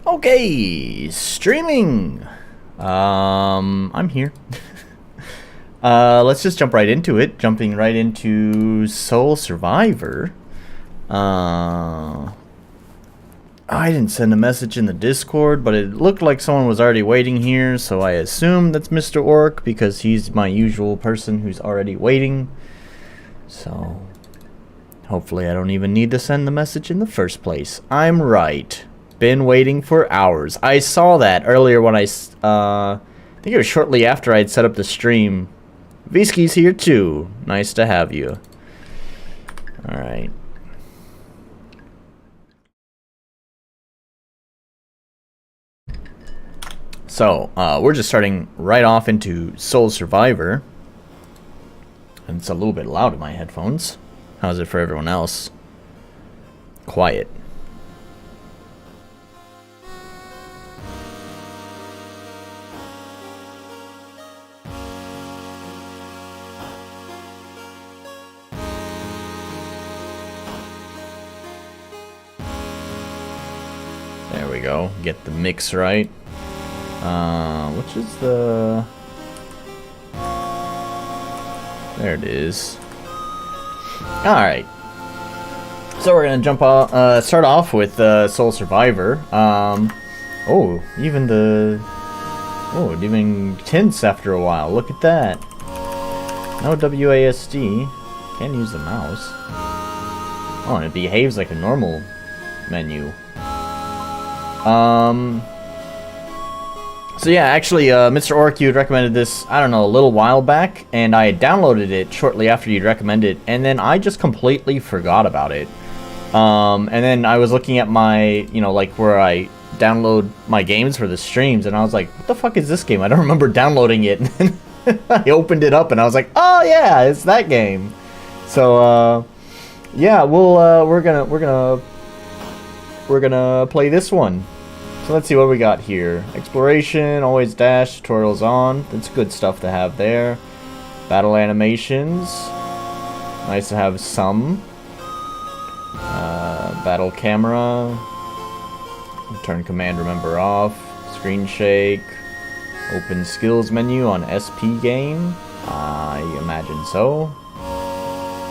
Okay, streaming. I'm here. Let's just jump right into it. Jumping right into Soul Survivor. I didn't send a message in the Discord, but it looked like someone was already waiting here, so I assume that's Mr. Orc because he's my usual person who's already waiting. So, hopefully I don't even need to send the message in the first place. I'm right. Been waiting for hours. I saw that earlier when I think it was shortly after I'd set up the stream. Visky's here too. Nice to have you. Alright. So, we're just starting right off into Soul Survivor. And it's a little bit loud in my headphones. How's it for everyone else? Quiet. There we go. Get the mix right. Which is the... There it is. Alright. So we're gonna jump off, start off with Soul Survivor. Oh, even the... Oh, it even tints after a while. Look at that. No WASD. Can't use the mouse. Oh, and it behaves like a normal menu. So yeah, actually, Mr. Orc, you had recommended this, I don't know, a little while back, and I had downloaded it shortly after you'd recommended it, and then I just completely forgot about it. And then I was looking at my, you know, like where I download my games for the streams, and I was like, what the fuck is this game? I don't remember downloading it. And then I opened it up, and I was like, oh yeah, it's that game. So, yeah, we're gonna play this one. So let's see what we got here. Exploration, always dash, tutorials on. That's good stuff to have there. Battle animations. Nice to have some. Battle camera. Turn command remember off. Screen shake. Open skills menu on SP game. I imagine so.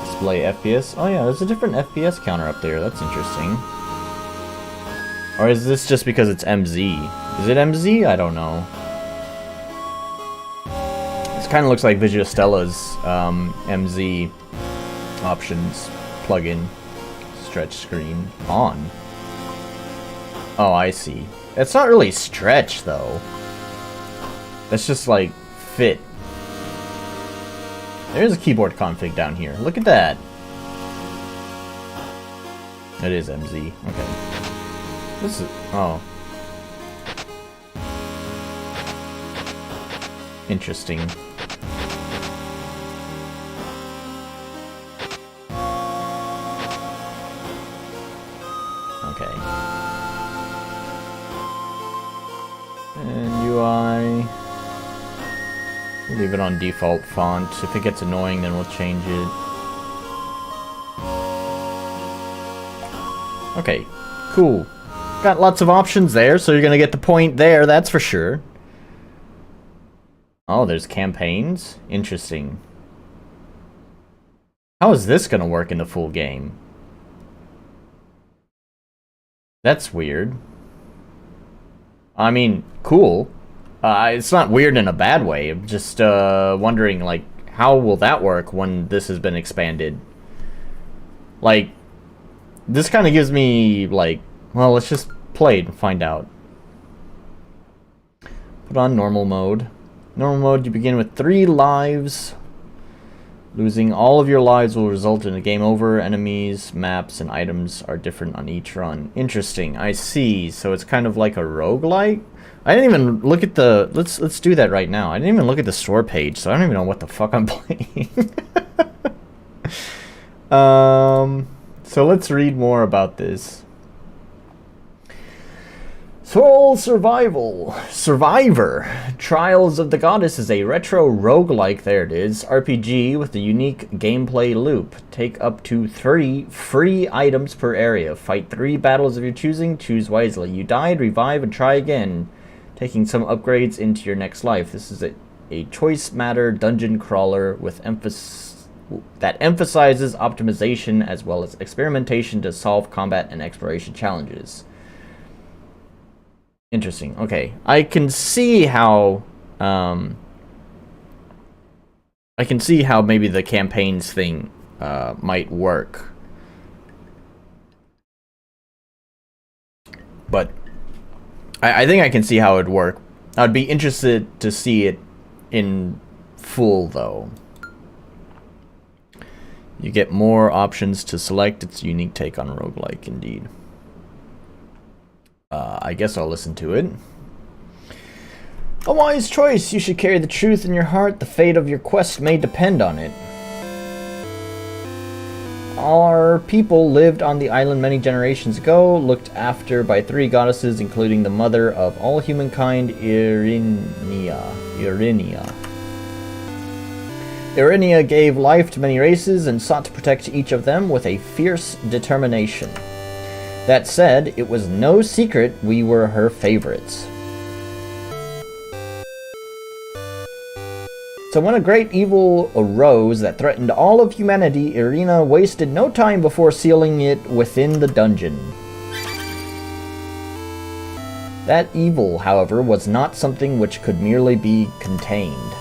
Display FPS. Oh yeah, there's a different FPS counter up there. That's interesting. Or is this just because it's MZ? Is it MZ? I don't know. This kind of looks like Vigestella's MZ options plugin. Stretch screen on. Oh, I see. It's not really stretch though. That's just like fit. There's a keyboard config down here. Look at that. It is MZ. Okay. This is... oh. Interesting. Okay. And UI... we'll leave it on default font. If it gets annoying, then we'll change it. Okay. Cool. Got lots of options there, so you're gonna get the point there, that's for sure. Oh, there's campaigns? Interesting. How is this gonna work in the full game? That's weird. I mean, cool. It's not weird in a bad way. I'm just wondering, like, how will that work when this has been expanded? Like, this kind of gives me, like, well, let's just play and find out. Put on normal mode. Normal mode, you begin with 3 lives. Losing all of your lives will result in a game over. Enemies, maps, and items are different on each run. Interesting, I see. So it's kind of like a roguelike? I didn't even look at the... Let's do that right now. I didn't even look at the store page, so I don't even know what the fuck I'm playing. So let's read more about this. Soul Survivor. Trials of the Goddess is a retro roguelike, there it is, RPG with a unique gameplay loop. Take up to 3 free items per area. Fight 3 battles of your choosing. Choose wisely. You died, revive, and try again, taking some upgrades into your next life. This is a choice matter dungeon crawler with that emphasizes optimization as well as experimentation to solve combat and exploration challenges. Interesting. Okay, I can see how maybe the campaigns thing might work, but I think I can see how it would work. I'd be interested to see it in full, though. You get more options to select. It's a unique take on roguelike, indeed. I guess I'll listen to it. A wise choice. You should carry the truth in your heart. The fate of your quest may depend on it. Our people lived on the island many generations ago, looked after by 3 goddesses, including the mother of all humankind, Irinia. Irinia gave life to many races and sought to protect each of them with a fierce determination. That said, it was no secret we were her favorites. So when a great evil arose that threatened all of humanity, Irina wasted no time before sealing it within the dungeon. That evil, however, was not something which could merely be contained.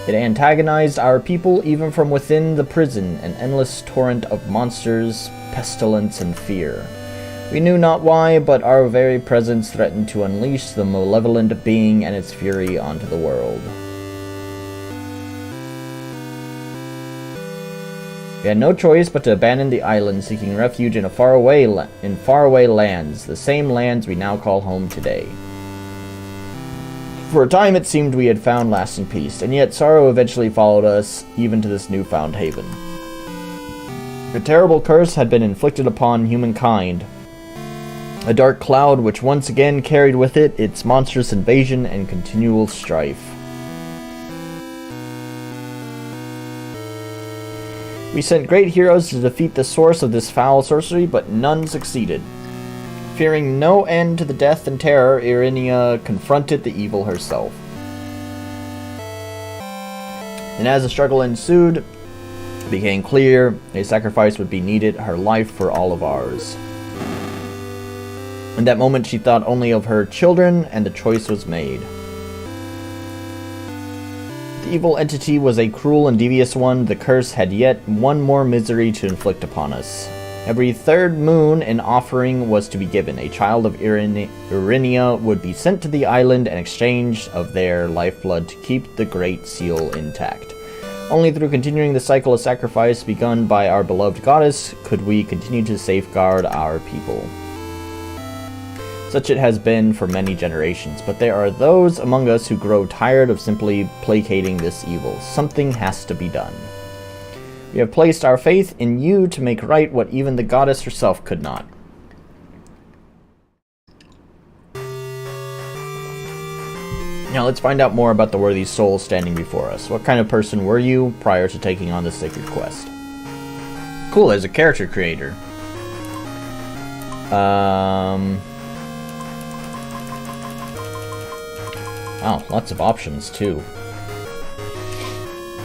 It antagonized our people even from within the prison, an endless torrent of monsters, pestilence, and fear. We knew not why, but our very presence threatened to unleash the malevolent being and its fury onto the world. We had no choice but to abandon the island, seeking refuge in faraway lands, the same lands we now call home today. For a time it seemed we had found lasting peace, and yet sorrow eventually followed us, even to this newfound haven. A terrible curse had been inflicted upon humankind, a dark cloud which once again carried with it its monstrous invasion and continual strife. We sent great heroes to defeat the source of this foul sorcery, but none succeeded. Fearing no end to the death and terror, Irinia confronted the evil herself. And as the struggle ensued, it became clear a sacrifice would be needed, her life for all of ours. In that moment she thought only of her children, and the choice was made. The evil entity was a cruel and devious one. The curse had yet one more misery to inflict upon us. Every 3rd moon an offering was to be given. A child of Irinia would be sent to the island in exchange of their lifeblood to keep the Great Seal intact. Only through continuing the cycle of sacrifice begun by our beloved goddess could we continue to safeguard our people. Such it has been for many generations, but there are those among us who grow tired of simply placating this evil. Something has to be done. We have placed our faith in you to make right what even the goddess herself could not. Now let's find out more about the worthy soul standing before us. What kind of person were you prior to taking on this sacred quest? Cool, there's a character creator. Wow, lots of options too.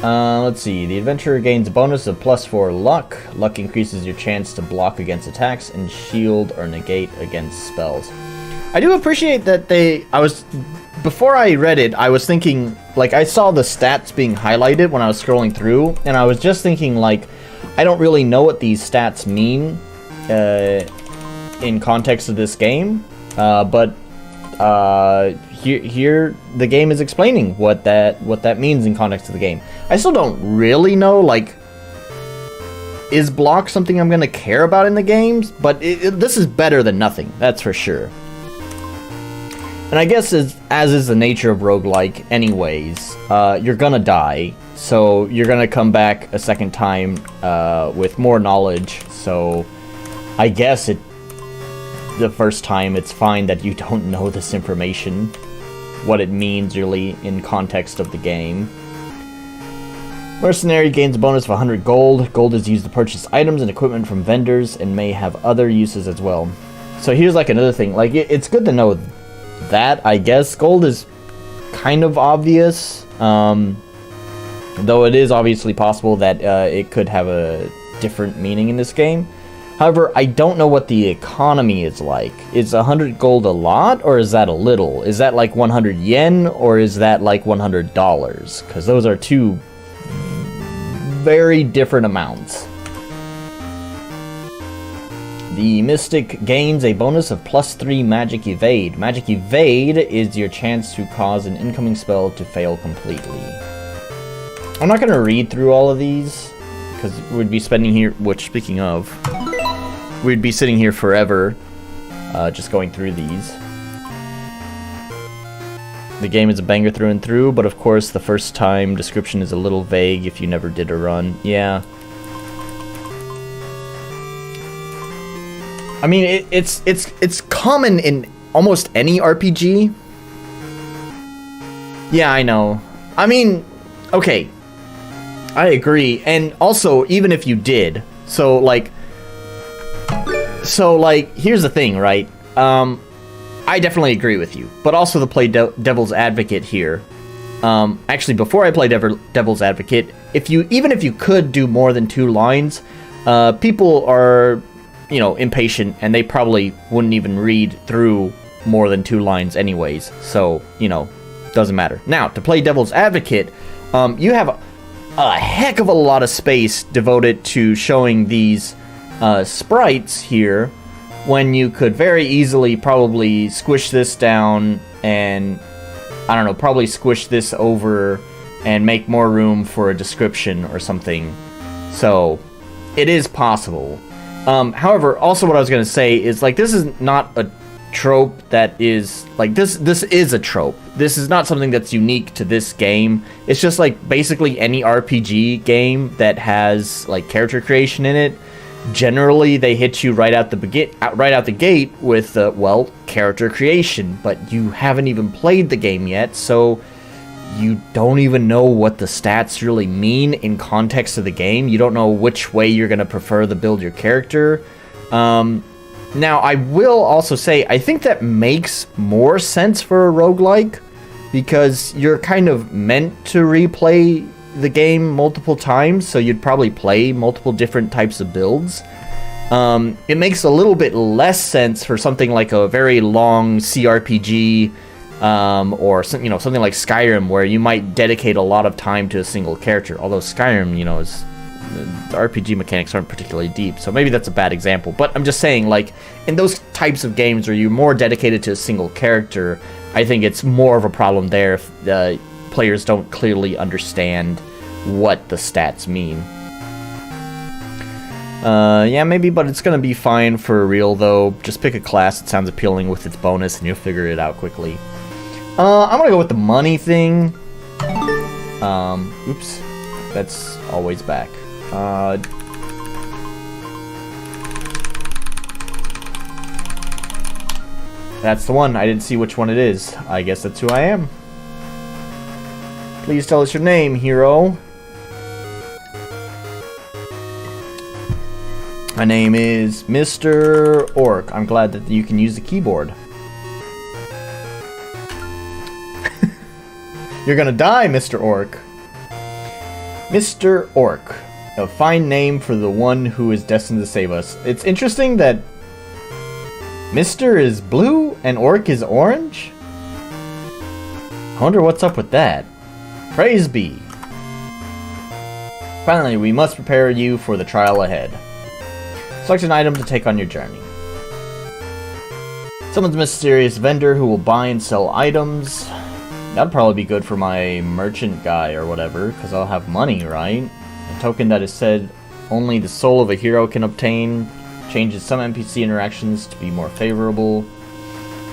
Let's see. The adventurer gains a bonus of +4 luck. Luck increases your chance to block against attacks and shield or negate against spells. I do appreciate that before I read it, I was thinking, like, I saw the stats being highlighted when I was scrolling through, and I was just thinking, like, I don't really know what these stats mean in context of this game, but here the game is explaining what that means in context of the game. I still don't really know, like, is block something I'm gonna care about in the games? But this is better than nothing, that's for sure. And I guess as is the nature of roguelike anyways, you're gonna die, so you're gonna come back a second time with more knowledge, so I guess the first time, it's fine that you don't know this information, what it means really in context of the game. Mercenary gains a bonus of 100 gold. Gold is used to purchase items and equipment from vendors and may have other uses as well. So here's like another thing. Like it's good to know that, I guess. Gold is kind of obvious, though it is obviously possible that it could have a different meaning in this game. However, I don't know what the economy is like. Is 100 gold a lot, or is that a little? Is that like 100 yen, or is that like $100? Because those are two very different amounts. The Mystic gains a bonus of +3 Magic Evade. Magic Evade is your chance to cause an incoming spell to fail completely. I'm not going to read through all of these, because we'd be spending here, which, speaking of, we'd be sitting here forever, just going through these. The game is a banger through and through, but of course the first time description is a little vague if you never did a run. Yeah. I mean, it's common in almost any RPG. Yeah, I know. I mean, okay. I agree. And also, even if you did, so like, here's the thing, right? I definitely agree with you, but also to play devil's advocate here. Actually, before I play devil's advocate, even if you could do more than 2 lines, people are, you know, impatient, and they probably wouldn't even read through more than 2 lines anyways. So, you know, doesn't matter. Now, to play devil's advocate, you have a heck of a lot of space devoted to showing these sprites here, when you could very easily probably squish this down and, I don't know, probably squish this over and make more room for a description or something. So, it is possible. However, also what I was going to say is, like, this is not a trope that is, like, this is a trope. This is not something that's unique to this game. It's just, like, basically any RPG game that has, like, character creation in it. Generally, they hit you right out the gate with, well, character creation, but you haven't even played the game yet, so you don't even know what the stats really mean in context of the game. You don't know which way you're going to prefer to build your character. Now, I will also say, I think that makes more sense for a roguelike, because you're kind of meant to replay the game multiple times, so you'd probably play multiple different types of builds. It makes a little bit less sense for something like a very long CRPG, or you know, something like Skyrim, where you might dedicate a lot of time to a single character. Although Skyrim, you know, the RPG mechanics aren't particularly deep, so maybe that's a bad example. But I'm just saying, like, in those types of games where you're more dedicated to a single character, I think it's more of a problem there if the players don't clearly understand what the stats mean. Yeah, maybe, but it's gonna be fine for real, though. Just pick a class that sounds appealing with its bonus, and you'll figure it out quickly. I'm gonna go with the money thing. Oops. That's always back. That's the one. I didn't see which one it is. I guess that's who I am. Please tell us your name, hero. My name is Mr. Orc. I'm glad that you can use the keyboard. You're gonna die, Mr. Orc. Mr. Orc. A fine name for the one who is destined to save us. It's interesting that Mr. is blue and Orc is orange? I wonder what's up with that. Praise be. Finally, we must prepare you for the trial ahead. Select an item to take on your journey. Someone's mysterious vendor who will buy and sell items. That'd probably be good for my merchant guy or whatever, because I'll have money, right? A token that is said only the soul of a hero can obtain. Changes some NPC interactions to be more favorable.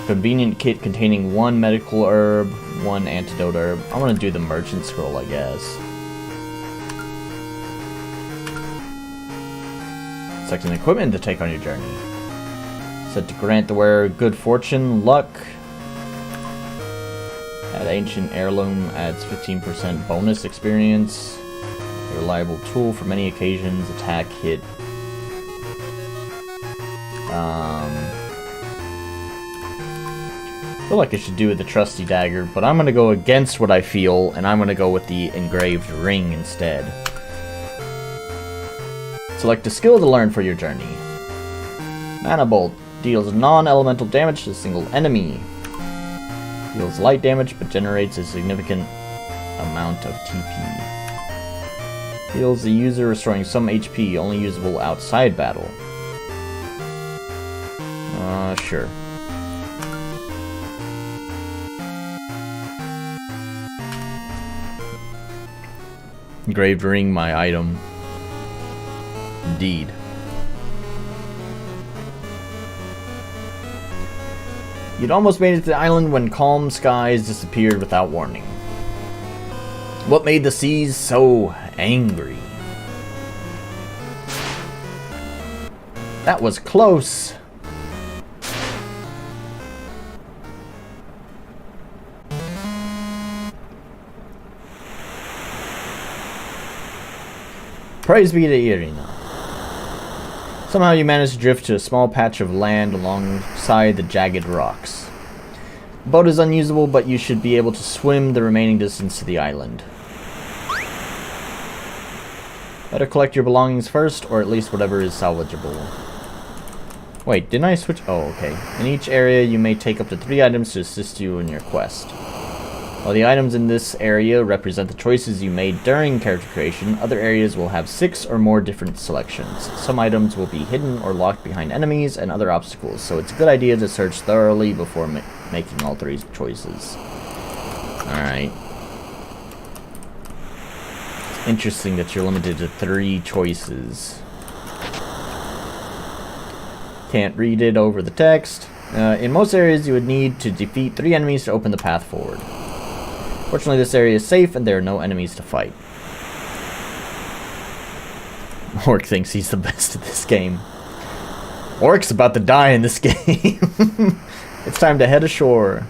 Convenient kit containing 1 medical herb, 1 antidote herb. I'm gonna do the merchant scroll, I guess. Select an equipment to take on your journey. Set to grant the wearer good fortune, luck. Add ancient heirloom, adds 15% bonus experience. A reliable tool for many occasions, attack, hit. I feel like I should do with the trusty dagger, but I'm gonna go against what I feel, and I'm gonna go with the engraved ring instead. Select a skill to learn for your journey. Mana Bolt deals non-elemental damage to a single enemy. Deals light damage, but generates a significant amount of TP. Heals the user, restoring some HP, only usable outside battle. Sure. Engraved ring, my item. Indeed. You'd almost made it to the island when calm skies disappeared without warning. What made the seas so angry? That was close. Praise be to Irina. Somehow you managed to drift to a small patch of land alongside the jagged rocks. The boat is unusable, but you should be able to swim the remaining distance to the island. Better collect your belongings first, or at least whatever is salvageable. Wait, didn't I switch? Oh, okay. In each area, you may take up to 3 items to assist you in your quest. While the items in this area represent the choices you made during character creation, other areas will have 6 or more different selections. Some items will be hidden or locked behind enemies and other obstacles, so it's a good idea to search thoroughly before making all 3 choices. Alright. Interesting that you're limited to 3 choices. Can't read it over the text. In most areas, you would need to defeat 3 enemies to open the path forward. Fortunately, this area is safe and there are no enemies to fight. Orc thinks he's the best at this game. Orc's about to die in this game. It's time to head ashore.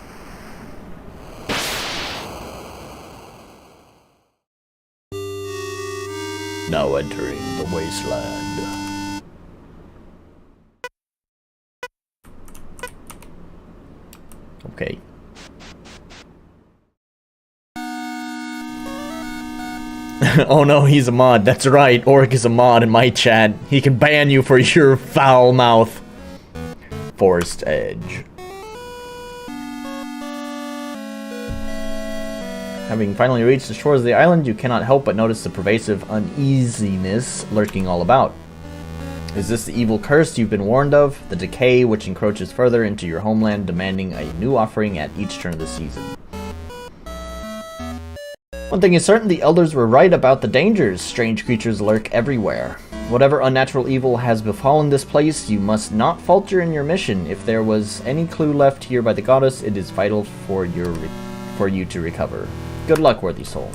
Now entering the wasteland. Okay. Oh no, he's a mod. That's right, Orc is a mod in my chat. He can ban you for your foul mouth. Forest Edge. Having finally reached the shores of the island, you cannot help but notice the pervasive uneasiness lurking all about. Is this the evil curse you've been warned of? The decay which encroaches further into your homeland, demanding a new offering at each turn of the season. One thing is certain, the elders were right about the dangers. Strange creatures lurk everywhere. Whatever unnatural evil has befallen this place, you must not falter in your mission. If there was any clue left here by the goddess, it is vital for you to recover. Good luck, worthy soul.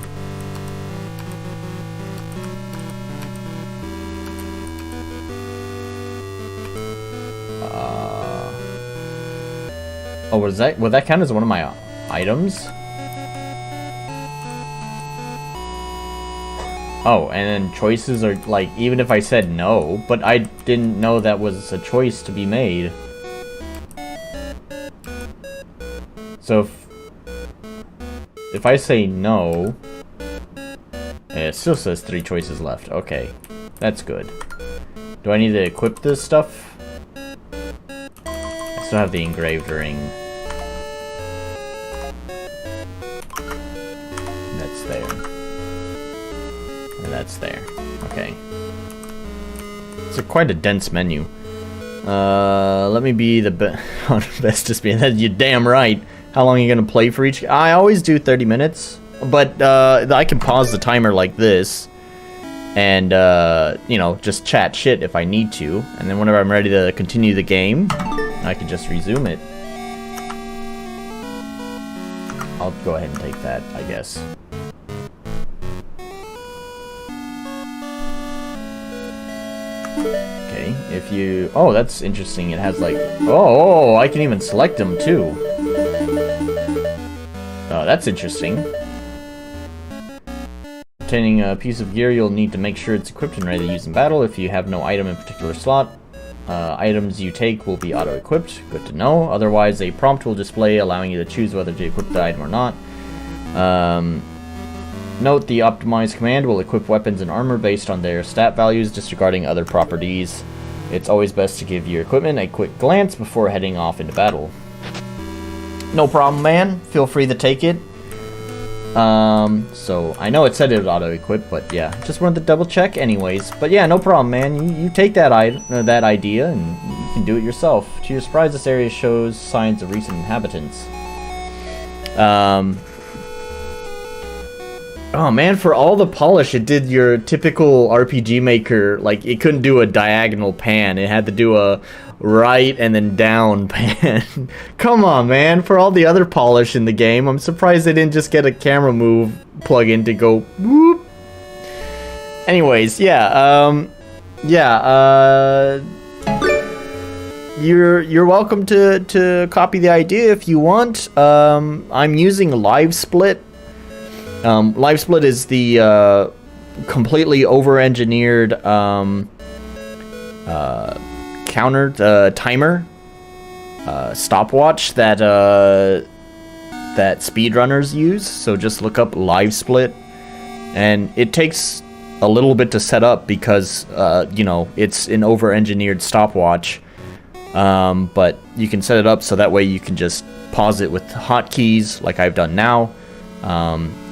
Oh, was that? Would that count as one of my items? Oh, and then choices are like, even if I said no, but I didn't know that was a choice to be made. So if I say no, it still says 3 choices left. Okay, that's good. Do I need to equip this stuff? I still have the engraved ring. That's there. And that's there. Okay. It's quite a dense menu. Let me be the bestest being. You're damn right. How long are you gonna play for each? I always do 30 minutes, but I can pause the timer like this, and you know, just chat shit if I need to, and then whenever I'm ready to continue the game, I can just resume it. I'll go ahead and take that, I guess. Okay, if you... Oh, that's interesting. It has like... Oh, I can even select them too. Oh, that's interesting. Obtaining a piece of gear, you'll need to make sure it's equipped and ready to use in battle. If you have no item in a particular slot, items you take will be auto-equipped. Good to know. Otherwise, a prompt will display, allowing you to choose whether to equip the item or not. Note the optimized command will equip weapons and armor based on their stat values, disregarding other properties. It's always best to give your equipment a quick glance before heading off into battle. No problem, man. Feel free to take it. So I know it said it would auto-equip, but yeah, just wanted to double check anyways. But yeah, no problem, man. You take that idea and you can do it yourself. To your surprise, this area shows signs of recent inhabitants. Oh man, for all the polish, it did your typical RPG Maker, like it couldn't do a diagonal pan. It had to do a right and then down pan. Come on, man. For all the other polish in the game, I'm surprised they didn't just get a camera move plug-in to go whoop. Anyways, yeah, you're welcome to copy the idea if you want. I'm using LiveSplit. LiveSplit is the completely over-engineered timer stopwatch that speedrunners use. So just look up LiveSplit, and it takes a little bit to set up because you know, it's an over-engineered stopwatch. But you can set it up so that way you can just pause it with hotkeys like I've done now,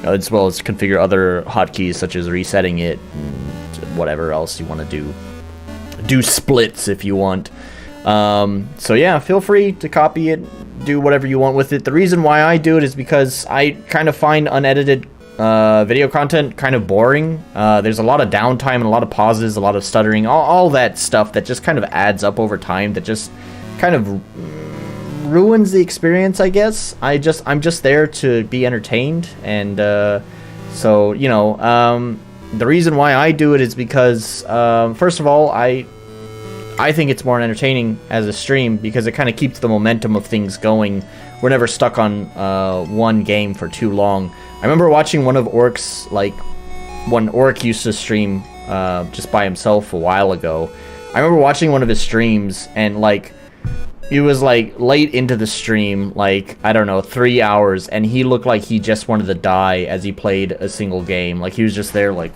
as well as configure other hotkeys such as resetting it and whatever else you want to do. Do splits if you want. So yeah, feel free to copy it, do whatever you want with it. The reason why I do it is because I kind of find unedited video content kind of boring. There's a lot of downtime and a lot of pauses, a lot of stuttering, all that stuff that just kind of adds up over time, that just kind of ruins the experience, I guess. I'm just there to be entertained, and so, you know, the reason why I do it is because, first of all, I think it's more entertaining as a stream because it kind of keeps the momentum of things going. We're never stuck on one game for too long. I remember watching one of Orc's, like, when Orc used to stream just by himself a while ago. I remember watching one of his streams, and, like, he was, like, late into the stream, like, I don't know, 3 hours, and he looked like he just wanted to die as he played a single game. Like, he was just there, like...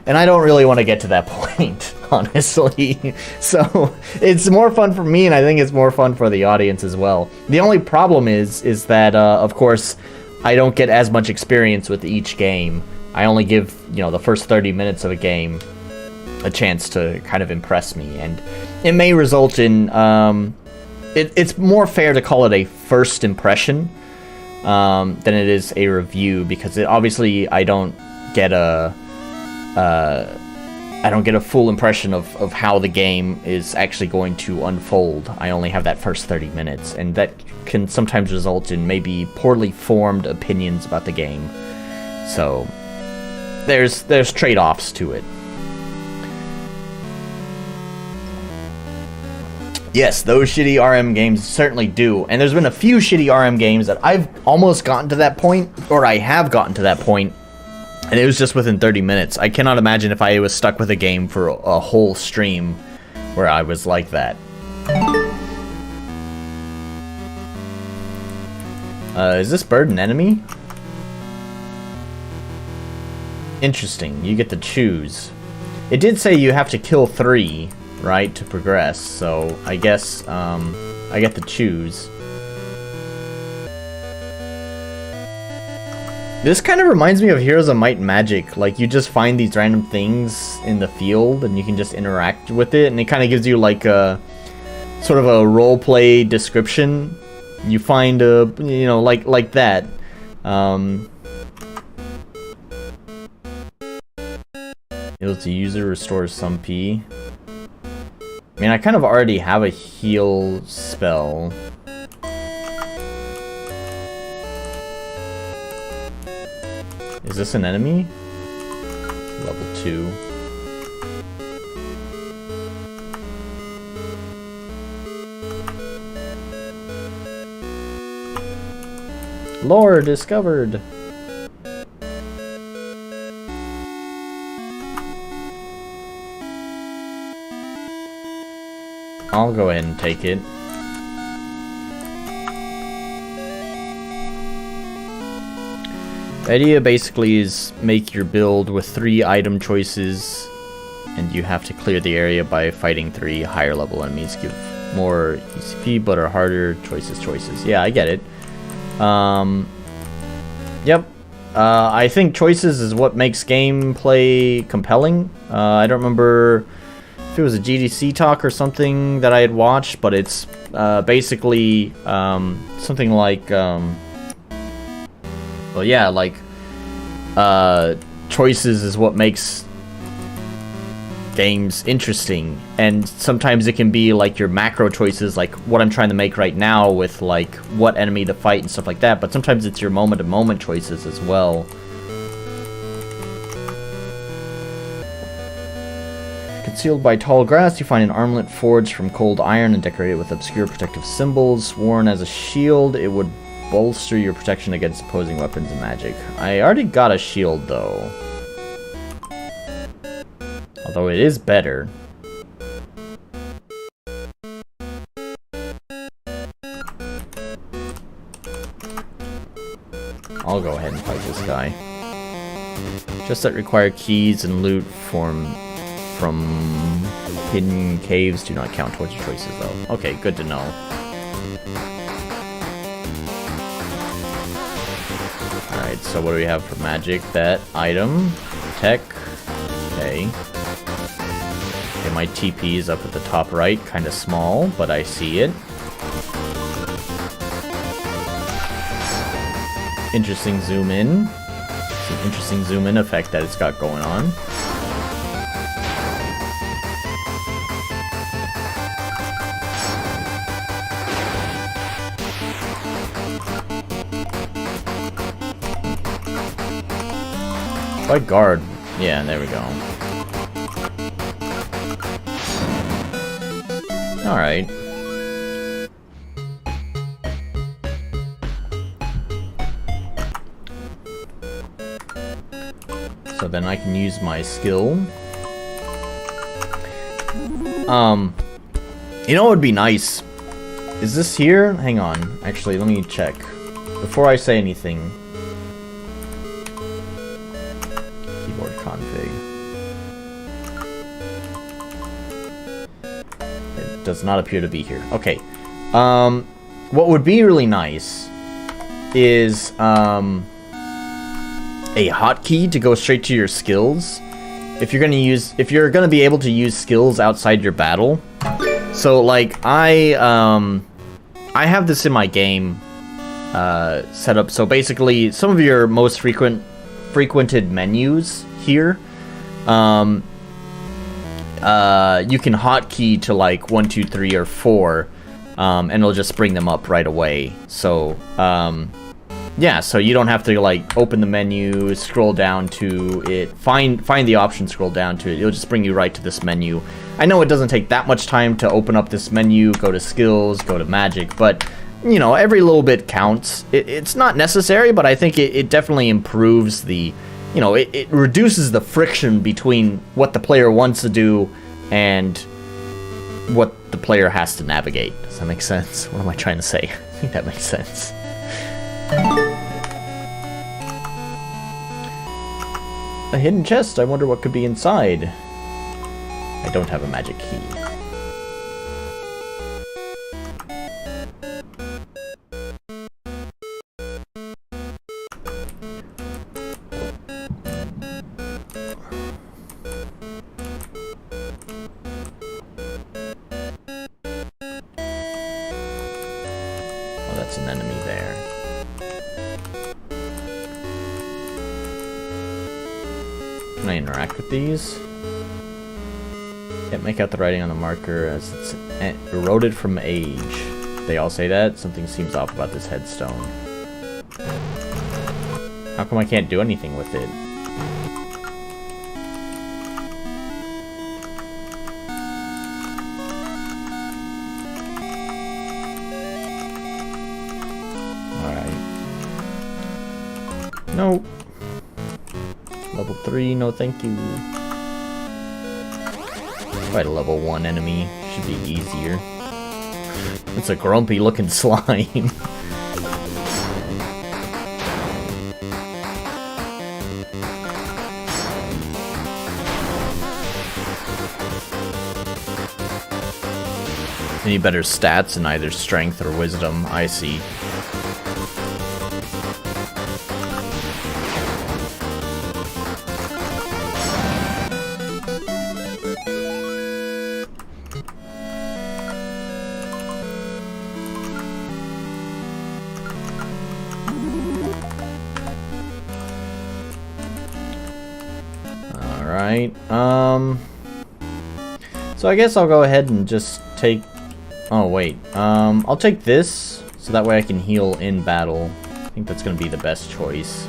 And I don't really want to get to that point, honestly. So, it's more fun for me, and I think it's more fun for the audience as well. The only problem is that, of course, I don't get as much experience with each game. I only give, you know, the first 30 minutes of a game a chance to kind of impress me, and it may result in it's more fair to call it a first impression than it is a review, because obviously I don't get a full impression of how the game is actually going to unfold. I only have that first 30 minutes, and that can sometimes result in maybe poorly formed opinions about the game. So there's trade-offs to it. Yes, those shitty RM games certainly do. And there's been a few shitty RM games that I've almost gotten to that point, or I have gotten to that point, and it was just within 30 minutes. I cannot imagine if I was stuck with a game for a whole stream where I was like that. Is this bird an enemy? Interesting, you get to choose. It did say you have to kill 3, right, to progress, so I guess I get to choose. This kind of reminds me of Heroes of Might and Magic. Like, you just find these random things in the field and you can just interact with it, and it kind of gives you like a sort of a roleplay description. You find a, you know, like that. Heals the user, restores some P. I mean, I kind of already have a heal spell. Is this an enemy? Level 2. Lore discovered. I'll go ahead and take it. The idea basically is make your build with 3 item choices, and you have to clear the area by fighting 3 higher level enemies. Give more ECP but are harder choices. Yeah, I get it. Yep. I think choices is what makes gameplay compelling. I don't remember if it was a GDC talk or something that I had watched, but it's basically something like, well, yeah, like choices is what makes games interesting, and sometimes it can be like your macro choices, like what I'm trying to make right now with like what enemy to fight and stuff like that, but sometimes it's your moment-to-moment choices as well. Concealed by tall grass, you find an armlet forged from cold iron and decorated with obscure protective symbols. Worn as a shield, it would bolster your protection against opposing weapons and magic. I already got a shield though. Although it is better. I'll go ahead and fight this guy. Chests that require keys and loot from hidden caves do not count towards your choices though. Okay, good to know. Alright, so what do we have for magic? That item. Tech. Okay. Okay, my TP is up at the top right, kind of small, but I see it. Interesting zoom in. Some interesting zoom in effect that it's got going on. By guard. Yeah, there we go. Alright. So then I can use my skill. You know what would be nice? Is this here? Hang on. Actually, let me check. Before I say anything. Keyboard config. It does not appear to be here. Okay. What would be really nice is a hotkey to go straight to your skills. If you're gonna be able to use skills outside your battle. So like I have this in my game set up. So basically, some of your most frequented menus here, you can hotkey to like 1, 2, 3, or 4, and it'll just bring them up right away. So yeah, so you don't have to like open the menu, scroll down to it, find the option, scroll down to it. It'll just bring you right to this menu. I know it doesn't take that much time to open up this menu, go to skills, go to magic, but you know, every little bit counts. It's not necessary, but I think it definitely improves the, you know, it reduces the friction between what the player wants to do and what the player has to navigate. Does that make sense? What am I trying to say? I think that makes sense. A hidden chest. I wonder what could be inside. I don't have a magic key. Oh, that's an enemy there. Can I interact with these? Can't make out the writing on the marker as it's eroded from age. They all say that? Something seems off about this headstone. How come I can't do anything with it? No. Level 3, no thank you. Fight a level 1 enemy. Should be easier. It's a grumpy looking slime. Any better stats in either strength or wisdom, I see. Alright, so I guess I'll go ahead and just take... Oh, wait. I'll take this, so that way I can heal in battle. I think that's going to be the best choice.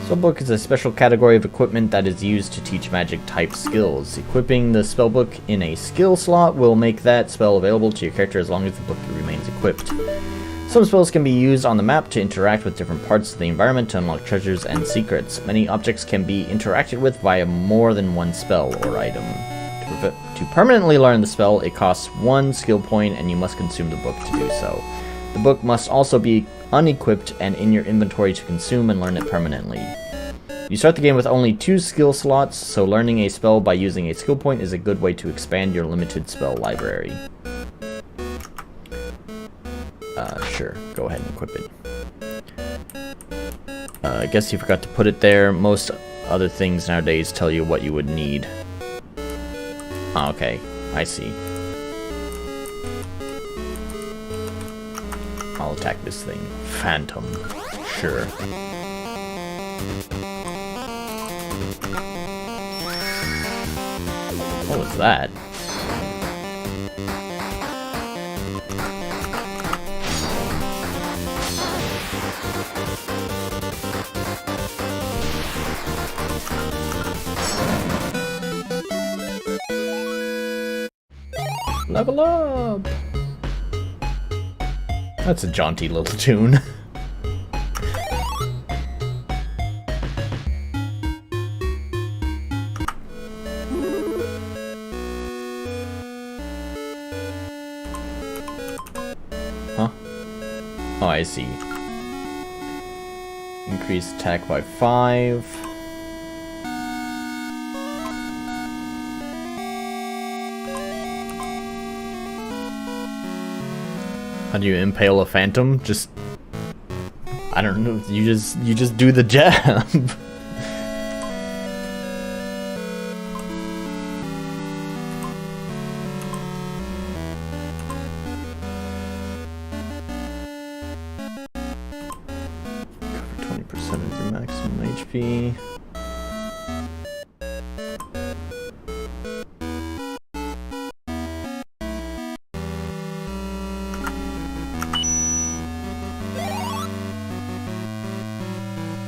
Spellbook is a special category of equipment that is used to teach magic-type skills. Equipping the spellbook in a skill slot will make that spell available to your character as long as the book remains equipped. Some spells can be used on the map to interact with different parts of the environment to unlock treasures and secrets. Many objects can be interacted with via more than one spell or item. To permanently learn the spell, it costs 1 skill point and you must consume the book to do so. The book must also be unequipped and in your inventory to consume and learn it permanently. You start the game with only 2 skill slots, so learning a spell by using a skill point is a good way to expand your limited spell library. Sure, go ahead and equip it. I guess you forgot to put it there. Most other things nowadays tell you what you would need. Okay, I see. I'll attack this thing. Phantom. Sure. What was that? Level up! That's a jaunty little tune. Huh? Oh, I see. Increase attack by 5. How do you impale a phantom? Just... I don't know, you just do the jab. Cover 20% of your maximum HP.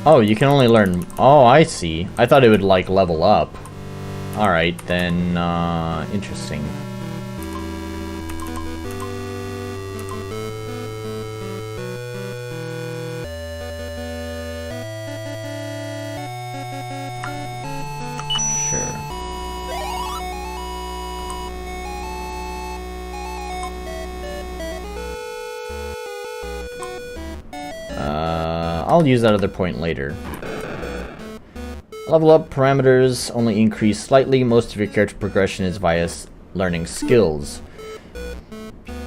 Oh, you can only learn... Oh, I see. I thought it would, like, level up. Alright, then, interesting. Sure. I'll use that other point later. Level up parameters only increase slightly. Most of your character progression is via learning skills.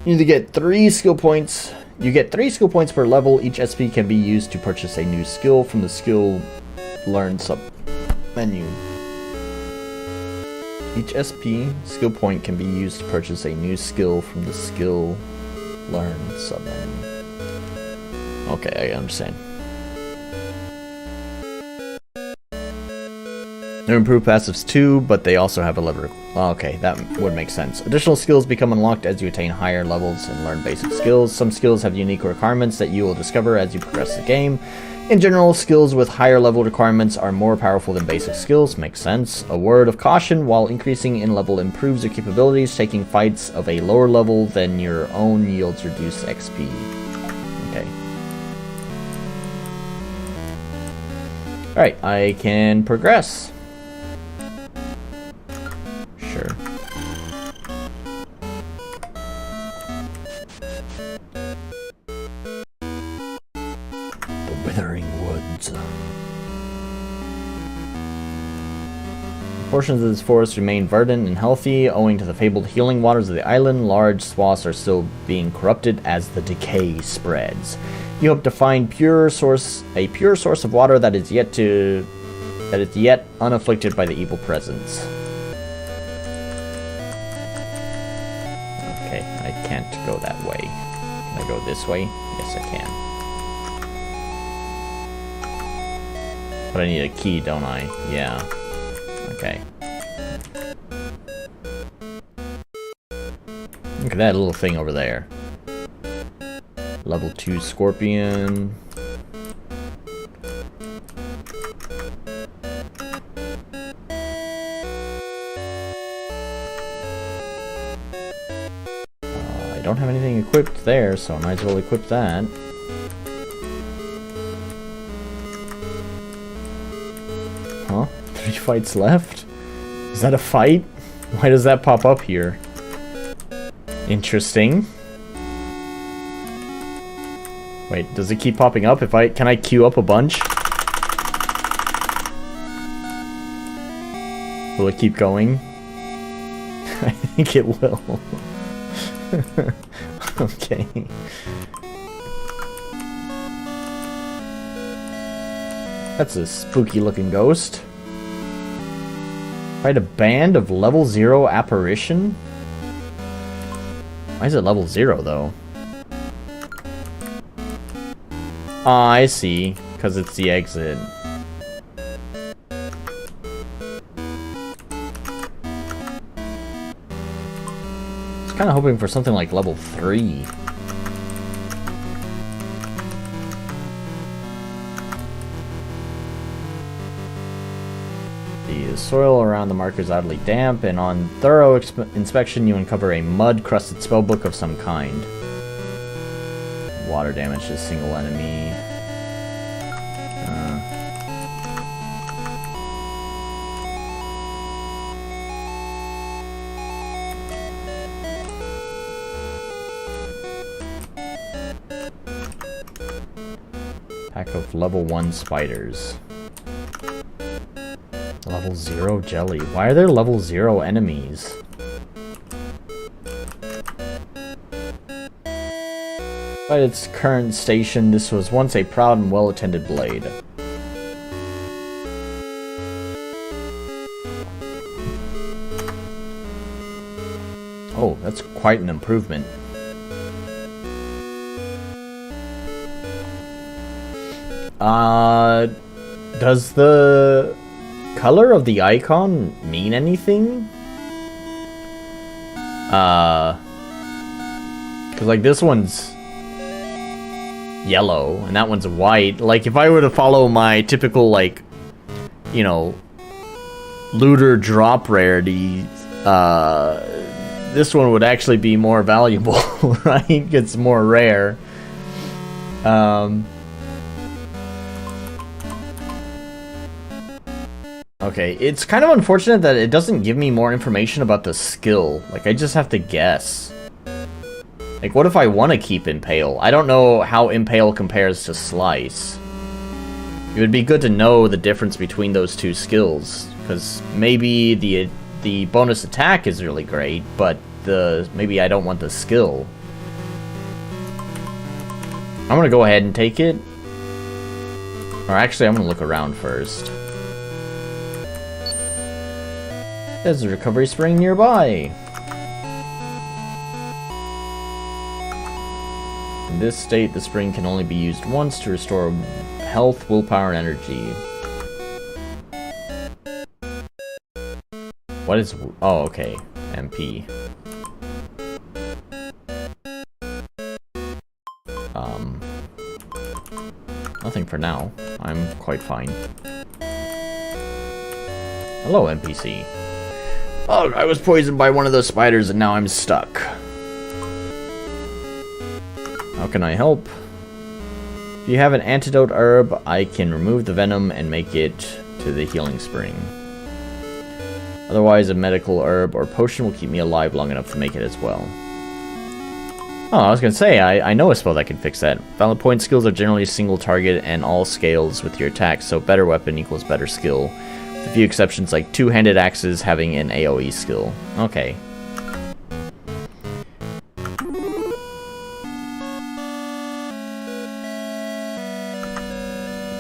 You either get 3 skill points. You get 3 skill points per level. Each SP can be used to purchase a new skill from the skill learn sub menu. Each SP skill point can be used to purchase a new skill from the skill learn sub menu. Okay, I understand. They're improved passives too, but they also have a lever. Okay, that would make sense. Additional skills become unlocked as you attain higher levels and learn basic skills. Some skills have unique requirements that you will discover as you progress the game. In general, skills with higher level requirements are more powerful than basic skills. Makes sense. A word of caution: while increasing in level improves your capabilities, taking fights of a lower level than your own yields reduced XP. Okay. Alright, I can progress. Sure. The Withering Woods. Portions of this forest remain verdant and healthy, owing to the fabled healing waters of the island. Large swaths are still being corrupted as the decay spreads. You hope to find a pure source of water that is yet unafflicted by the evil presence. Okay, I can't go that way. Can I go this way? Yes, I can. But I need a key, don't I? Yeah. Okay. Look at that little thing over there. Level 2 Scorpion. I don't have anything equipped there, so I might as well equip that. Huh? 3 fights left? Is that a fight? Why does that pop up here? Interesting. Wait, does it keep popping up? Can I queue up a bunch? Will it keep going? I think it will. Okay. That's a spooky looking ghost. Fight a band of level 0 apparition? Why is it level 0 though? Ah, I see. Because it's the exit. I was kind of hoping for something like level 3. The soil around the marker is oddly damp, and on thorough inspection you uncover a mud-crusted spellbook of some kind. Water damage to a single enemy. Pack of level 1 spiders. Level 0 jelly. Why are there level 0 enemies? By its current station, this was once a proud and well-attended blade. Oh, that's quite an improvement. Does the color of the icon mean anything? Cause like this one's yellow and that one's white. Like if I were to follow my typical like, you know, looter drop rarity, this one would actually be more valuable, right? It's more rare. Okay, it's kind of unfortunate that it doesn't give me more information about the skill. Like, I just have to guess. Like, what if I want to keep Impale? I don't know how Impale compares to Slice. It would be good to know the difference between those two skills, because maybe the bonus attack is really great, but maybe I don't want the skill. I'm gonna go ahead and take it. Or actually, I'm gonna look around first. There's a recovery spring nearby. In this state, the spring can only be used once to restore health, willpower, and energy. What is... Oh, okay. MP. Nothing for now. I'm quite fine. Hello, NPC. Oh, I was poisoned by one of those spiders and now I'm stuck. How can I help? If you have an antidote herb, I can remove the venom and make it to the healing spring. Otherwise, a medical herb or potion will keep me alive long enough to make it as well. Oh, I was gonna say, I know a spell that can fix that. Valid point skills are generally single target and all scales with your attack, so better weapon equals better skill. With a few exceptions like two-handed axes having an AoE skill. Okay.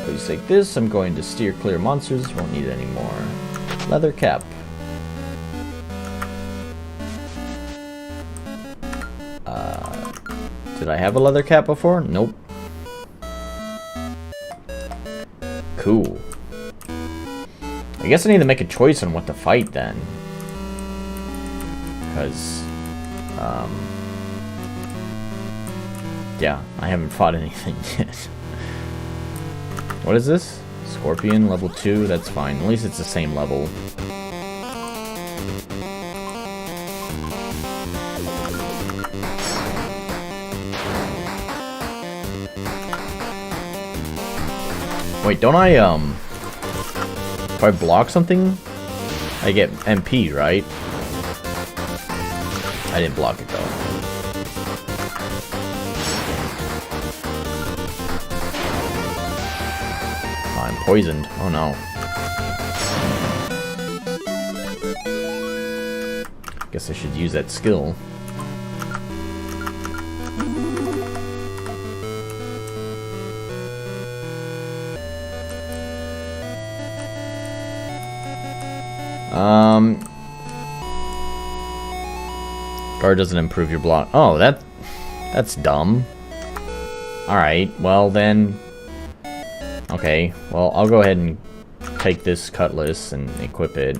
Please take this. I'm going to steer clear monsters. Won't need it anymore. Leather cap. Did I have a leather cap before? Nope. Cool. I guess I need to make a choice on what to fight then. Because, yeah, I haven't fought anything yet. What is this? Scorpion, level 2, that's fine. At least it's the same level. Wait, don't I, if I block something, I get MP, right? I didn't block it, though. Oh, I'm poisoned. Oh, no. Guess I should use that skill. Guard doesn't improve your block. Oh, that's dumb. Alright, well then... Okay, well, I'll go ahead and take this cutlass and equip it.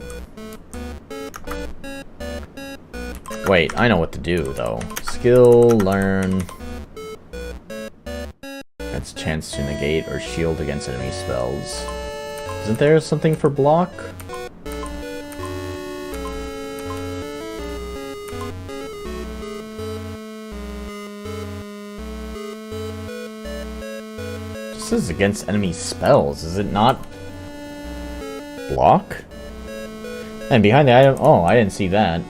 Wait, I know what to do, though. Skill, learn... That's chance to negate or shield against enemy spells. Isn't there something for block? This is against enemy spells, is it not? Block? And behind the item... Oh, I didn't see that.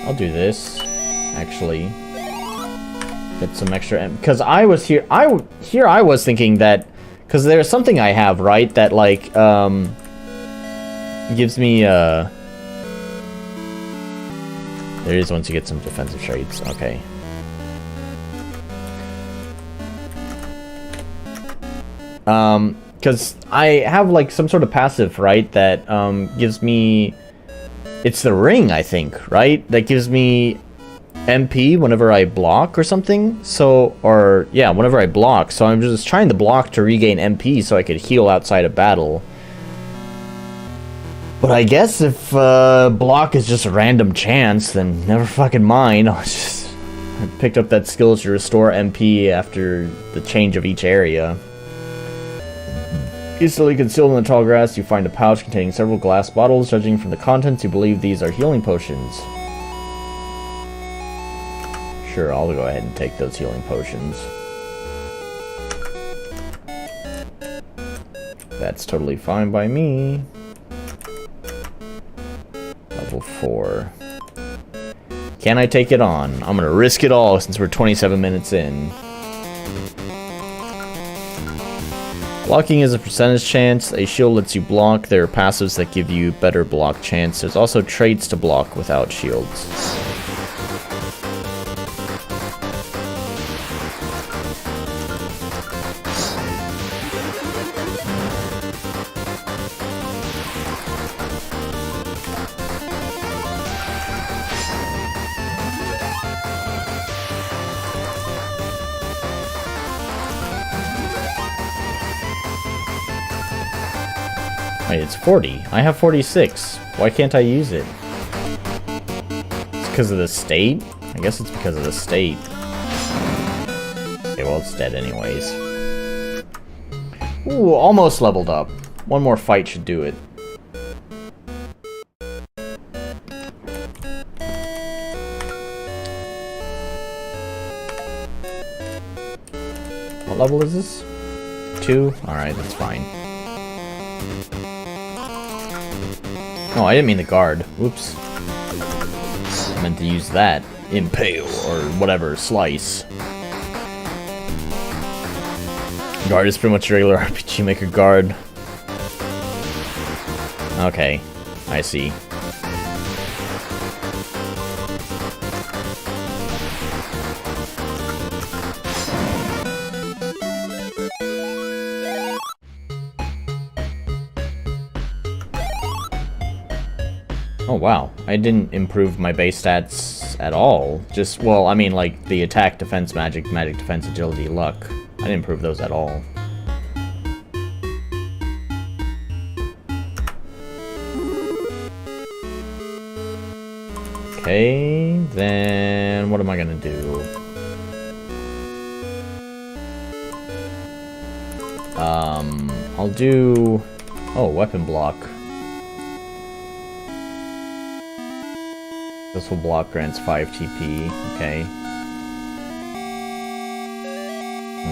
I'll do this, actually. Get some extra... Because I was here... I was thinking that... Because there's something I have, right? That, like, gives me, There is once you get some defensive traits. Okay. Because I have, like, some sort of passive, right? That, gives me... It's the ring, I think, right? That gives me MP whenever I block or something. So, or, yeah, whenever I block. So I'm just trying to block to regain MP so I could heal outside of battle. But I guess if block is just a random chance, then never fucking mind. I picked up that skill to restore MP after the change of each area. Easily concealed in the tall grass, you find a pouch containing several glass bottles. Judging from the contents, you believe these are healing potions. Sure, I'll go ahead and take those healing potions. That's totally fine by me. Level 4. Can I take it on? I'm gonna risk it all since we're 27 minutes in. Blocking is a percentage chance. A shield lets you block. There are passives that give you better block chance. There's also traits to block without shields. Wait, it's 40. I have 46. Why can't I use it? It's because of the state? I guess it's because of the state. Okay, well, it's dead anyways. Ooh, almost leveled up. One more fight should do it. What level is this? 2? Alright, that's fine. Oh, I didn't mean the guard. Whoops. I meant to use that. Impale, or whatever, slice. Guard is pretty much a regular RPG Maker guard. Okay, I see. Oh wow, I didn't improve my base stats at all. Just, well, I mean like the attack, defense, magic, defense, agility, luck. I didn't improve those at all. Okay, then what am I gonna do? I'll do... oh, weapon block. This will block grants 5 TP, okay.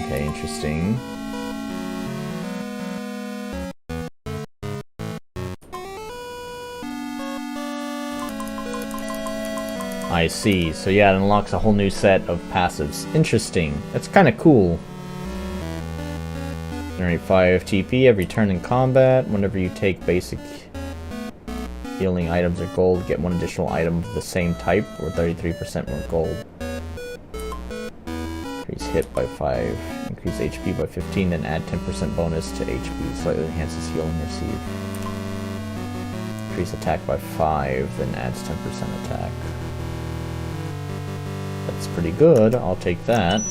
Okay, interesting. I see. So yeah, it unlocks a whole new set of passives. Interesting. That's kind of cool. Generate 5 TP every turn in combat. Whenever you take basic healing items or gold, get one additional item of the same type, or 33% more gold. Increase hit by 5. Increase HP by 15, then add 10% bonus to HP. Slightly enhances healing received. Increase attack by 5, then adds 10% attack. That's pretty good. I'll take that.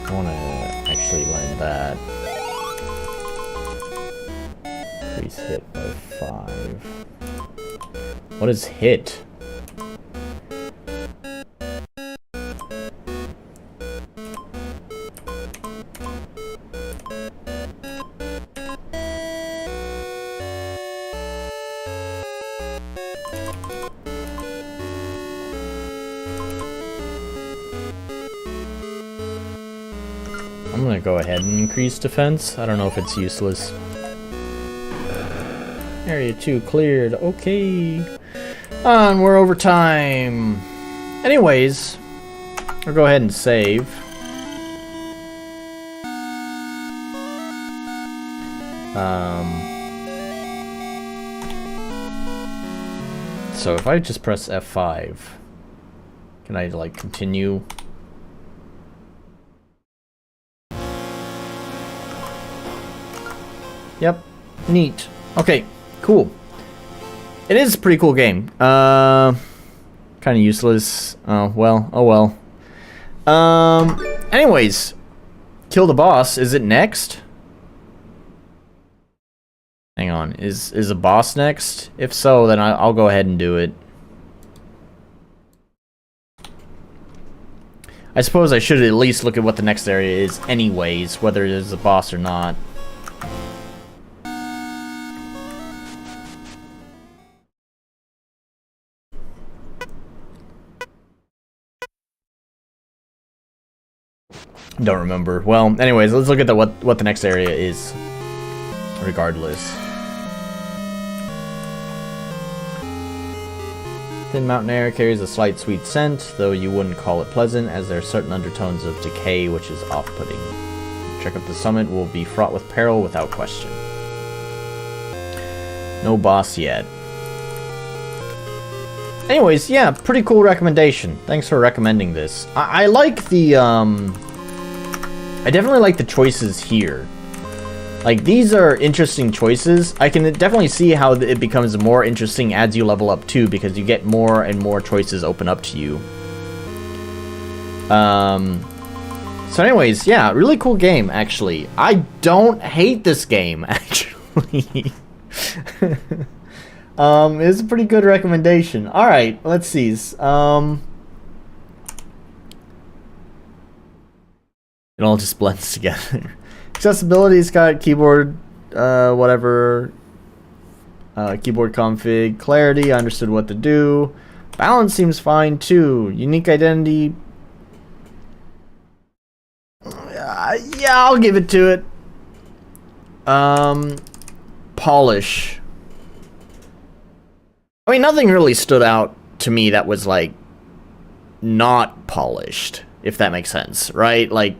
I want to actually learn that. Increase hit by 5. What is hit? I'm gonna go ahead and increase defense. I don't know if it's useless. Area 2 cleared. Okay. And we're over time. Anyways, I'll go ahead and save. So if I just press F5, can I like continue? Yep. Neat. Okay, cool. It is a pretty cool game. Kind of useless. Oh, well. Oh, well. Anyways. Kill the boss. Is it next? Hang on. Is a boss next? If so, then I'll go ahead and do it. I suppose I should at least look at what the next area is anyways, whether it is a boss or not. Don't remember. Well, anyways, let's look at what the next area is. Regardless. Thin mountain air carries a slight sweet scent, though you wouldn't call it pleasant, as there are certain undertones of decay which is off-putting. Trek up the summit will be fraught with peril without question. No boss yet. Anyways, yeah, pretty cool recommendation. Thanks for recommending this. I like the, I definitely like the choices here. Like, these are interesting choices. I can definitely see how it becomes more interesting as you level up too, because you get more and more choices open up to you. So anyways, yeah, really cool game, actually. I don't hate this game, actually. It's a pretty good recommendation. Alright, let's see. It all just blends together. Accessibility's got keyboard, whatever. Keyboard config. Clarity, I understood what to do. Balance seems fine too. Unique identity. Yeah, I'll give it to it. Polish. I mean, nothing really stood out to me that was like not polished, if that makes sense, right? Like,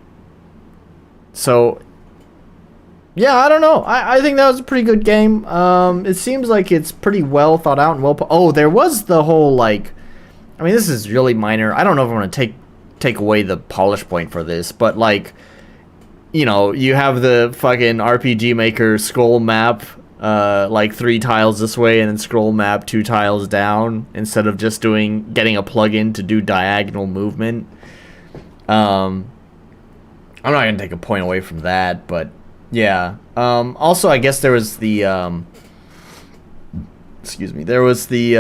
so yeah, I don't know. I think that was a pretty good game. It seems like it's pretty well thought out and well. Oh, there was the whole like, I mean, this is really minor. I don't know if I'm gonna take away the polish point for this, but like, you know, you have the fucking RPG Maker scroll map, like 3 tiles this way and then scroll map 2 tiles down instead of just getting a plugin to do diagonal movement. I'm not gonna take a point away from that, but yeah. Also, I guess there was the excuse me. There was the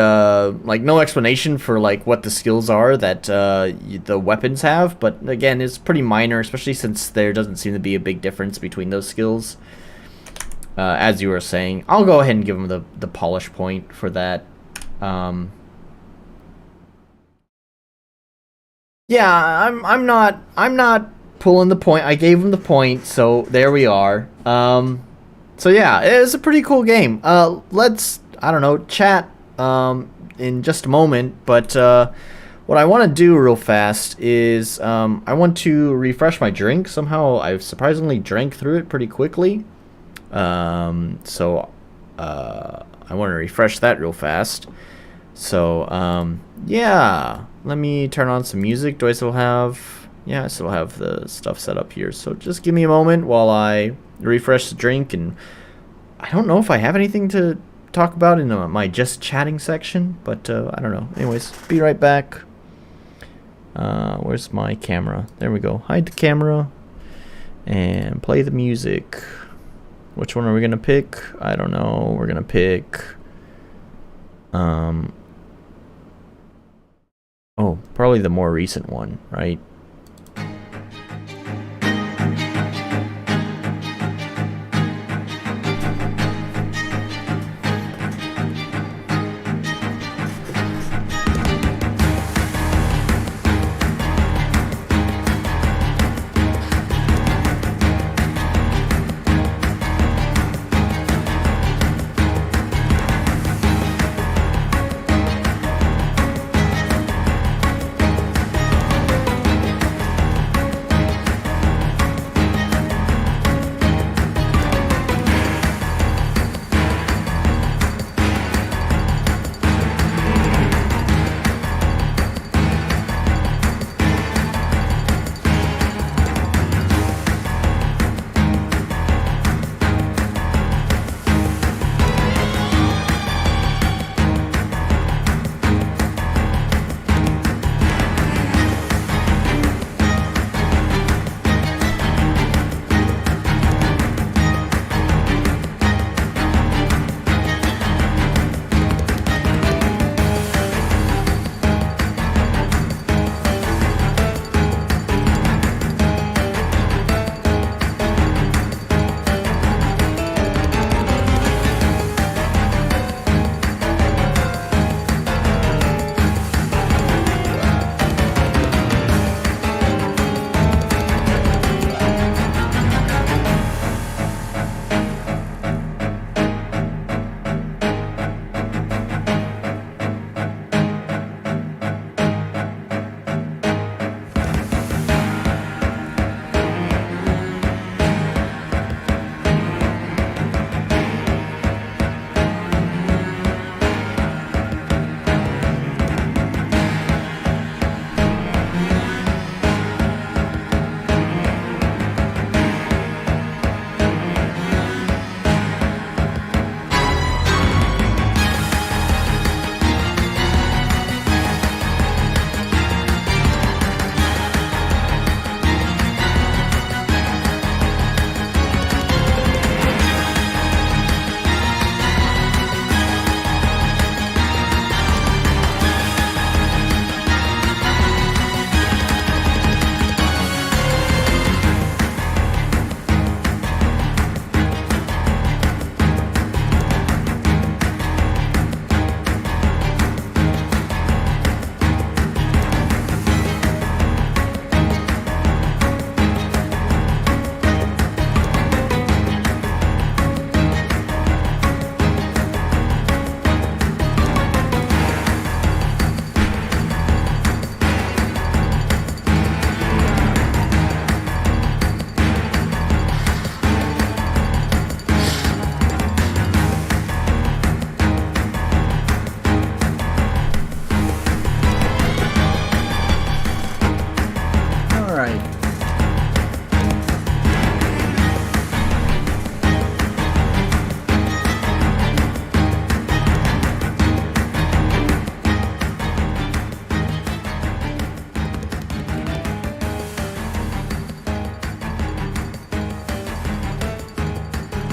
like no explanation for like what the skills are that the weapons have, but again, it's pretty minor, especially since there doesn't seem to be a big difference between those skills. As you were saying, I'll go ahead and give them the polish point for that. Yeah, I'm not pulling the point. I gave him the point, so there we are. So yeah, it was a pretty cool game. Let's, I don't know, chat in just a moment, but what I want to do real fast is I want to refresh my drink. Somehow I've surprisingly drank through it pretty quickly. So I want to refresh that real fast. So yeah, let me turn on some music. Do I still have... Yeah, I still have the stuff set up here. So just give me a moment while I refresh the drink. And I don't know if I have anything to talk about in my just chatting section, but I don't know. Anyways, be right back. Where's my camera? There we go. Hide the camera and play the music. Which one are we gonna pick? I don't know. We're gonna pick oh, probably the more recent one, right?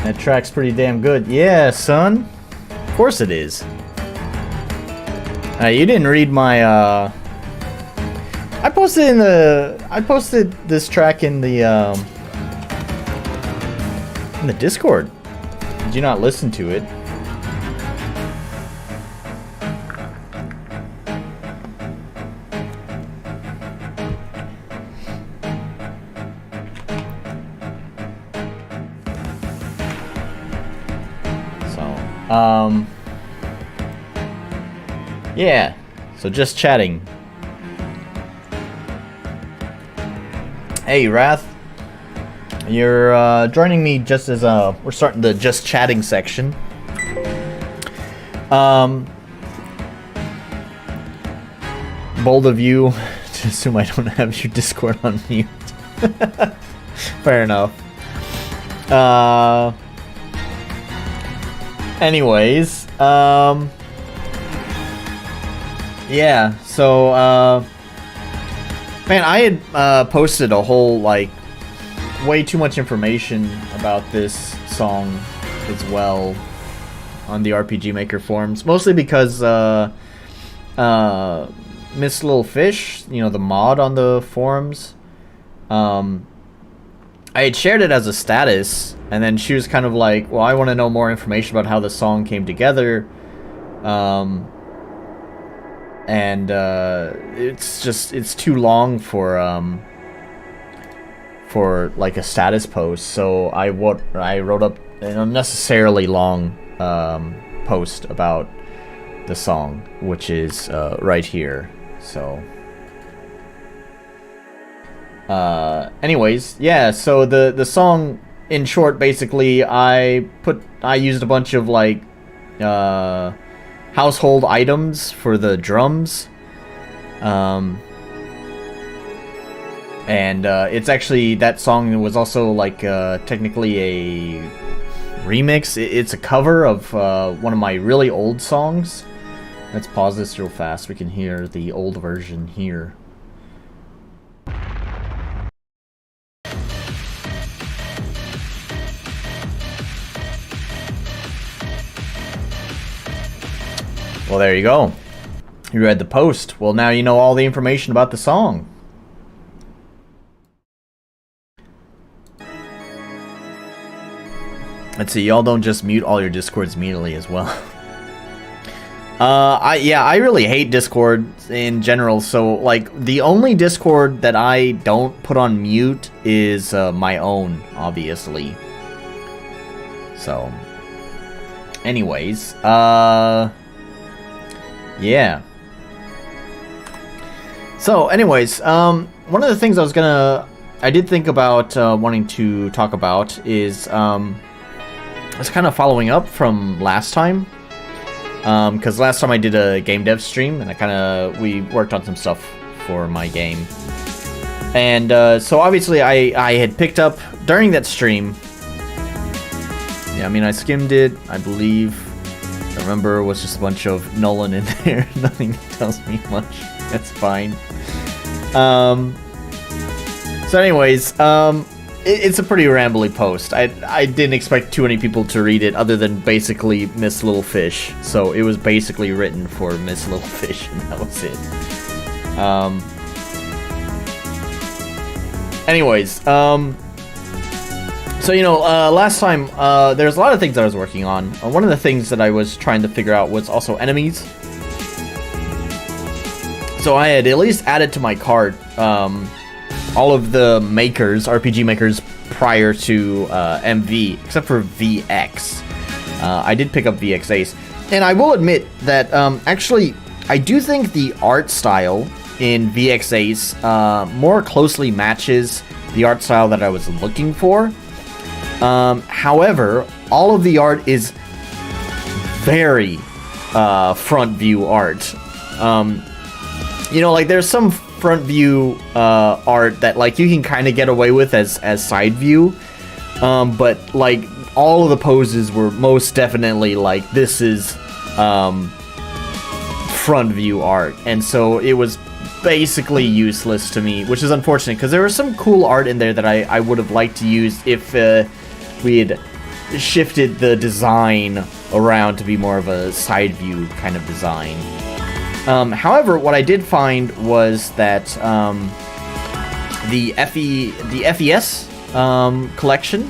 That track's pretty damn good. Yeah, son. Of course it is. You didn't read my, I posted this track in the Discord. Did you not listen to it? Yeah, so just chatting. Hey, Wrath. You're joining me just as we're starting the just chatting section. Bold of you to assume I don't have your Discord on mute. Fair enough. Anyways, yeah, so, man, I had, posted a whole, like, way too much information about this song as well on the RPG Maker forums, mostly because, Miss Little Fish, you know, the mod on the forums, I had shared it as a status, and then she was kind of like, well, I want to know more information about how the song came together, and it's too long for like a status post, so I wrote up an unnecessarily long post about the song, which is right here. So anyways, yeah, so the song, in short, basically I used a bunch of like household items for the drums, and it's actually, that song was also like technically a remix. It's a cover of one of my really old songs. Let's pause this real fast. We can hear the old version here. Well, there you go. You read the post. Well, now you know all the information about the song. Let's see, y'all don't just mute all your Discords immediately as well. I really hate Discord in general, so, like, the only Discord that I don't put on mute is my own, obviously. So, anyways, yeah. So, anyways, one of the things I did think about wanting to talk about is, it's kind of following up from last time, because last time I did a game dev stream, and we worked on some stuff for my game, and so obviously I had picked up during that stream. Yeah, I mean, I skimmed it, I believe. I remember it was just a bunch of Nolan in there. Nothing tells me much. That's fine. So anyways, it's a pretty rambly post. I didn't expect too many people to read it, other than basically Miss Little Fish. So it was basically written for Miss Little Fish, and that was it. Anyways, so, you know, last time, there's a lot of things I was working on. One of the things that I was trying to figure out was also enemies. So I had at least added to my cart all of the makers, RPG makers, prior to MV, except for VX. I did pick up VX Ace. And I will admit that, actually, I do think the art style in VX Ace more closely matches the art style that I was looking for. However, all of the art is very front view art. You know, like, there's some front view art that, like, you can kind of get away with as side view, but, like, all of the poses were most definitely like, this is front view art, and so it was basically useless to me, which is unfortunate, because there was some cool art in there that I would have liked to use if we had shifted the design around to be more of a side view kind of design. However, what I did find was that the FES collection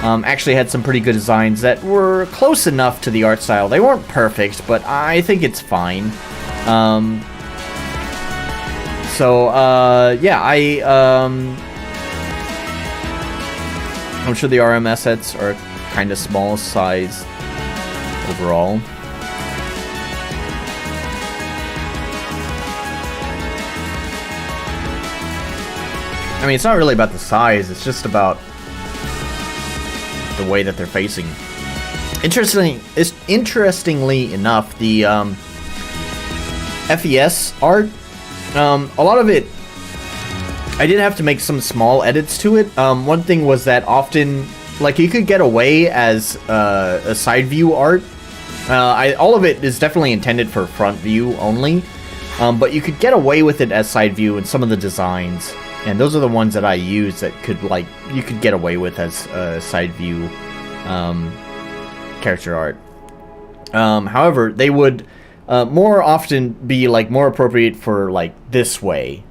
actually had some pretty good designs that were close enough to the art style. They weren't perfect, but I think it's fine. I'm sure the RM assets are kind of small size overall. I mean, it's not really about the size, it's just about the way that they're facing. Interestingly enough, the FES art, a lot of it, I did have to make some small edits to it. One thing was that often, like, you could get away as a side view art. All of it is definitely intended for front view only, but you could get away with it as side view in some of the designs. And those are the ones that I use that could, like, you could get away with as side view character art. However, they would more often be, like, more appropriate for, like, this way.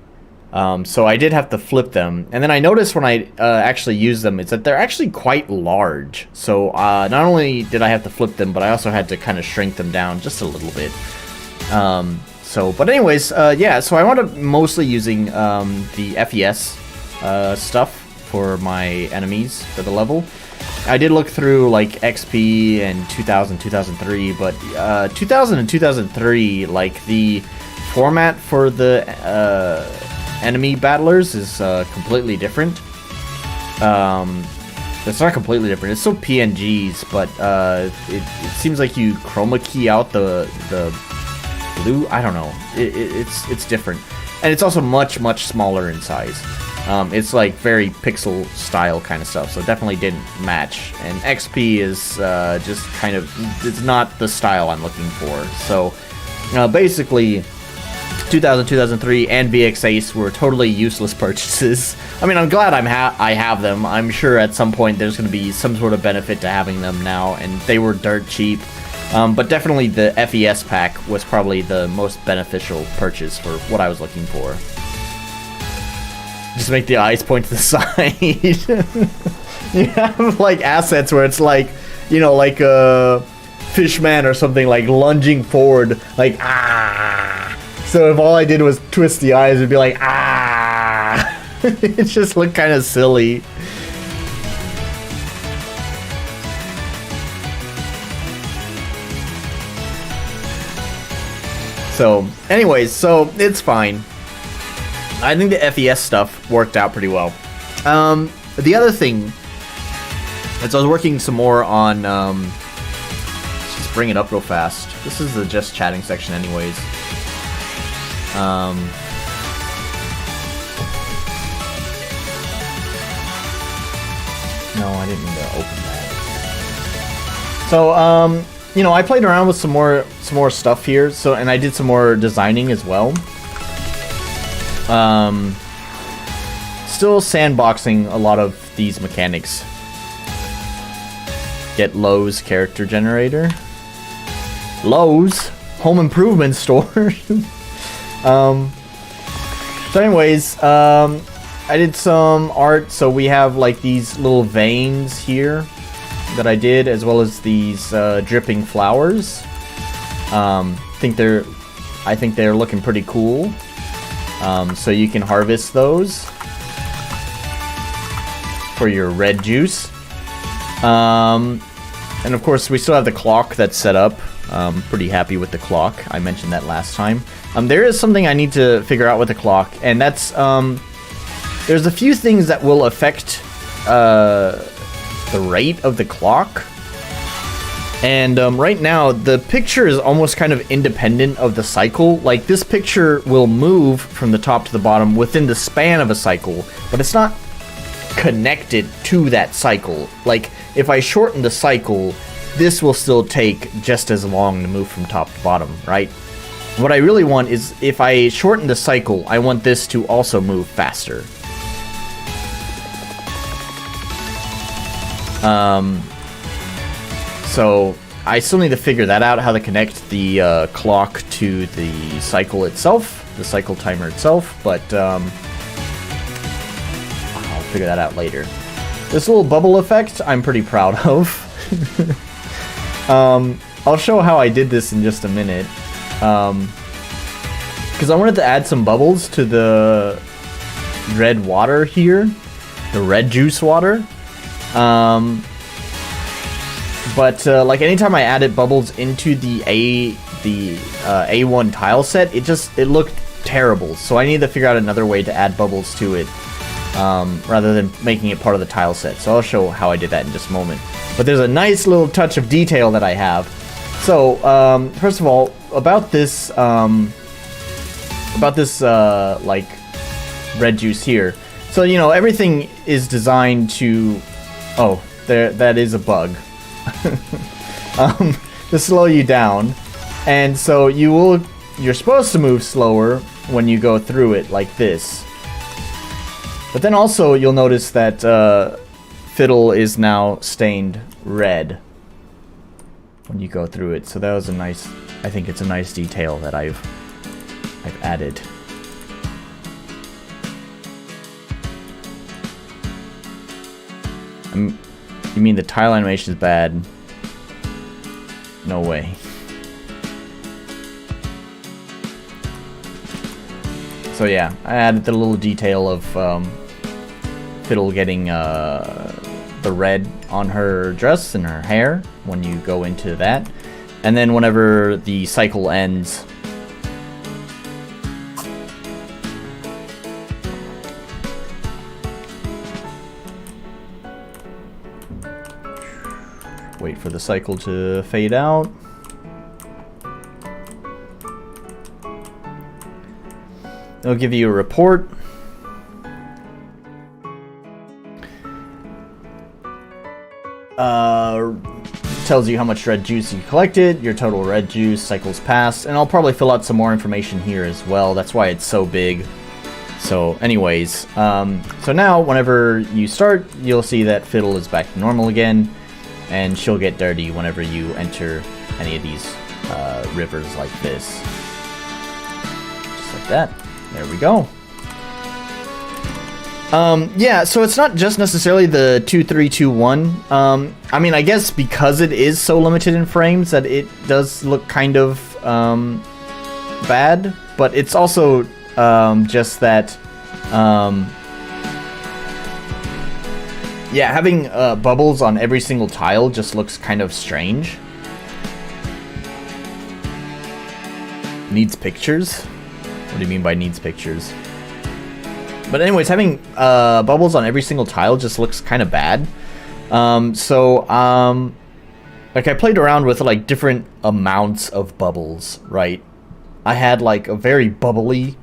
So I did have to flip them. And then I noticed when I actually use them, is that they're actually quite large. So not only did I have to flip them, but I also had to kind of shrink them down just a little bit. But anyways, yeah, so I wound up mostly using the FES stuff for my enemies for the level. I did look through, like, XP and 2000, 2003, but 2000 and 2003, like, the format for the enemy battlers is completely different. It's not completely different, it's still PNGs, but it seems like you chroma key out the blue. I don't know. It's different, and it's also much smaller in size. It's like very pixel style kind of stuff, so it definitely didn't match. And XP is just kind of, it's not the style I'm looking for. So basically, 2000, 2003, and VX Ace were totally useless purchases. I mean, I'm glad I have them. I'm sure at some point there's going to be some sort of benefit to having them now, and they were dirt cheap. But definitely the FES pack was probably the most beneficial purchase for what I was looking for. Just make the eyes point to the side. You have, like, assets where it's like, you know, like a Fishman or something, like lunging forward, like, ah. So if all I did was twist the eyes, it'd be like, ah. It just looked kind of silly. So, anyways, so it's fine. I think the FES stuff worked out pretty well. The other thing is I was working some more on, let's just bring it up real fast. This is the just chatting section anyways. No, I didn't mean to open that. So, you know, I played around with some more stuff here, so, and I did some more designing as well. Still sandboxing a lot of these mechanics. Get Lowe's character generator. Lowe's home improvement store. So anyways, I did some art, so we have, like, these little veins here that I did, as well as these dripping flowers. I think they're looking pretty cool. So you can harvest those for your red juice. And of course, we still have the clock that's set up. Pretty happy with the clock. I mentioned that last time. There is something I need to figure out with the clock, and that's there's a few things that will affect the rate of the clock. And right now, the picture is almost kind of independent of the cycle. Like, this picture will move from the top to the bottom within the span of a cycle, but it's not connected to that cycle. Like, if I shorten the cycle, this will still take just as long to move from top to bottom, right? What I really want is, if I shorten the cycle, I want this to also move faster. So I still need to figure that out, how to connect the clock to the cycle itself, the cycle timer itself, but I'll figure that out later. This little bubble effect I'm pretty proud of. I'll show how I did this in just a minute. Because I wanted to add some bubbles to the red water here, the red juice water. But like anytime I added bubbles into the A1 tile set, it looked terrible. So I need to figure out another way to add bubbles to it, rather than making it part of the tile set. So I'll show how I did that in just a moment. But there's a nice little touch of detail that I have. So first of all, about this like red juice here. So you know everything is designed to. Oh, that is a bug. To slow you down, and so you're supposed to move slower when you go through it like this. But then also you'll notice that Fidel is now stained red when you go through it. So that was I think it's a nice detail that I've added. You mean the tile animation is bad? No way. So yeah, I added the little detail of Fidel getting the red on her dress and her hair when you go into that. And then whenever the cycle ends, wait for the cycle to fade out. It'll give you a report. Tells you how much red juice you collected, your total red juice, cycles passed, and I'll probably fill out some more information here as well. That's why it's so big. So anyways, so now whenever you start, you'll see that Fidel is back to normal again. And she'll get dirty whenever you enter any of these rivers like this. Just like that. There we go. Yeah, so it's not just necessarily the 2321. I mean, I guess because it is so limited in frames that it does look kind of bad. But it's also just that... yeah, having bubbles on every single tile just looks kind of strange. Needs pictures? What do you mean by needs pictures? But anyways, having bubbles on every single tile just looks kind of bad. Like I played around with like different amounts of bubbles, right? I had like a very bubbly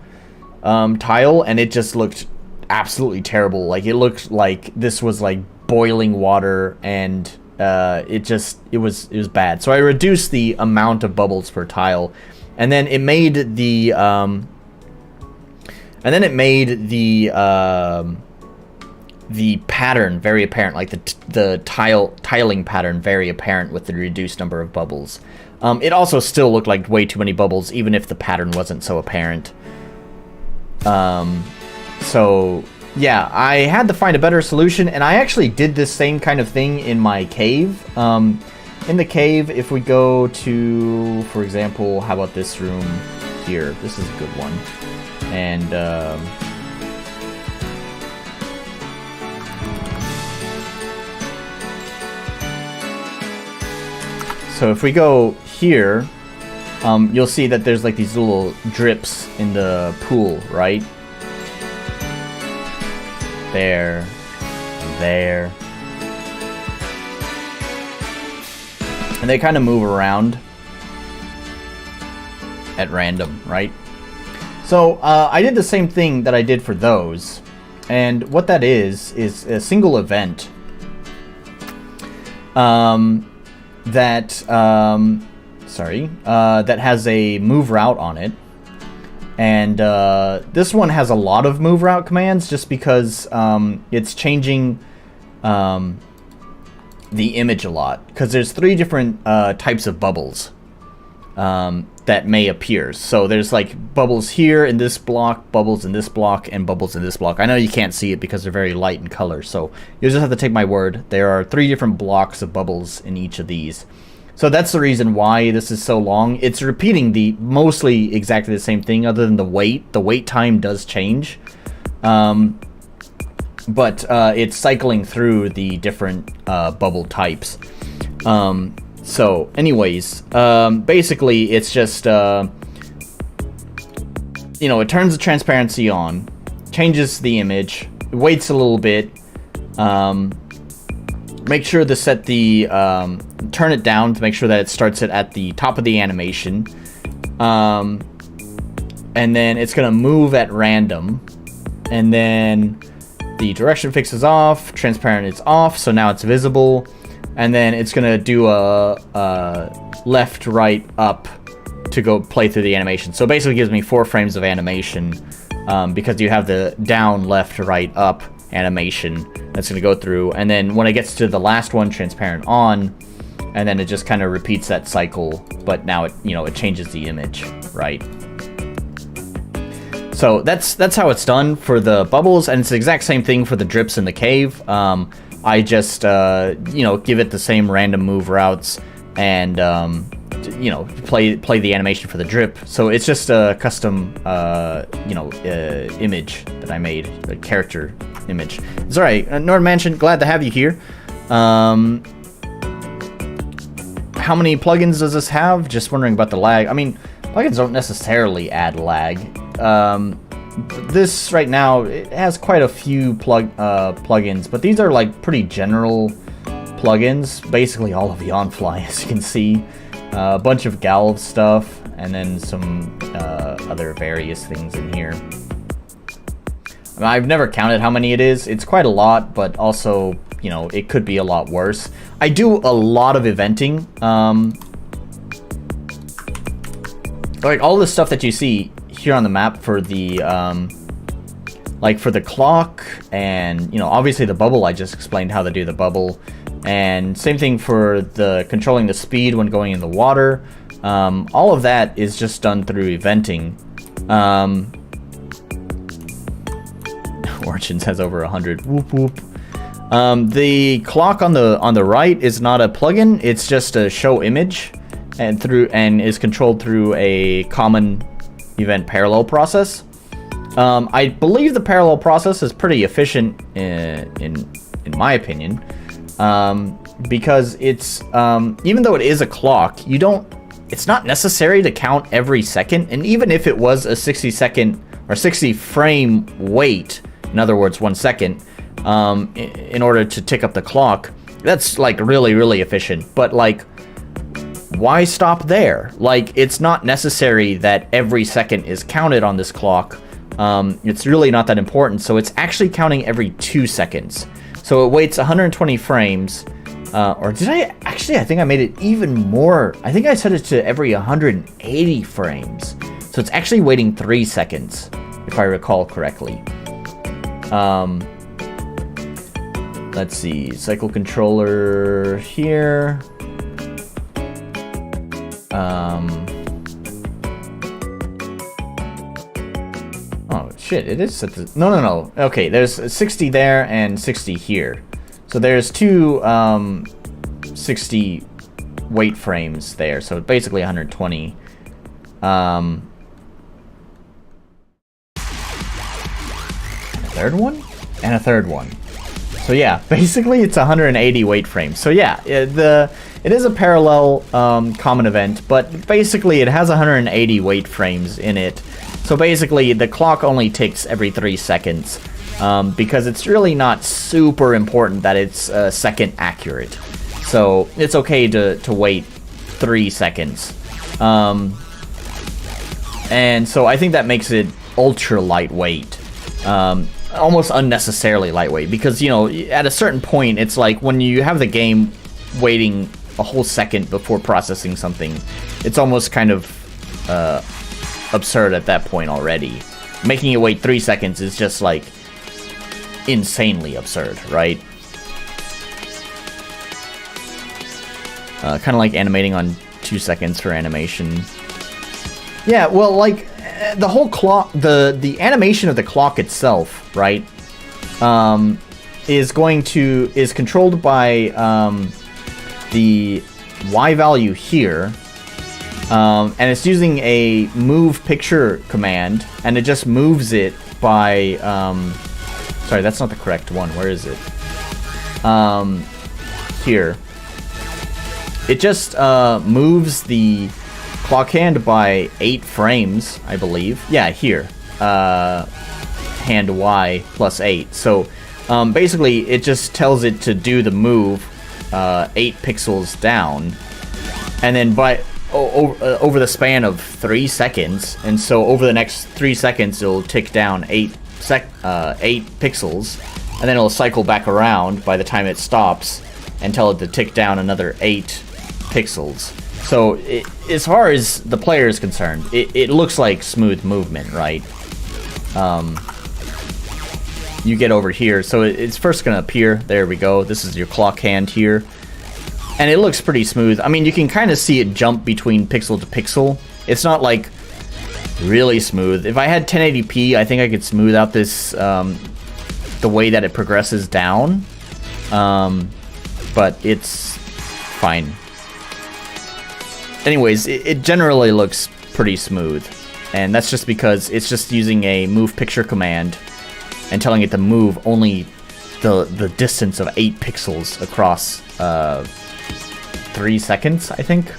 tile, and it just looked absolutely terrible. Like it looked like this was like boiling water, and it was bad. So I reduced the amount of bubbles per tile, and then it made the pattern very apparent, like the tiling pattern very apparent with the reduced number of bubbles. It also still looked like way too many bubbles, even if the pattern wasn't so apparent. So yeah, I had to find a better solution, and I actually did this same kind of thing in my cave. In the cave, if we go to, for example, how about this room here? This is a good one. And so if we go here, you'll see that there's like these little drips in the pool, right? There, there. And they kind of move around at random, right? So I did the same thing that I did for those. And what that is a single event that has a move route on it. And this one has a lot of move route commands just because it's changing the image a lot, because there's 3 different types of bubbles that may appear. So there's like bubbles here in this block, bubbles in this block, and bubbles in this block. I know you can't see it because they're very light in color, so you just have to take my word. There are 3 different blocks of bubbles in each of these. So that's the reason why this is so long. It's repeating the mostly exactly the same thing, other than the wait. The wait time does change. But it's cycling through the different bubble types. So anyways, basically it's just, it turns the transparency on, changes the image, waits a little bit, make sure to set the, turn it down to make sure that it starts it at the top of the animation, and then it's going to move at random, and then the direction fix is off, transparent is off, so now it's visible. And then it's gonna do a left, right, up to go play through the animation. So it basically gives me 4 frames of animation, because you have the down, left, right, up animation that's gonna go through. And then when it gets to the last one, transparent on, and then it just kind of repeats that cycle. But now it it changes the image, right? So that's how it's done for the bubbles, and it's the exact same thing for the drips in the cave. I just, give it the same random move routes and, play the animation for the drip. So it's just a custom, image that I made, a character image. It's alright. Nord Mansion, glad to have you here. How many plugins does this have? Just wondering about the lag. I mean, plugins don't necessarily add lag. This right now, it has quite a few plugins, but these are like pretty general plugins. Basically all of Yawnfly, as you can see. A bunch of Galv stuff, and then some other various things in here. I mean, I've never counted how many it is. It's quite a lot, but also, it could be a lot worse. I do a lot of eventing. Like all the stuff that you see here on the map for the for the clock, and obviously the bubble, I just explained how to do the bubble, and same thing for the controlling the speed when going in the water. All of that is just done through eventing. Origins has over 100. Whoop whoop. The clock on the right is not a plugin, it's just a show image, and is controlled through a common event parallel process. I believe the parallel process is pretty efficient in my opinion, because it's even though it is a clock, it's not necessary to count every second, and even if it was a 60 second or 60 frame wait, in other words 1 second, in order to tick up the clock, that's like really efficient. But like, why stop there? Like, it's not necessary that every second is counted on this clock. It's really not that important. So it's actually counting every 2 seconds. So it waits 120 frames. Or did I think I made it even more. I think I set it to every 180 frames. So it's actually waiting 3 seconds, if I recall correctly. Let's see, cycle controller here. Oh shit, it is set to, no. Okay, there's 60 there and 60 here. So there's 2 60 wait frames there. So basically 120. A third one? And a third one. So yeah, basically it's 180 wait frames. So yeah, it is a parallel common event, but basically it has 180 wait frames in it. So basically the clock only ticks every 3 seconds, because it's really not super important that it's second accurate. So it's okay to wait 3 seconds. And so I think that makes it ultra lightweight. Almost unnecessarily lightweight, because at a certain point, it's like when you have the game waiting a whole second before processing something, it's almost kind of absurd at that point already. Making it wait 3 seconds is just like insanely absurd, right? Kind of like animating on 2 seconds for animation. Yeah, well, like, the whole clock, the animation of the clock itself, right, is controlled by the Y value here, and it's using a move picture command, and it just moves it by, sorry, that's not the correct one, where is it? Here. It just moves the clock hand by 8 frames, I believe. Yeah, here. Hand Y plus 8. So basically, it just tells it to do the move 8 pixels down, and then over the span of 3 seconds. And so over the next 3 seconds, it'll tick down 8 pixels, and then it'll cycle back around by the time it stops and tell it to tick down another 8 pixels. So as far as the player is concerned, it looks like smooth movement, right? You get over here, so it's first gonna appear. There we go. This is your clock hand here, and it looks pretty smooth. I mean, you can kind of see it jump between pixel to pixel. It's not like really smooth. If I had 1080p, I think I could smooth out this the way that it progresses down, but it's fine. Anyways, it generally looks pretty smooth, and that's just because it's just using a move picture command and telling it to move only the distance of 8 pixels across 3 seconds, I think.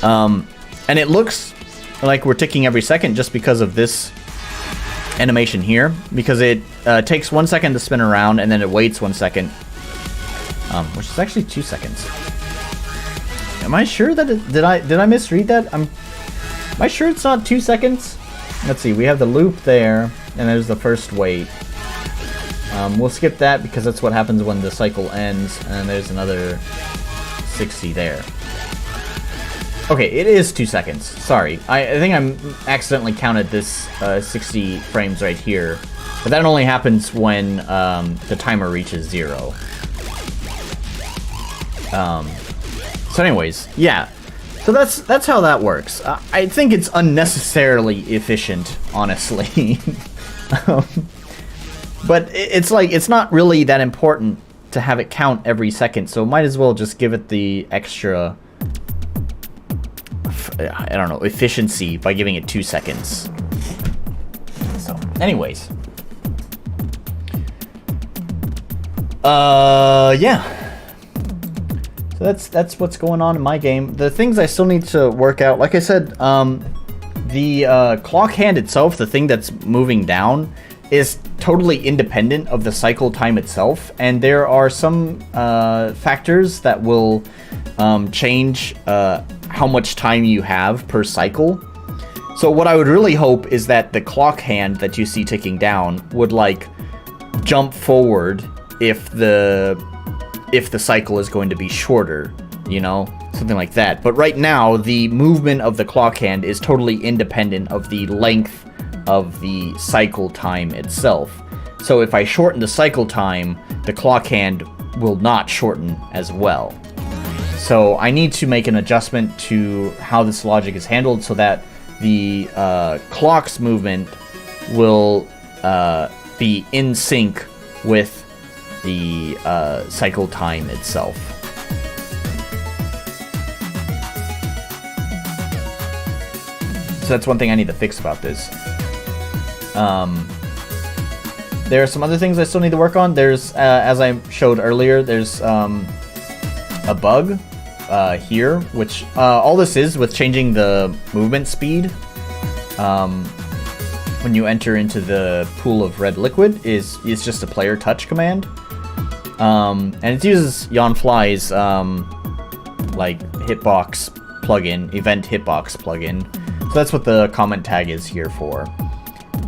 And it looks like we're ticking every second just because of this animation here, because it takes 1 second to spin around, and then it waits 1 second, which is actually 2 seconds. Am I sure that did I misread that? Am I sure it's not 2 seconds? Let's see. We have the loop there, and there's the first wait. We'll skip that because that's what happens when the cycle ends, and there's another 60 there. Okay, it is 2 seconds. Sorry. I think I accidentally counted this 60 frames right here. But that only happens when the timer reaches 0. So anyways, yeah. So that's how that works. I think it's unnecessarily efficient, honestly. But it's like, it's not really that important to have it count every second, so might as well just give it the extra, I don't know, efficiency by giving it 2 seconds. So, anyways. Yeah. So that's what's going on in my game. The things I still need to work out, like I said, the clock hand itself, the thing that's moving down, is totally independent of the cycle time itself, and there are some factors that will change how much time you have per cycle. So what I would really hope is that the clock hand that you see ticking down would like jump forward if the cycle is going to be shorter, you know, something like that. But right now, the movement of the clock hand is totally independent of the length of the cycle time itself. So if I shorten the cycle time, the clock hand will not shorten as well. So I need to make an adjustment to how this logic is handled so that the clock's movement will be in sync with the cycle time itself. So that's one thing I need to fix about this. There are some other things I still need to work on. There's, as I showed earlier, there's a bug here, which all this is with changing the movement speed when you enter into the pool of red liquid is just a player touch command. And it uses Yanfly's like hitbox plugin, event hitbox plugin. So that's what the comment tag is here for.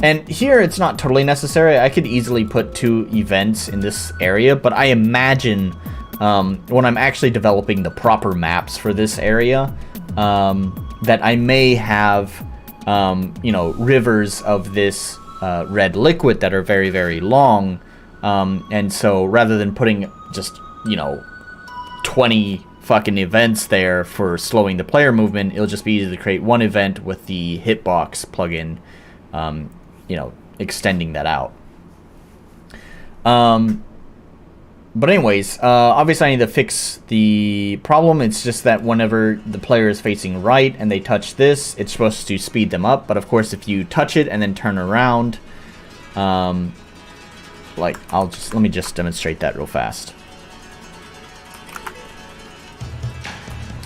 And here it's not totally necessary. I could easily put 2 events in this area, but I imagine when I'm actually developing the proper maps for this area, that I may have, you know, rivers of this red liquid that are very, very long. And so rather than putting just, 20 fucking events there for slowing the player movement, it'll just be easy to create one event with the hitbox plugin, extending that out. But anyways, obviously I need to fix the problem. It's just that whenever the player is facing right and they touch this, it's supposed to speed them up. But of course, if you touch it and then turn around, let me just demonstrate that real fast.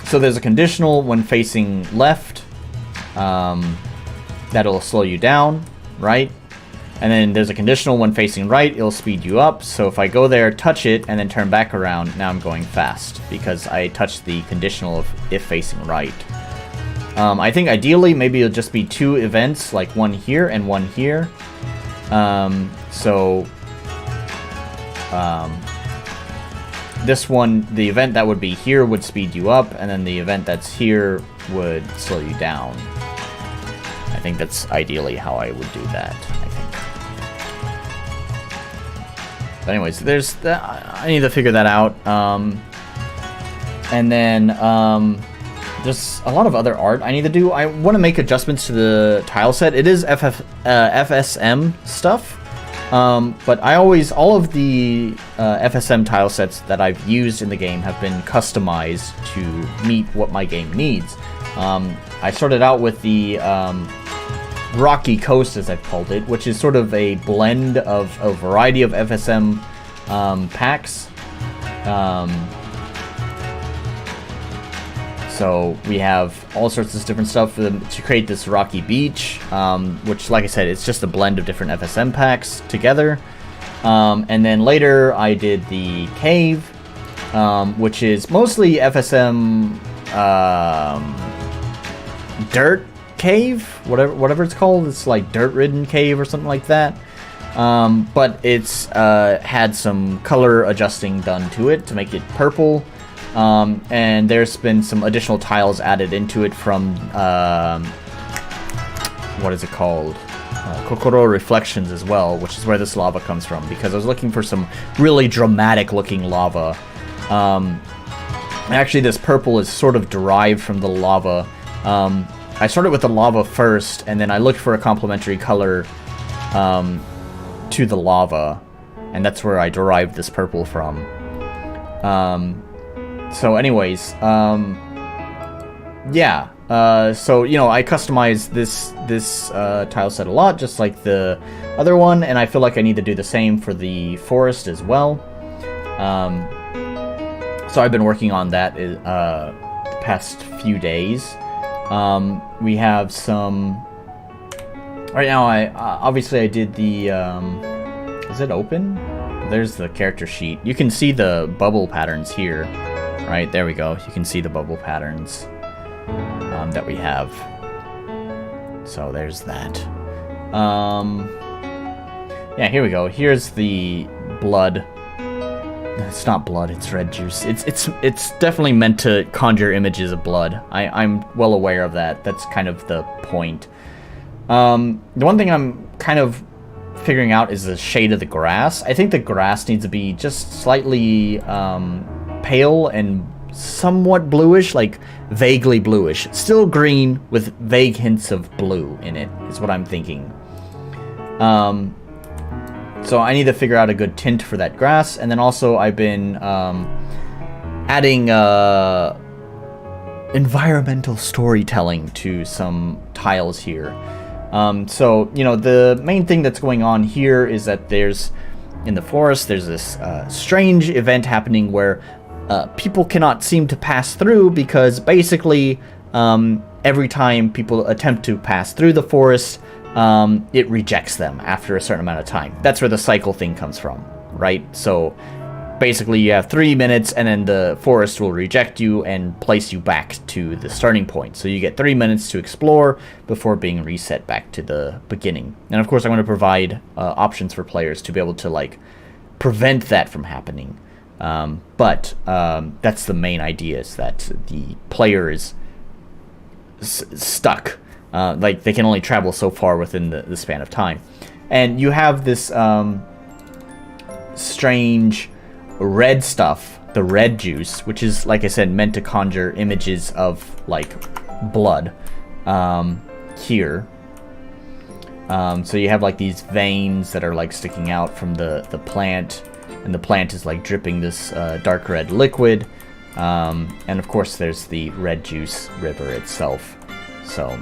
So there's a conditional when facing left, that'll slow you down, right? And then there's a conditional when facing right, it'll speed you up. So if I go there, touch it, and then turn back around, now I'm going fast because I touched the conditional of if facing right. I think ideally maybe it'll just be 2 events, like one here and one here. This one, the event that would be here would speed you up, and then the event that's here would slow you down. I think that's ideally how I would do that, I think. But anyways, there's that. I need to figure that out. And then there's a lot of other art I need to do. I want to make adjustments to the tile set. It is FSM stuff. But all of the FSM tile sets that I've used in the game have been customized to meet what my game needs. I started out with the Rocky Coast, as I've called it, which is sort of a blend of a variety of FSM packs. So we have all sorts of different stuff to create this Rocky Beach, which, like I said, it's just a blend of different FSM packs together. And then later I did the Cave, which is mostly FSM Dirt Cave, whatever it's called. It's like Dirt-Ridden Cave or something like that. But it's had some color adjusting done to it to make it purple. And there's been some additional tiles added into it from, what is it called? Kokoro Reflections as well, which is where this lava comes from, because I was looking for some really dramatic looking lava. Actually, this purple is sort of derived from the lava. I started with the lava first, and then I looked for a complementary color to the lava, and that's where I derived this purple from. So anyways, yeah, so, I customized this tile set a lot, just like the other one, and I feel like I need to do the same for the forest as well. So I've been working on that the past few days. We have some... Right now, obviously I did the... is it open? There's the character sheet. You can see the bubble patterns here. Right, there we go. You can see the bubble patterns that we have. So there's that. Yeah, here we go. Here's the blood. It's not blood, it's red juice. It's definitely meant to conjure images of blood. I'm well aware of that. That's kind of the point. The one thing I'm kind of figuring out is the shade of the grass. I think the grass needs to be just slightly pale and somewhat bluish, like vaguely bluish. Still green with vague hints of blue in it, is what I'm thinking. So I need to figure out a good tint for that grass, and then also I've been adding environmental storytelling to some tiles here. So, the main thing that's going on here is that in the forest, there's this strange event happening where people cannot seem to pass through, because basically every time people attempt to pass through the forest, it rejects them after a certain amount of time. That's where the cycle thing comes from, right? So basically you have 3 minutes, and then the forest will reject you and place you back to the starting point. So you get 3 minutes to explore before being reset back to the beginning. And of course I'm going to provide options for players to be able to prevent that from happening. But that's the main idea, is that the player is stuck. They can only travel so far within the span of time. And you have this strange red stuff, the red juice, which is, like I said, meant to conjure images of, like, blood here. So you have, like, these veins that are, like, sticking out from the plant, and the plant is, like, dripping this dark red liquid. And, of course, there's the red juice river itself. So,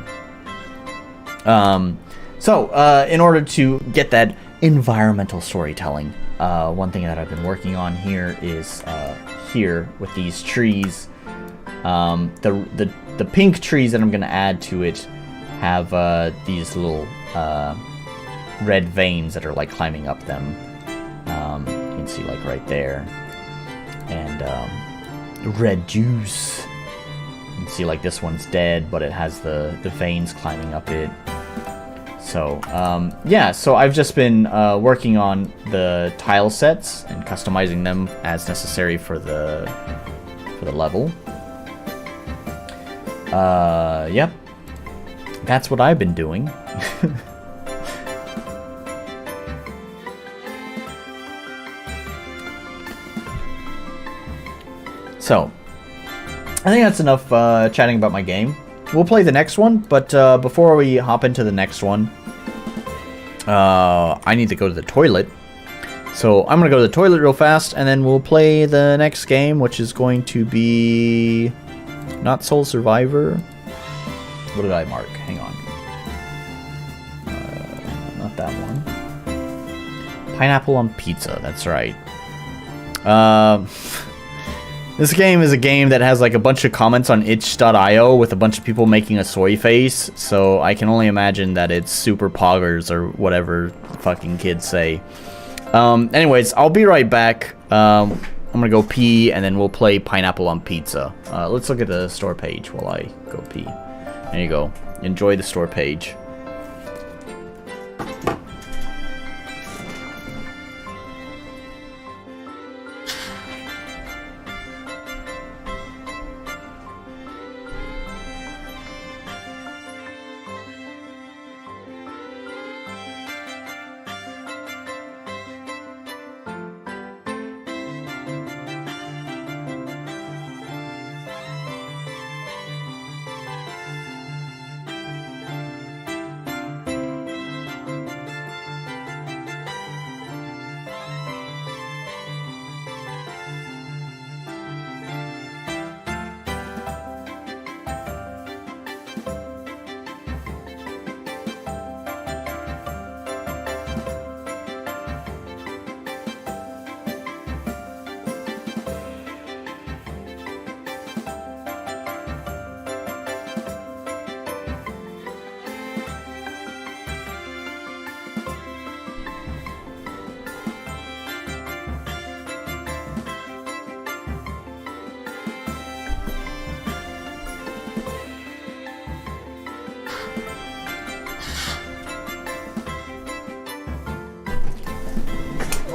in order to get that environmental storytelling, one thing that I've been working on here is here with these trees. The pink trees that I'm going to add to it have these little red veins that are like climbing up them. You can see like right there. And red juice. You can see like this one's dead, but it has the veins climbing up it. So, yeah, so I've just been working on the tile sets and customizing them as necessary for the level. Yep. That's what I've been doing. So, I think that's enough chatting about my game. We'll play the next one, but before we hop into the next one, I need to go to the toilet. So I'm going to go to the toilet real fast, and then we'll play the next game, which is going to be not Soul Survivor. What did I mark? Hang on. Not that one. Pineapple on Pizza, that's right. This game is a game that has like a bunch of comments on itch.io with a bunch of people making a soy face, so I can only imagine that it's super poggers or whatever fucking kids say. Anyways, I'll be right back. I'm gonna go pee and then we'll play Pineapple on Pizza. Let's look at the store page while I go pee. There you go. Enjoy the store page.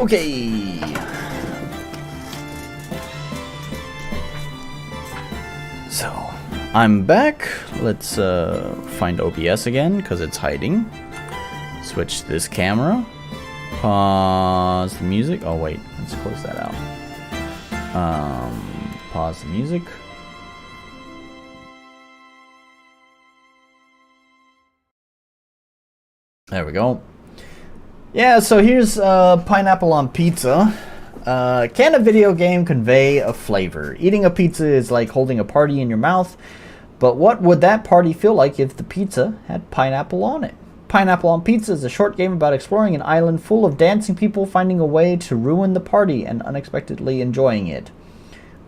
Okay. So, I'm back. Let's find OBS again, because it's hiding. Switch this camera. Pause the music. Oh, wait. Let's close that out. Pause the music. There we go. Yeah, so here's Pineapple on Pizza. Can a video game convey a flavor? Eating a pizza is like holding a party in your mouth, but what would that party feel like if the pizza had pineapple on it? Pineapple on Pizza is a short game about exploring an island full of dancing people finding a way to ruin the party and unexpectedly enjoying it.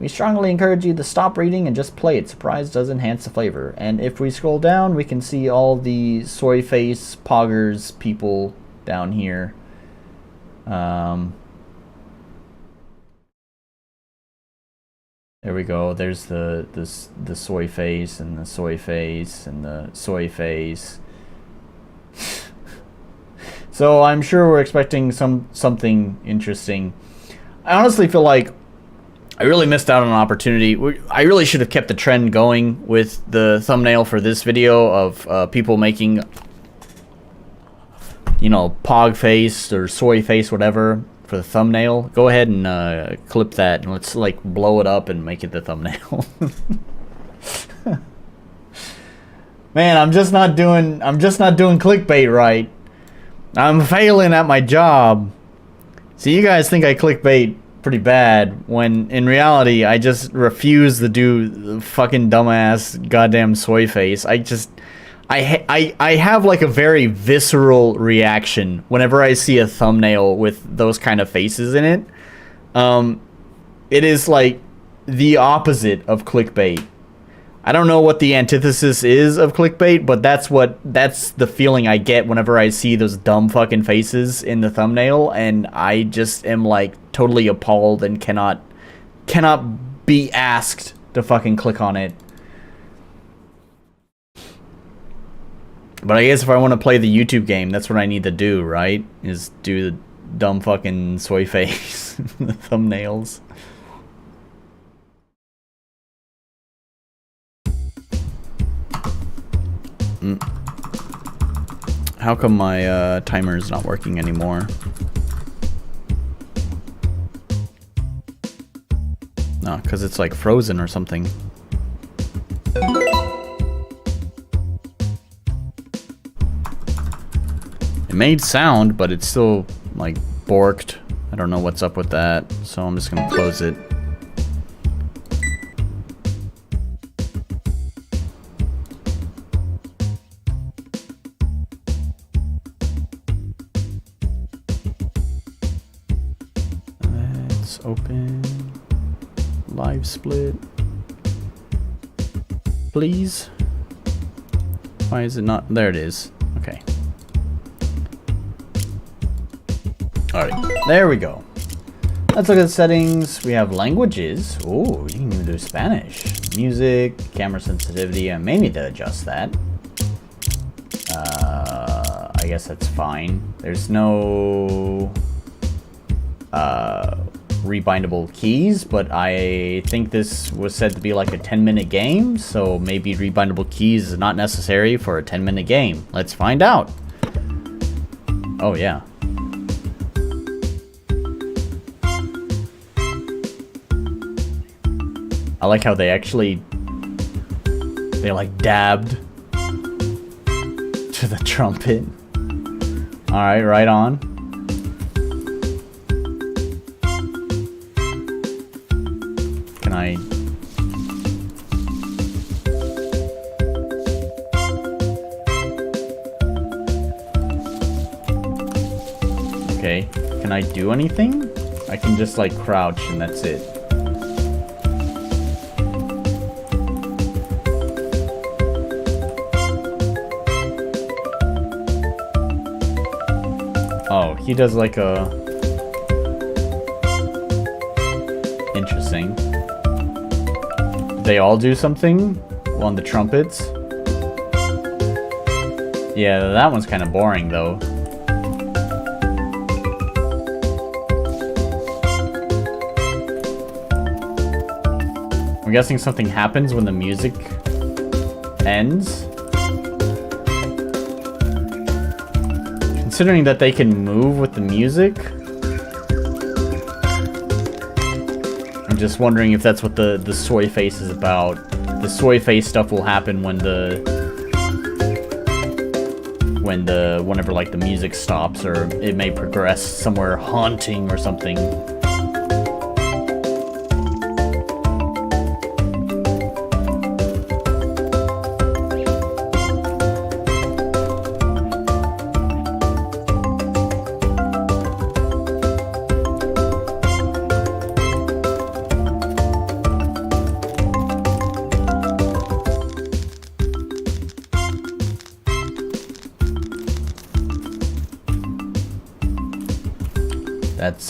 We strongly encourage you to stop reading and just play it. Surprise does enhance the flavor. And if we scroll down, we can see all the soy face, poggers, people down here. There we go. There's the soy face and the soy face and the soy face. So I'm sure we're expecting something interesting. I honestly feel like I really missed out on an opportunity. I really should have kept the trend going with the thumbnail for this video of people making, you know, pog face or soy face, whatever, for the thumbnail, go ahead and clip that and let's like blow it up and make it the thumbnail. Man, I'm just not doing clickbait right. I'm failing at my job. So you guys think I clickbait pretty bad when in reality I just refuse to do the fucking dumbass goddamn soy face. I have like a very visceral reaction whenever I see a thumbnail with those kind of faces in it. It is like the opposite of clickbait. I don't know what the antithesis is of clickbait, but that's the feeling I get whenever I see those dumb fucking faces in the thumbnail, and I just am like totally appalled and cannot be asked to fucking click on it. But I guess if I want to play the YouTube game, that's what I need to do, right? Is do the dumb fucking soy face the thumbnails. How come my timer is not working anymore? No, because it's like frozen or something. It made sound, but it's still like borked. I don't know what's up with that, so I'm just gonna close it. Let's open live split, please. Why is it not? There it is. Okay. Alright, there we go. Let's look at the settings. We have languages. Oh, you can even do Spanish. Music, camera sensitivity. I may need to adjust that. I guess that's fine. There's no rebindable keys, but I think this was said to be like a 10-minute game, so maybe rebindable keys is not necessary for a 10-minute game. Let's find out. Oh, yeah. I like how they like dabbed to the trumpet. Alright, right on. Can I... Okay, can I do anything? I can just like crouch and that's it. Oh, he does like a... Interesting. They all do something on the trumpets. Yeah, that one's kind of boring though. I'm guessing something happens when the music ends. Considering that they can move with the music, I'm just wondering if that's what the soy face is about. The soy face stuff will happen whenever like the music stops, or it may progress somewhere haunting or something. That's,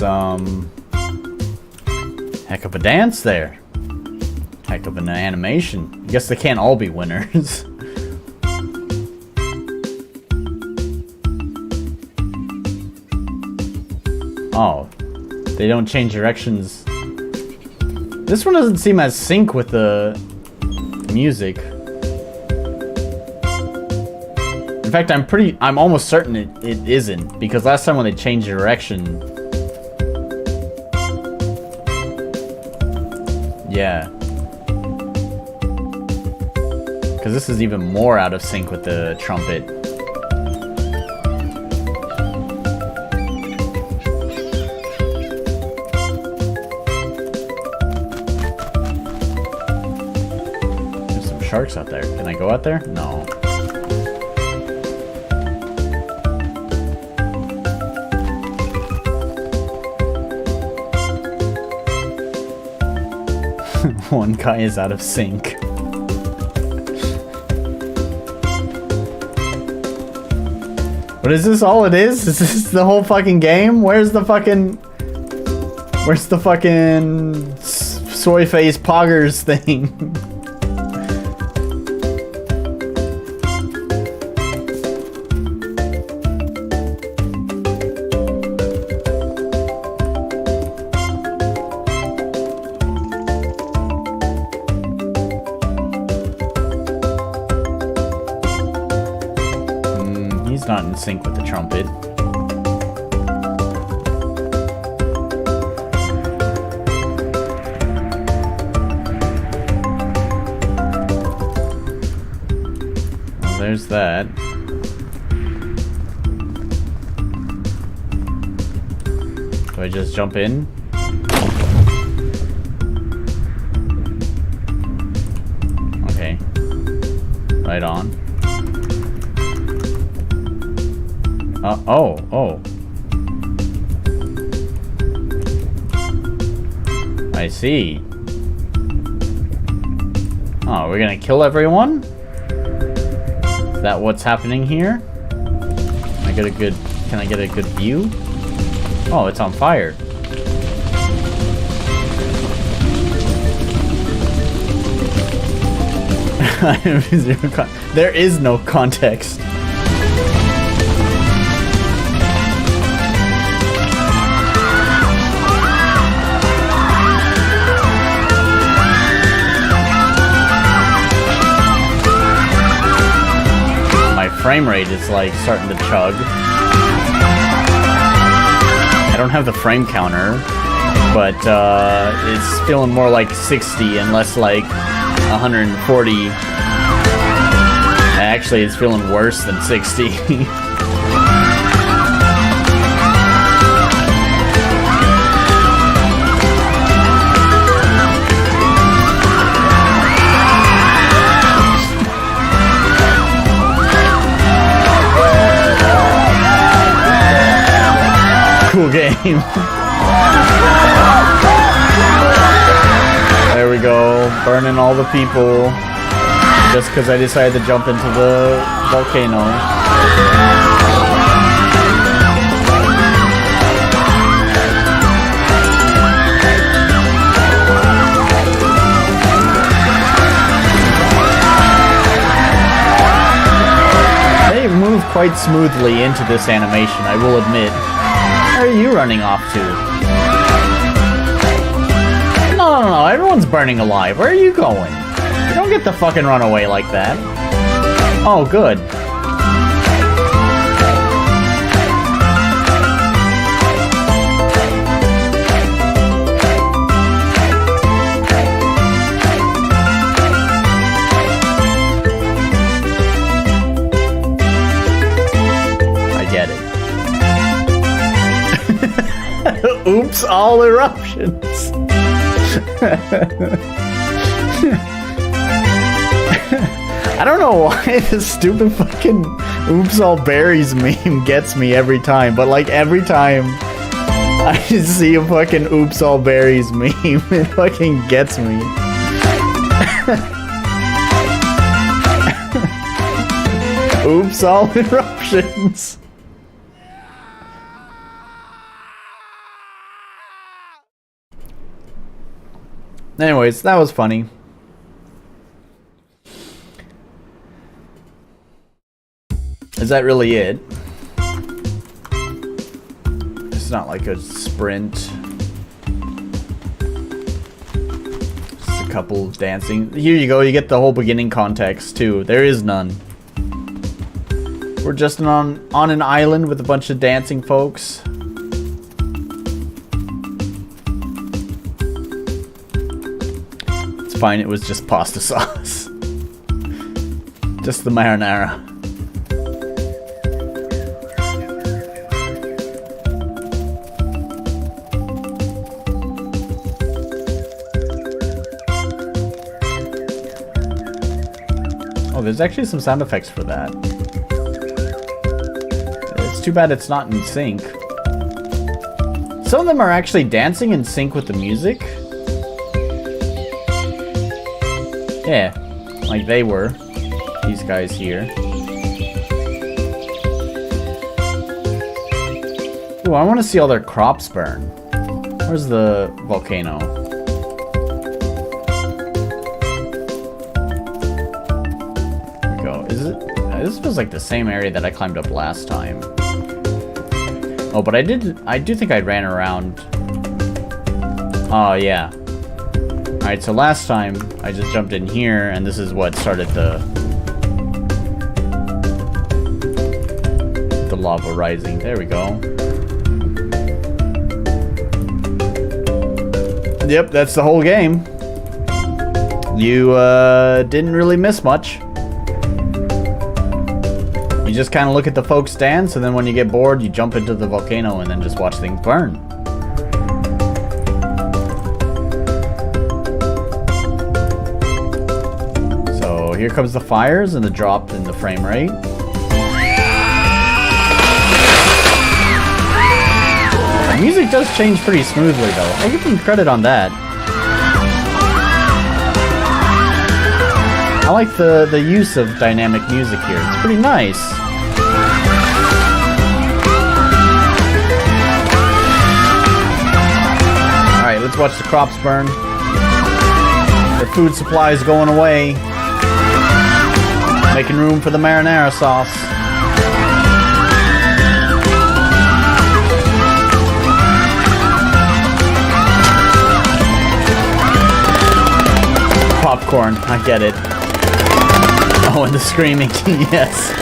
heck of a dance there. Heck of an animation. I guess they can't all be winners. Oh, they don't change directions. This one doesn't seem as sync with the music. In fact, I'm almost certain it isn't, because last time when they changed direction... Yeah. Because this is even more out of sync with the trumpet. There's some sharks out there. Can I go out there? No. One guy is out of sync. But is this all it is? Is this the whole fucking game? Where's the fucking soy face poggers thing? Not in sync with the trumpet. Well, there's that. Do I just jump in? Okay. Right on. Oh. I see. Oh, we're gonna kill everyone? Is that what's happening here? Can I get a good view? Oh, it's on fire. There is no context. Frame rate is like starting to chug. I don't have the frame counter, but it's feeling more like 60 and less like 140. Actually, it's feeling worse than 60. Cool game. There we go, burning all the people just because I decided to jump into the volcano. They move quite smoothly into this animation, I will admit. Where are you running off to? No, everyone's burning alive. Where are you going? You don't get to fucking run away like that. Oh, good. I get it. Oops, all eruptions. I don't know why this stupid fucking oops all berries meme gets me every time, but like every time I see a fucking oops all berries meme, it fucking gets me. Oops all eruptions. Anyways, that was funny. Is that really it? It's not like a sprint. Just a couple dancing. Here you go, you get the whole beginning context too. There is none. We're just on an island with a bunch of dancing folks. It's fine, it was just pasta sauce. Just the marinara. Oh, there's actually some sound effects for that. It's too bad it's not in sync. Some of them are actually dancing in sync with the music. Yeah, like they were. These guys here. Ooh, I want to see all their crops burn. Where's the volcano? There we go. Is it? This feels like the same area that I climbed up last time. Oh, but I do think I ran around. Oh, yeah. Alright, so last time I just jumped in here, and this is what started the lava rising. There we go. Yep, that's the whole game. You didn't really miss much. You just kind of look at the folks dance, and then when you get bored, you jump into the volcano and then just watch things burn. So here comes the fires and the drop in the frame rate. The music does change pretty smoothly, though. I'll give them credit on that. I like the use of dynamic music here. It's pretty nice. Alright, let's watch the crops burn. Their food supply is going away. Making room for the marinara sauce. Popcorn, I get it. Oh, and the screaming, yes.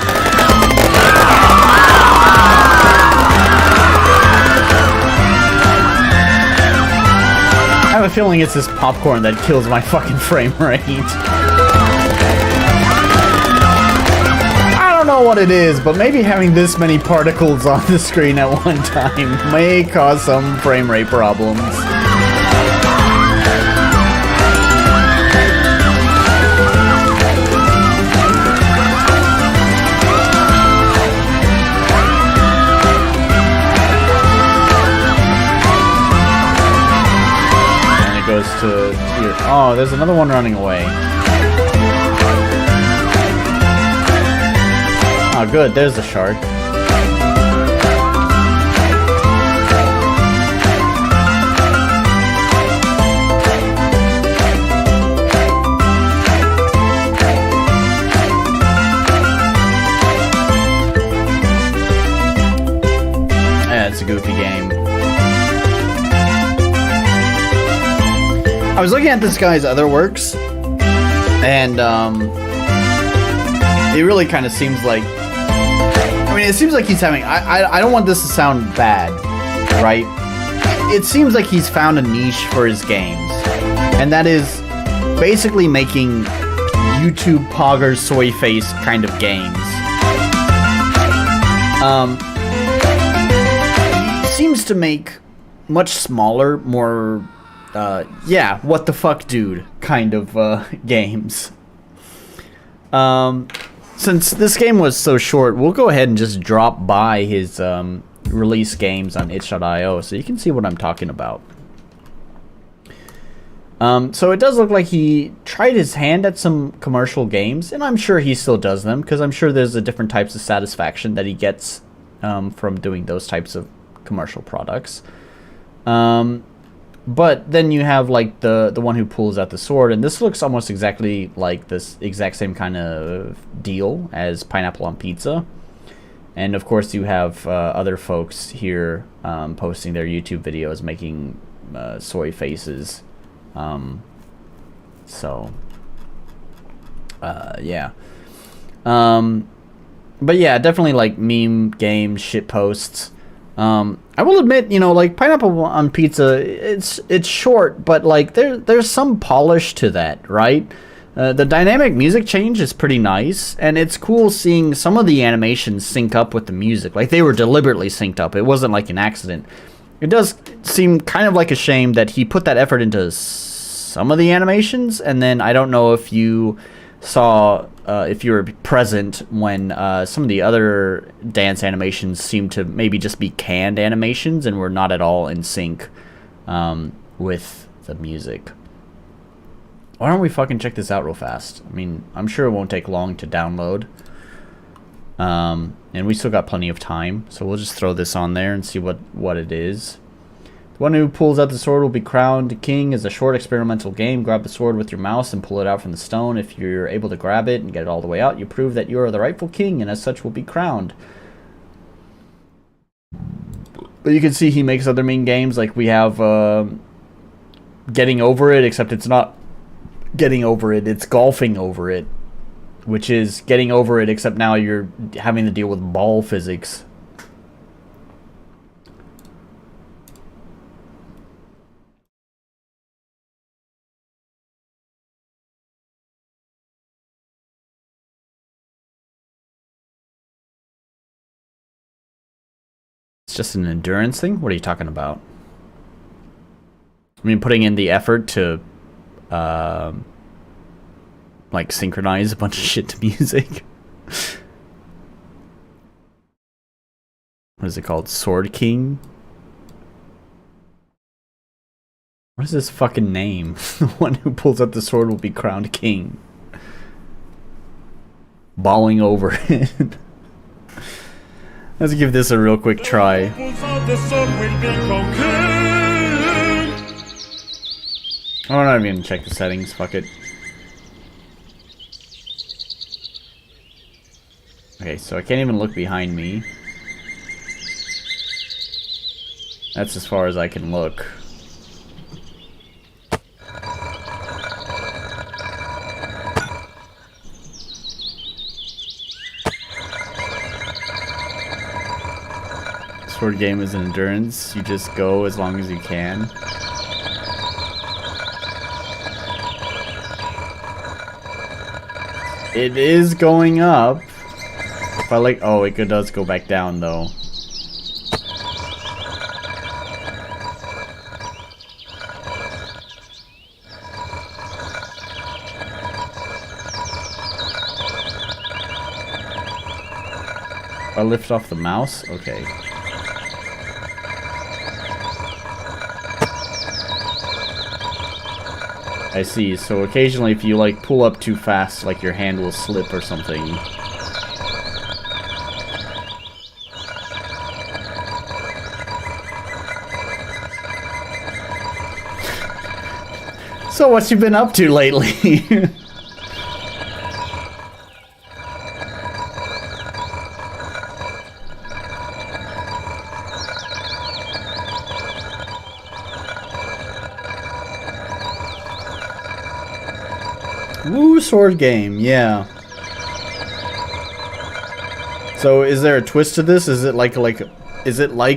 I have a feeling it's this popcorn that kills my fucking frame rate. I don't know what it is, but maybe having this many particles on the screen at one time may cause some frame rate problems. Goes to here. Oh, there's another one running away. Oh, good. There's the shark. Yeah, it's a goofy game. I was looking at this guy's other works, and it really kind of seems like, I mean, it seems like he's having, I don't want this to sound bad, right? It seems like he's found a niche for his games, and that is basically making YouTube Pogger soy face kind of games. He seems to make much smaller, more yeah, what the fuck, dude, kind of games. Since this game was so short, we'll go ahead and just drop by his release games on itch.io so you can see what I'm talking about. So it does look like he tried his hand at some commercial games, and I'm sure he still does them, because I'm sure there's different types of satisfaction that he gets from doing those types of commercial products. But then you have like the one who pulls out the sword, and this looks almost exactly like this exact same kind of deal as Pineapple on Pizza. And of course you have other folks here posting their YouTube videos making soy faces. So yeah. But yeah, definitely like meme games, shit posts. I will admit, you know, like pineapple on pizza, it's short, but like there's some polish to that, right? The dynamic music change is pretty nice, and it's cool seeing some of the animations sync up with the music. Like they were deliberately synced up. It wasn't like an accident. It does seem kind of like a shame that he put that effort into some of the animations, and then I don't know if you saw if you were present when some of the other dance animations seemed to maybe just be canned animations and were not at all in sync with the music. Why don't we fucking check this out real fast? I mean, I'm sure it won't take long to download. And we still got plenty of time, so we'll just throw this on there and see what it is. The one who pulls out the sword will be crowned king. Is a short experimental game. Grab the sword with your mouse and pull it out from the stone. If you're able to grab it and get it all the way out, you prove that you are the rightful king, and as such will be crowned. But you can see he makes other mean games, like we have Getting Over It, except it's not Getting Over It, it's Golfing Over It, which is Getting Over It, except now you're having to deal with ball physics. It's just an endurance thing? What are you talking about? I mean, putting in the effort to like synchronize a bunch of shit to music. What is it called? Sword King? What is this fucking name? The one who pulls out the sword will be crowned king. Balling over it. Let's give this a real quick try. I'm not even gonna check the settings, fuck it. Okay, so I can't even look behind me. That's as far as I can look. Sword game is an endurance. You just go as long as you can. It is going up. If I like, oh, it does go back down though. If I lift off the mouse, okay. I see, so occasionally if you like pull up too fast, like your hand will slip or something. So what you been up to lately? Woo, sword game, yeah. So is there a twist to this? Is it like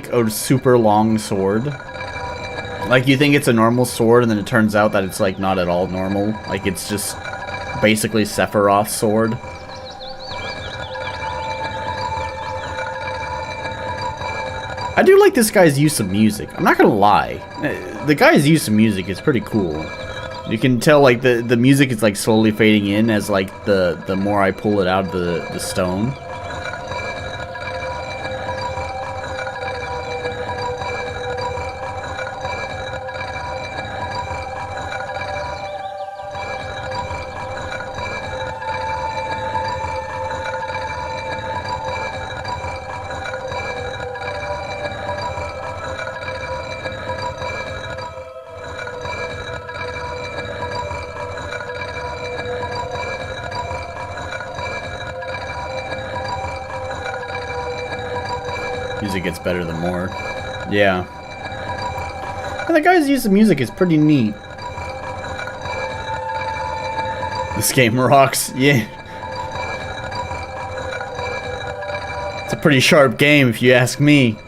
a super long sword? Like you think it's a normal sword and then it turns out that it's like not at all normal? Like it's just basically Sephiroth's sword? I do like this guy's use of music. I'm not gonna lie. The guy's use of music is pretty cool. You can tell like the music is like slowly fading in as like the more I pull it out of the stone. Music gets better the more. Yeah. And the guy's use of music is pretty neat. This game rocks. Yeah. Pretty sharp game, if you ask me.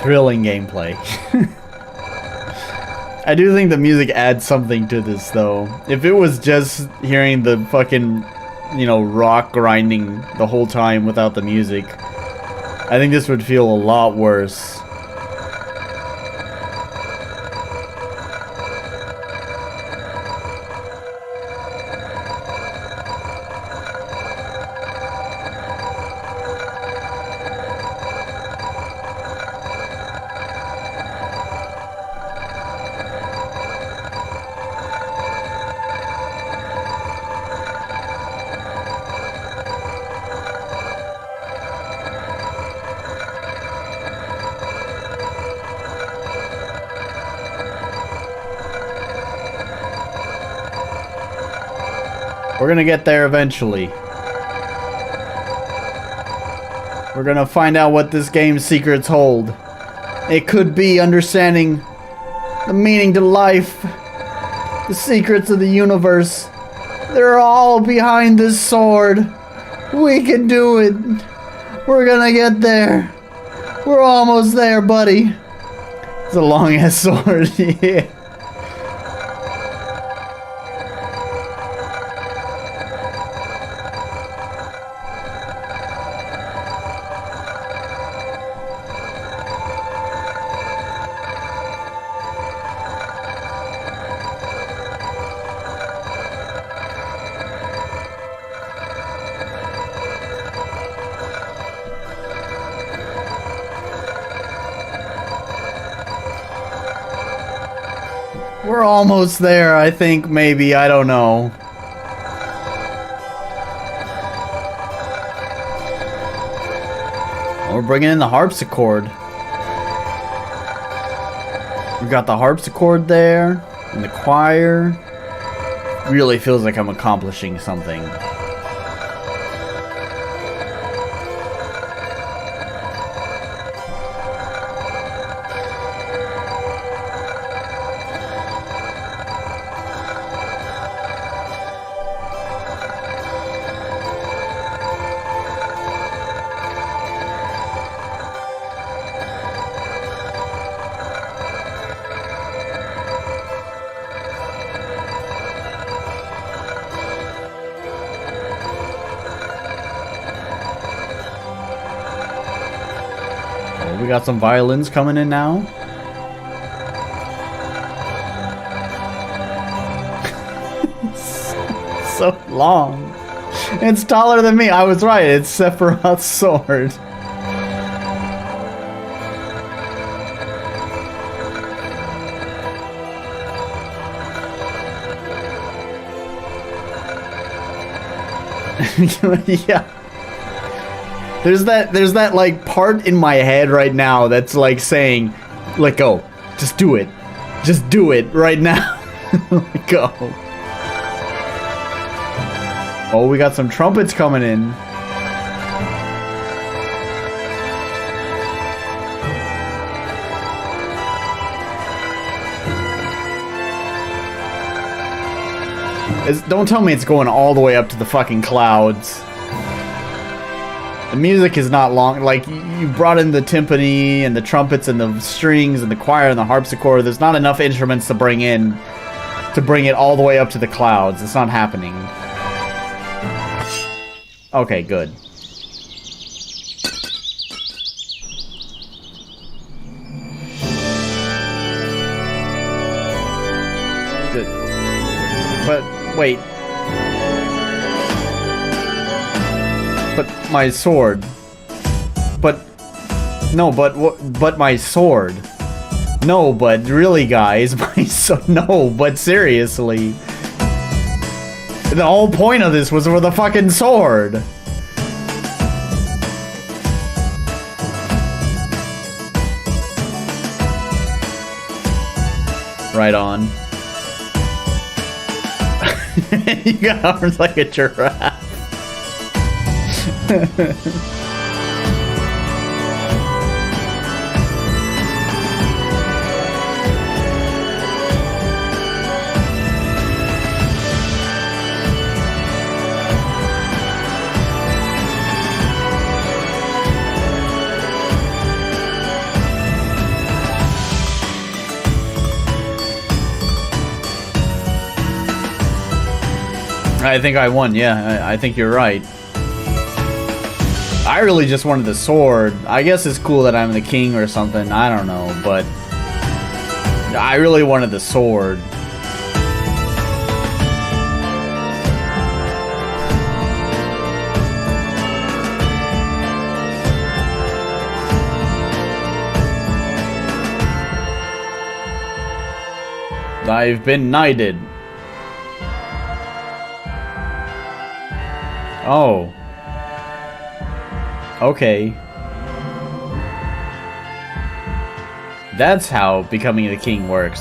Thrilling gameplay. I do think the music adds something to this, though. If it was just hearing the fucking, you know, rock grinding the whole time without the music, I think this would feel a lot worse. We're gonna get there eventually. We're gonna find out what this game's secrets hold. It could be understanding the meaning to life, the secrets of the universe. They're all behind this sword. We can do it. We're gonna get there. We're almost there, buddy. It's a long-ass sword. Yeah. We're almost there, I think, maybe. I don't know. We're bringing in the harpsichord. We've got the harpsichord there, and the choir. Really feels like I'm accomplishing something. We got some violins coming in now. So long. It's taller than me. I was right. It's Sephiroth's sword. Yeah. There's that like part in my head right now that's like saying, let go. Just do it. Just do it right now. Let go. Oh, we got some trumpets coming in. Don't tell me it's going all the way up to the fucking clouds. The music is not long. Like, you brought in the timpani and the trumpets and the strings and the choir and the harpsichord. There's not enough instruments to bring in to bring it all the way up to the clouds. It's not happening. Okay, good. Good. But, wait. But my sword. But no, but my sword. No, but really, guys, no, but seriously. The whole point of this was for the fucking sword. Right on. You got arms like a giraffe. I think I won, yeah, I think you're right. I really just wanted the sword. I guess it's cool that I'm the king or something, I don't know, but I really wanted the sword. I've been knighted. Oh. Okay. That's how becoming the king works.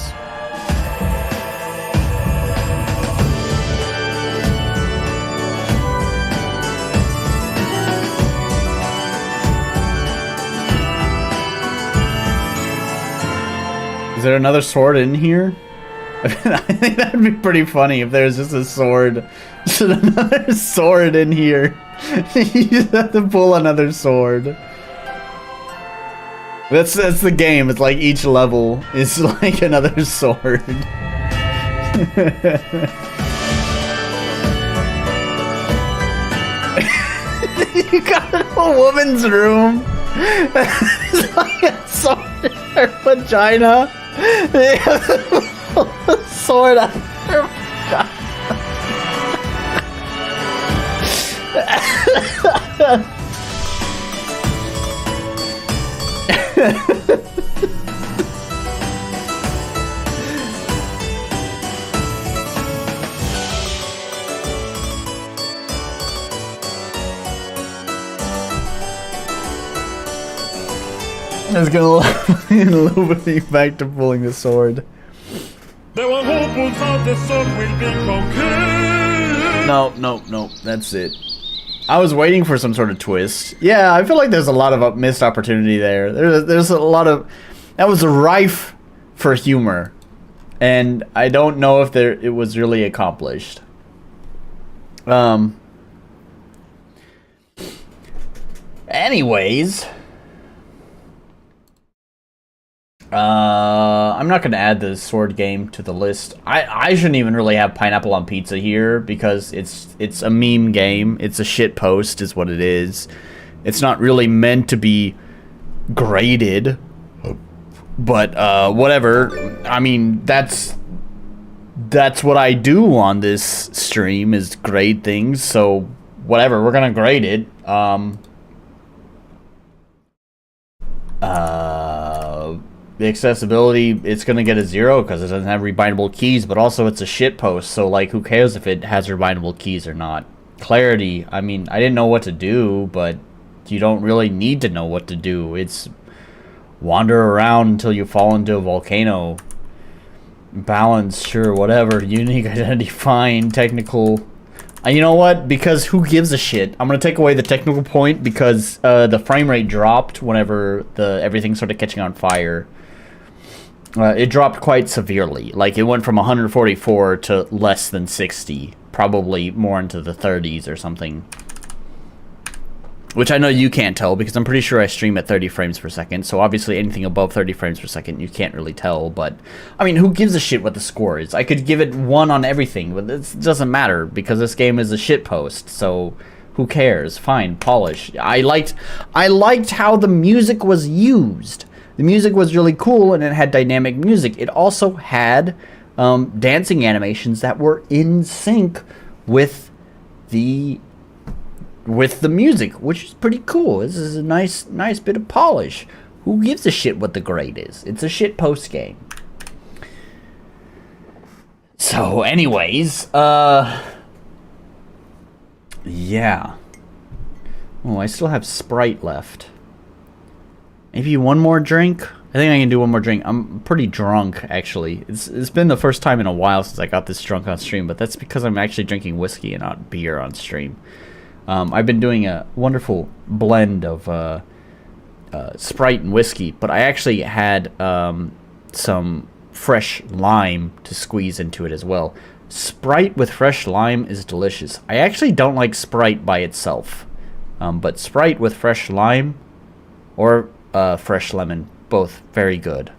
Is there another sword in here? I think that'd be pretty funny if there's just a sword. Just another sword in here. You just have to pull another sword. That's the game. It's like each level is like another sword. You got a woman's room. It's like a sword in her vagina. Sword out her vagina. It's gonna illuminate me back to pulling the sword. No, that's it. I was waiting for some sort of twist. Yeah, I feel like there's a lot of missed opportunity there. There's a lot of... That was rife for humor. And I don't know if it was really accomplished. Anyways... I'm not gonna add the sword game to the list. I shouldn't even really have pineapple on pizza here because it's a meme game. It's a shit post is what it is. It's not really meant to be graded. But whatever. I mean, that's what I do on this stream is grade things. So whatever, we're gonna grade it. The accessibility, it's gonna get a 0 because it doesn't have rebindable keys, but also it's a shit post, so like who cares if it has rebindable keys or not. Clarity, I mean, I didn't know what to do, but you don't really need to know what to do. It's wander around until you fall into a volcano. Balance, sure, whatever. Unique identity, fine. Technical, you know what? Because who gives a shit? I'm gonna take away the technical point because the frame rate dropped whenever everything started catching on fire. It dropped quite severely. Like, it went from 144 to less than 60. Probably more into the 30s or something. Which I know you can't tell, because I'm pretty sure I stream at 30 frames per second. So obviously anything above 30 frames per second, you can't really tell. But, I mean, who gives a shit what the score is? I could give it 1 on everything, but it doesn't matter, because this game is a shitpost. So, who cares? Fine, polish. I liked how the music was used. The music was really cool, and it had dynamic music. It also had dancing animations that were in sync with the music, which is pretty cool. This is a nice bit of polish. Who gives a shit what the grade is? It's a shit post game. So, anyways, yeah. Oh, I still have Sprite left. Maybe one more drink? I think I can do one more drink. I'm pretty drunk, actually. It's been the first time in a while since I got this drunk on stream, but that's because I'm actually drinking whiskey and not beer on stream. I've been doing a wonderful blend of Sprite and whiskey, but I actually had some fresh lime to squeeze into it as well. Sprite with fresh lime is delicious. I actually don't like Sprite by itself, but Sprite with fresh lime or fresh lemon, both very good.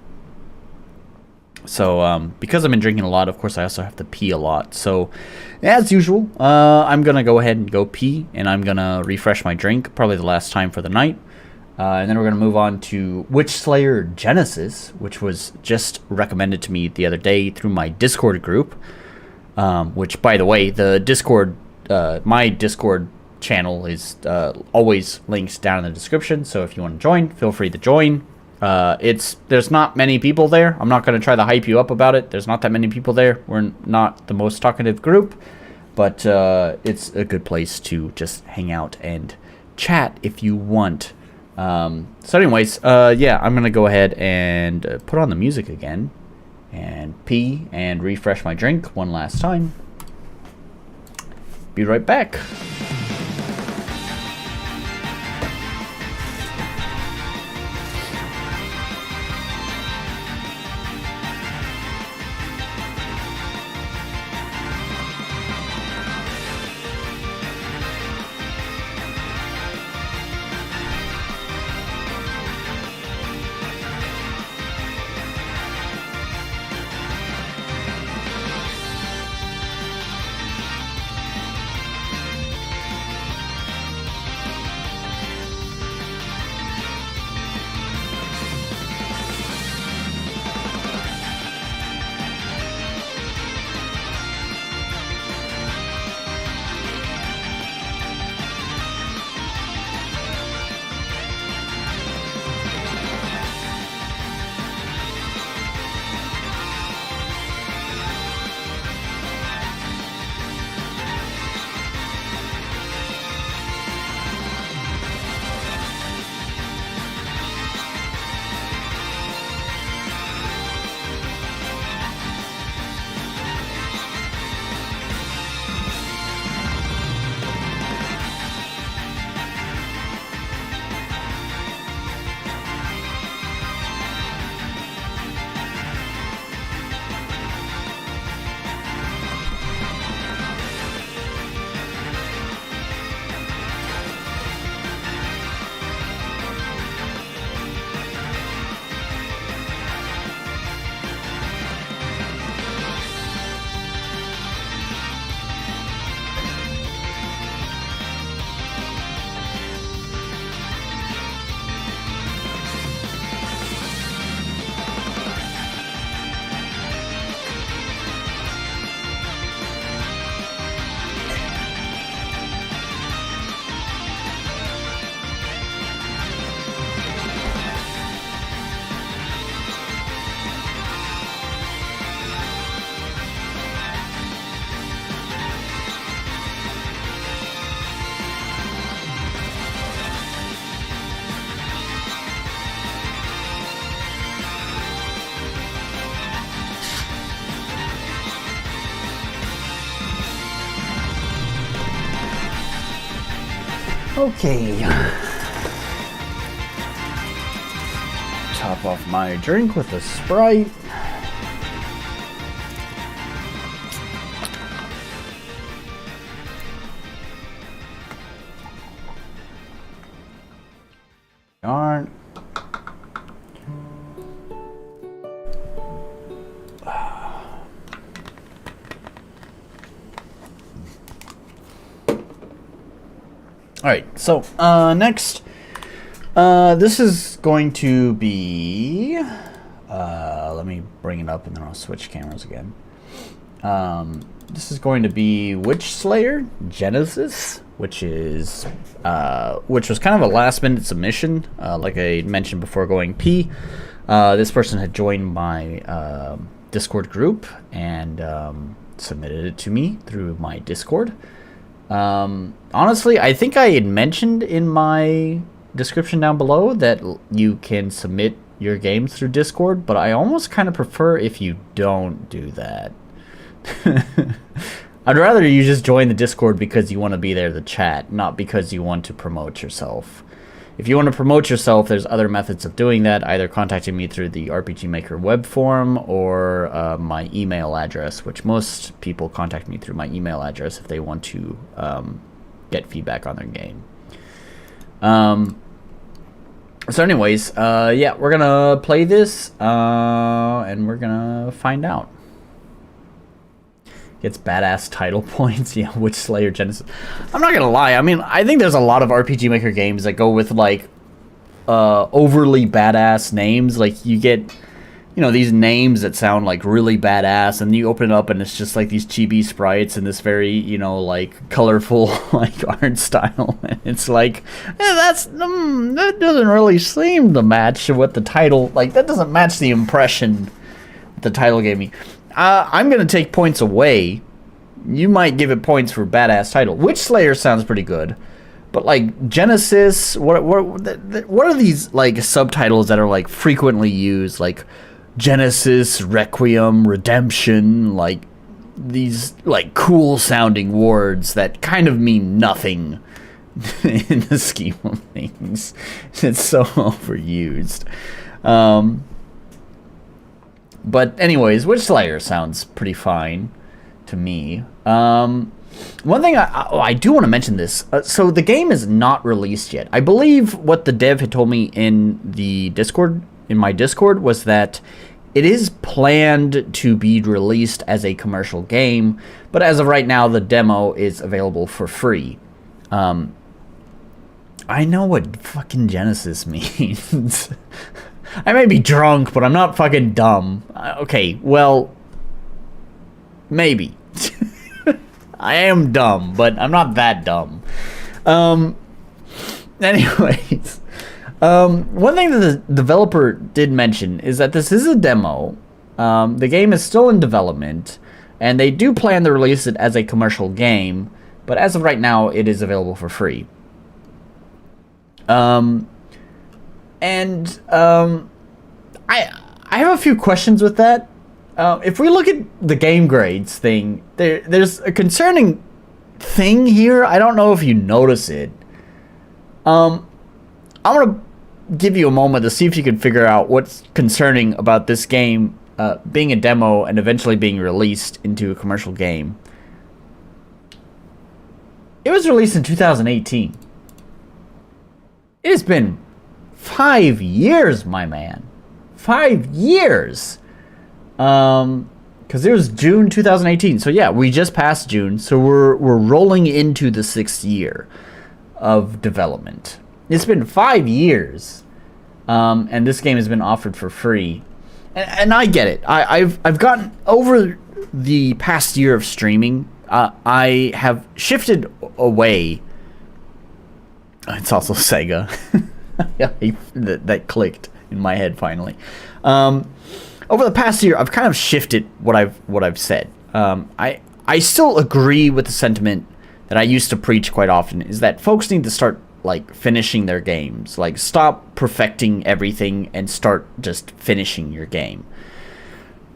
So because I've been drinking a lot, of course I also have to pee a lot. So as usual, I'm gonna go ahead and go pee, and I'm gonna refresh my drink, probably the last time for the night. And then we're going to move on to Witchslayer Genesis, which was just recommended to me the other day through my Discord group. Which, by the way, the Discord, my Discord channel is always links down in the description. So if you want to join, feel free to join. There's not many people there. I'm not going to try to hype you up about it. There's not that many people there. We're not the most talkative group, but it's a good place to just hang out and chat if you want. So anyways, yeah, I'm gonna go ahead and put on the music again and pee and refresh my drink one last time. Be right back. Okay. Top off my drink with a Sprite. Darn. Alright, so, next, this is going to be, let me bring it up and then I'll switch cameras again. This is going to be Witchslayer Genesis. which was kind of a last-minute submission. Like I mentioned before going P, this person had joined my Discord group and submitted it to me through my Discord. Honestly, I think I had mentioned in my description down below that you can submit your games through Discord, but I almost kind of prefer if you don't do that. I'd rather you just join the Discord because you want to be there to chat, not because you want to promote yourself. If you want to promote yourself, there's other methods of doing that, either contacting me through the RPG Maker web form or my email address, which most people contact me through my email address if they want to get feedback on their game. So anyways, yeah, we're going to play this, and we're going to find out. Gets badass title points. Yeah, Witchslayer Genesis. I'm not gonna lie. I mean, I think there's a lot of RPG Maker games that go with like overly badass names. Like you get, you know, these names that sound like really badass, and you open it up and it's just like these chibi sprites in this very, you know, like colorful like art style. And it's like that doesn't really seem to match what the title. Like that doesn't match the impression the title gave me. I'm going to take points away. You might give it points for badass title. Witchslayer sounds pretty good. But, like, Genesis, what are these, like, subtitles that are, like, frequently used? Like, Genesis, Requiem, Redemption, like, these, like, cool-sounding words that kind of mean nothing in the scheme of things. It's so overused. But anyways, Witchslayer sounds pretty fine to me. One thing I do want to mention this. So the game is not released yet. I believe what the dev had told me in the Discord, in my Discord, was that it is planned to be released as a commercial game, but as of right now, the demo is available for free. I know what fucking Genesis means. I may be drunk, but I'm not fucking dumb. Okay, well, maybe. I am dumb, but I'm not that dumb. Anyways, one thing that the developer did mention is that this is a demo. The game is still in development, and they do plan to release it as a commercial game, but as of right now, it is available for free. I have a few questions with that. If we look at the game grades thing, there's a concerning thing here. I don't know if you notice it. I'm gonna give you a moment to see if you can figure out what's concerning about this game being a demo and eventually being released into a commercial game. It was released in 2018. It has been 5 years, my man. 5 years. Because it was June 2018. So yeah, we just passed June. So we're rolling into the 6th year of development. It's been 5 years. And this game has been offered for free. And I get it. I've gotten over the past year of streaming. I have shifted away. It's also Sega. Yeah, that clicked in my head finally. Over the past year, I've kind of shifted what I've said. I still agree with the sentiment that I used to preach quite often, is that folks need to start like finishing their games. Like stop perfecting everything and start just finishing your game.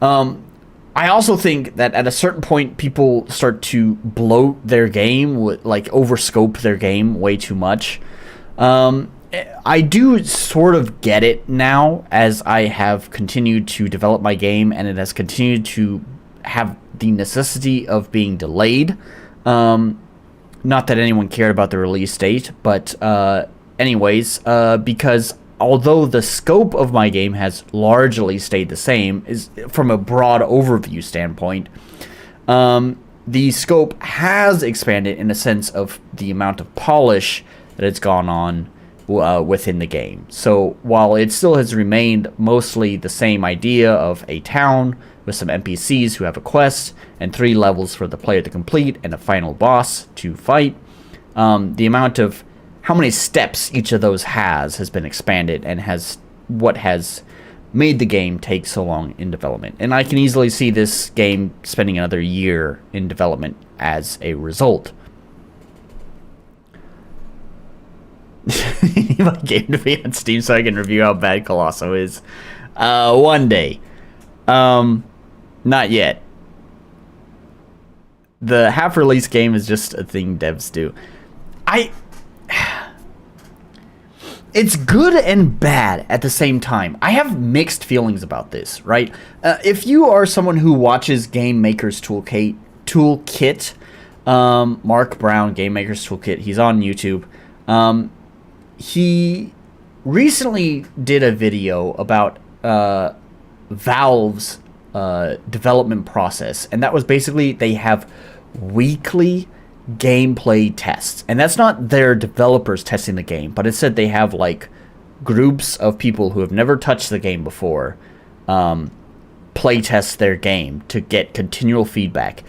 I also think that at a certain point, people start to bloat their game, like overscope their game way too much. I do sort of get it now as I have continued to develop my game and it has continued to have the necessity of being delayed. Not that anyone cared about the release date, but anyways, because although the scope of my game has largely stayed the same, is from a broad overview standpoint, the scope has expanded in a sense of the amount of polish that it's gone on within the game. So while it still has remained mostly the same idea of a town with some NPCs who have a quest and 3 levels for the player to complete and a final boss to fight, the amount of how many steps each of those has been expanded, and has made the game take so long in development. And I can easily see this game spending another year in development as a result. You need my game to be on Steam so I can review how bad Colosso is. One day. Not yet. The half-release game is just a thing devs do. It's good and bad at the same time. I have mixed feelings about this, right? If you are someone who watches Game Maker's Toolkit, Mark Brown, Game Maker's Toolkit, he's on YouTube. He recently did a video about Valve's development process, and that was basically they have weekly gameplay tests, and that's not their developers testing the game, but instead they have like groups of people who have never touched the game before play test their game to get continual feedback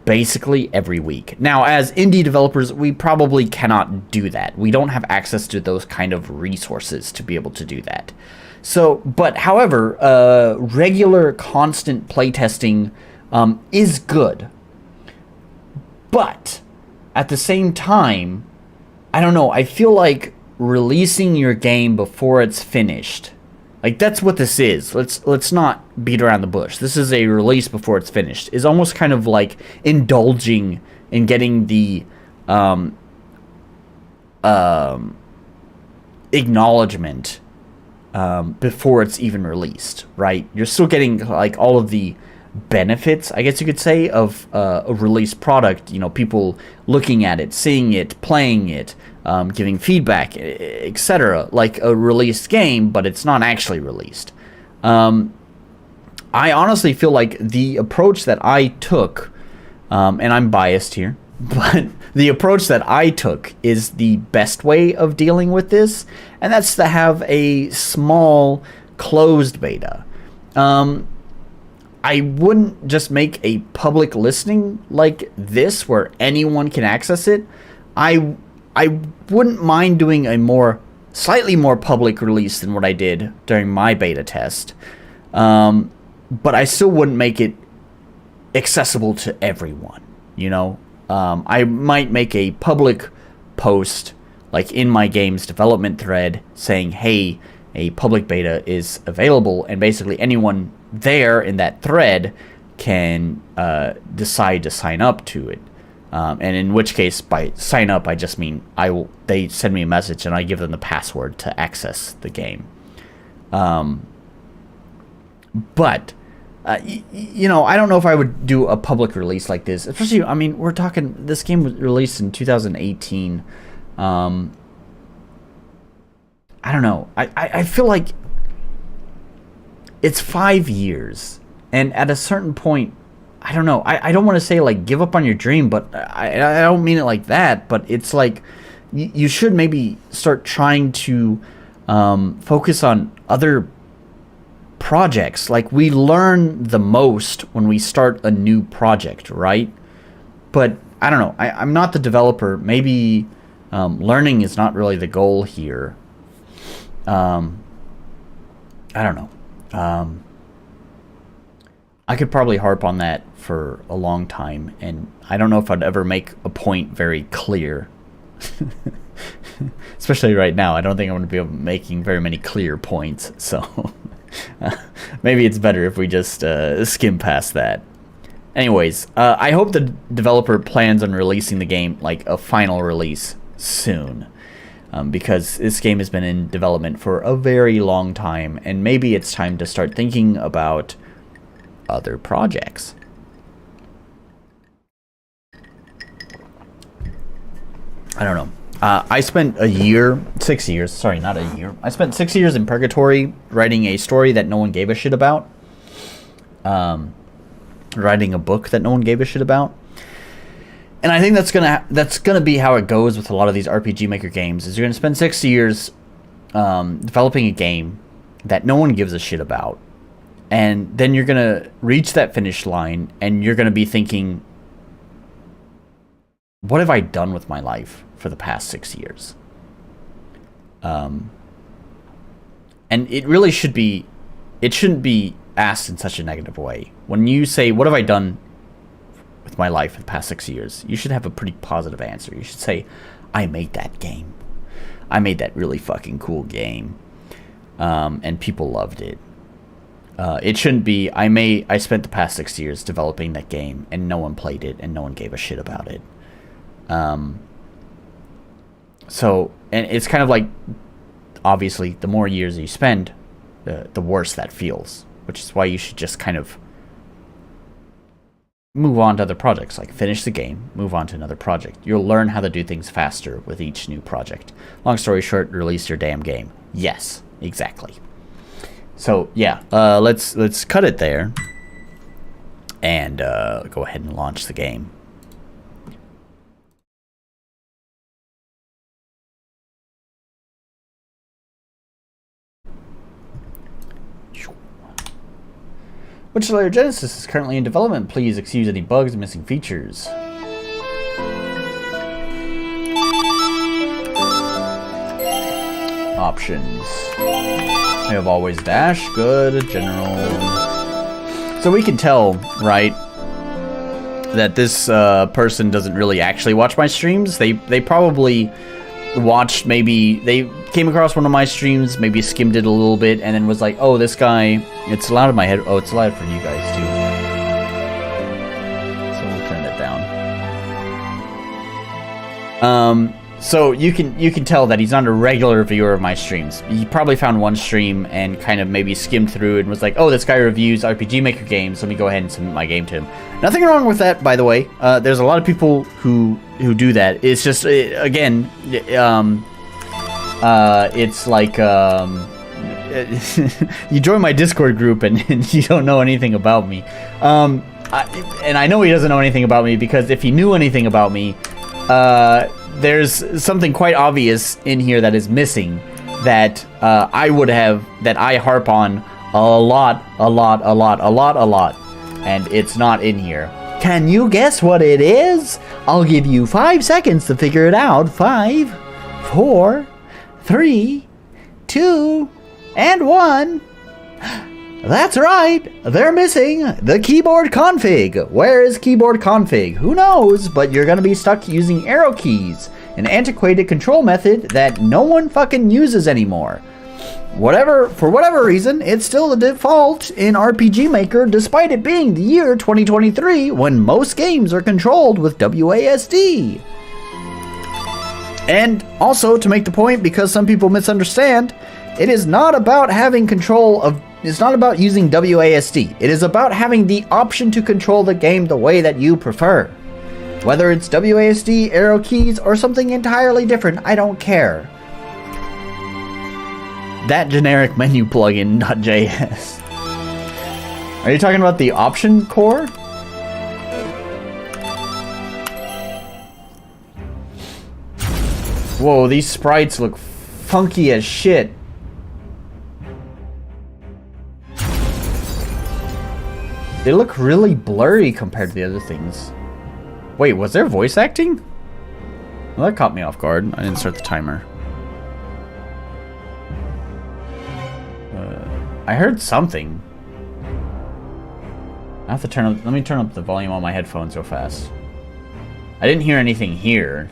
basically every week. Now, as indie developers, we probably cannot do that. We don't have access to those kind of resources to be able to do that. So, but however, regular constant playtesting is good. But at the same time, I don't know, I feel like releasing your game before it's finished, like that's what this is. Let's not beat around the bush. This is a release before it's finished. Is almost kind of like indulging in getting the acknowledgement before it's even released, right? You're still getting like all of the benefits, I guess you could say, of a released product. You know, people looking at it, seeing it, playing it, giving feedback, etc. Like a released game, but it's not actually released. I honestly feel like the approach that I took, and I'm biased here, but the approach that I took is the best way of dealing with this, and that's to have a small closed beta. I wouldn't just make a public listing like this where anyone can access it. I wouldn't mind doing a slightly more public release than what I did during my beta test. But I still wouldn't make it accessible to everyone, you know? I might make a public post, like in my game's development thread, saying, hey, a public beta is available, and basically anyone there in that thread can decide to sign up to it. And in which case, by sign up, I just mean they send me a message and I give them the password to access the game. But you know, I don't know if I would do a public release like this. Especially, I mean, we're talking, this game was released in 2018. I don't know. I feel like it's 5 years, and at a certain point, I don't know. I don't want to say like give up on your dream, but I don't mean it like that. But it's like you should maybe start trying to focus on other projects. Like, we learn the most when we start a new project, right? But I don't know. I'm not the developer. Maybe learning is not really the goal here. I don't know. I could probably harp on that for a long time, and I don't know if I'd ever make a point very clear. Especially right now, I don't think I'm going to be making very many clear points, so maybe it's better if we just skim past that. Anyways, I hope the developer plans on releasing the game, like a final release, soon. Because this game has been in development for a very long time, and maybe it's time to start thinking about other projects. I don't know. I spent 6 years, sorry, not a year. I spent 6 years in purgatory writing a story that no one gave a shit about. Writing a book that no one gave a shit about. And I think that's gonna be how it goes with a lot of these RPG Maker games. Is you're gonna spend 6 years developing a game that no one gives a shit about, and then you're gonna reach that finish line, and you're gonna be thinking, what have I done with my life for the past 6 years? And it really should be, it shouldn't be asked in such a negative way. When you say, what have I done with my life for the past 6 years? You should have a pretty positive answer. You should say, I made that game. I made that really fucking cool game. And people loved it. It shouldn't be, I spent the past 6 years developing that game and no one played it and no one gave a shit about it. So, and it's kind of like, obviously, the more years you spend, the worse that feels. Which is why you should just kind of move on to other projects. Like, finish the game, move on to another project. You'll learn how to do things faster with each new project. Long story short, release your damn game. Yes, exactly. So, yeah, let's cut it there. And go ahead and launch the game. Witchslayer Genesis is currently in development. Please excuse any bugs and missing features. Options. We have always dash, good, general. So we can tell, right, that this person doesn't really actually watch my streams. They probably watched, maybe they came across one of my streams, maybe skimmed it a little bit, and then was like, oh, this guy, it's loud in my head. Oh, it's loud for you guys too. So we'll turn it down. So you can tell that he's not a regular viewer of my streams. He probably found one stream and kind of maybe skimmed through it and was like, oh, this guy reviews RPG Maker games, let me go ahead and submit my game to him. Nothing wrong with that, by the way. There's a lot of people who do that. It's just, again, it's like, you join my Discord group and you don't know anything about me. And I know he doesn't know anything about me because if he knew anything about me, there's something quite obvious in here that is missing that I harp on a lot, and it's not in here. Can you guess what it is? I'll give you 5 seconds to figure it out. 5, 4, 3, 2, and 1. That's right, they're missing the keyboard config. Where is keyboard config? Who knows, but you're gonna be stuck using arrow keys, an antiquated control method that no one fucking uses anymore. For whatever reason, it's still the default in RPG Maker despite it being the year 2023 when most games are controlled with WASD. And also, to make the point, because some people misunderstand, it is not about having control of, it's not about using WASD. It is about having the option to control the game the way that you prefer. Whether it's WASD, arrow keys, or something entirely different, I don't care. That generic menu plugin.js. Are you talking about the option core? Whoa, these sprites look funky as shit. They look really blurry compared to the other things. Wait, was there voice acting? Well, that caught me off guard. I didn't start the timer. I heard something. I have to turn up. Let me turn up the volume on my headphones real fast. I didn't hear anything here.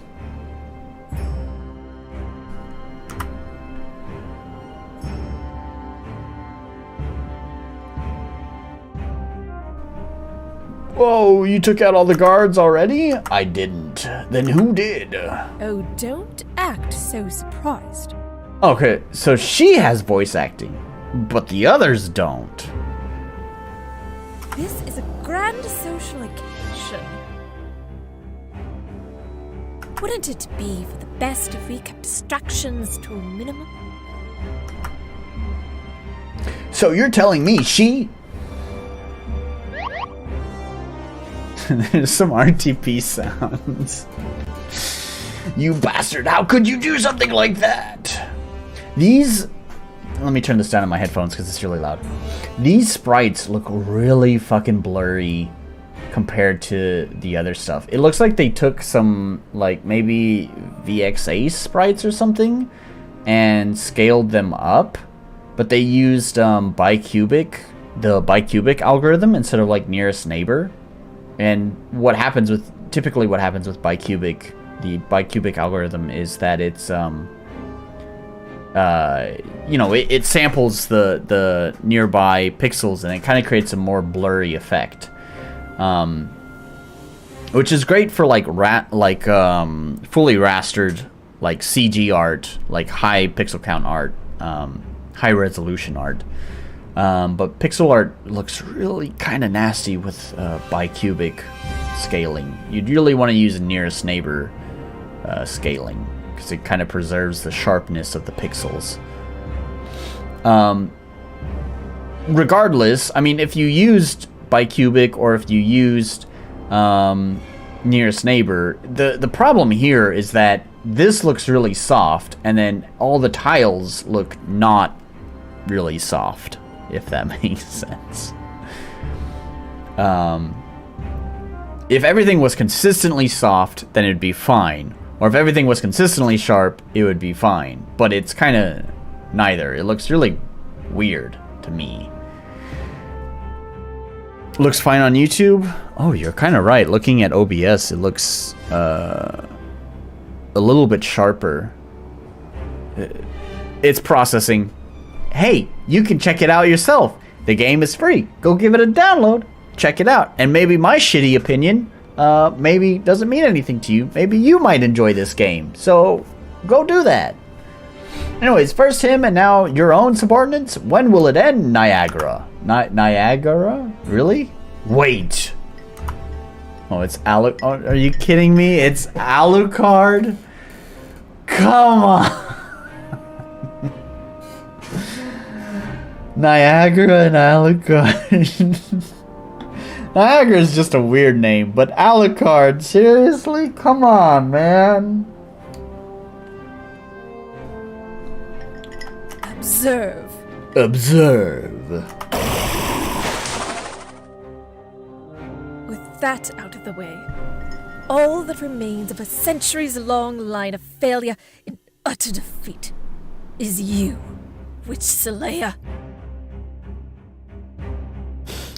Whoa, you took out all the guards already? I didn't. Then who did? Oh, don't act so surprised. Okay, so she has voice acting, but the others don't. This is a grand social occasion. Wouldn't it be for the best if we kept distractions to a minimum? So you're telling me she... There's some RTP sounds. You bastard, how could you do something like that? These... Let me turn this down on my headphones because it's really loud. These sprites look really fucking blurry compared to the other stuff. It looks like they took some, like, maybe VXA sprites or something and scaled them up, but they used the bicubic algorithm instead of, like, nearest neighbor. And typically what happens with bicubic, the bicubic algorithm, is that it's you know, it samples the nearby pixels, and it kind of creates a more blurry effect, which is great for like fully rastered, like CG art, like high pixel count art, high resolution art. But pixel art looks really kind of nasty with bicubic scaling. You'd really want to use nearest neighbor scaling, because it kind of preserves the sharpness of the pixels. Regardless, I mean, if you used bicubic or if you used nearest neighbor, the problem here is that this looks really soft, and then all the tiles look not really soft, if that makes sense. If everything was consistently soft, then it'd be fine. Or if everything was consistently sharp, it would be fine. But it's kind of neither. It looks really weird to me. Looks fine on YouTube? Oh, you're kind of right. Looking at OBS, it looks a little bit sharper. It's processing. Hey, you can check it out yourself. The game is free. Go give it a download. Check it out. And maybe my shitty opinion maybe doesn't mean anything to you. Maybe you might enjoy this game. So go do that. Anyways, first him and now your own subordinates. When will it end, Niagara? Niagara? Really? Wait. Oh, it's Alucard. Oh, are you kidding me? It's Alucard? Come on. Niagara and Alucard. Niagara is just a weird name, but Alucard, seriously? Come on, man. Observe. Observe. With that out of the way, all that remains of a centuries-long line of failure in utter defeat is you, Witchslayer.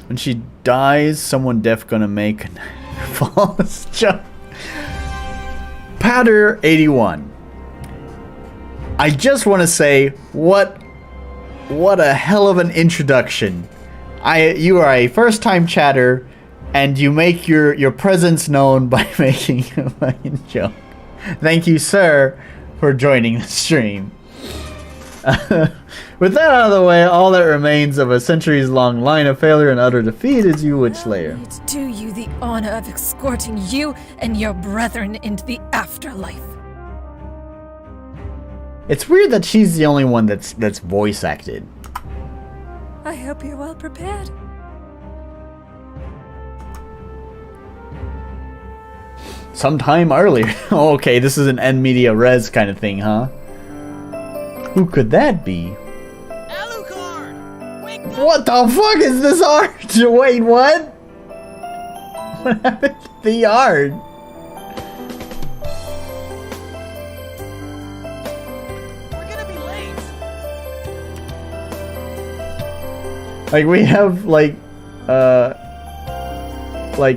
When she dies, someone deaf gonna make a false jump. Patter 81. I just want to say, what a hell of an introduction. You are a first-time chatter, and you make your presence known by making a fucking joke. Thank you, sir, for joining the stream. With that out of the way, all that remains of a centuries-long line of failure and utter defeat is you, Witchslayer. It do you the honor of escorting you and your brethren into the afterlife. It's weird that she's the only one that's voice acted. I hope you're well prepared. Sometime earlier. Okay, this is an end media res kind of thing, huh? Who could that be? Alucard! Wake up! What the fuck is this art? Wait, what? What happened to the art? We're gonna be late. Like, we have like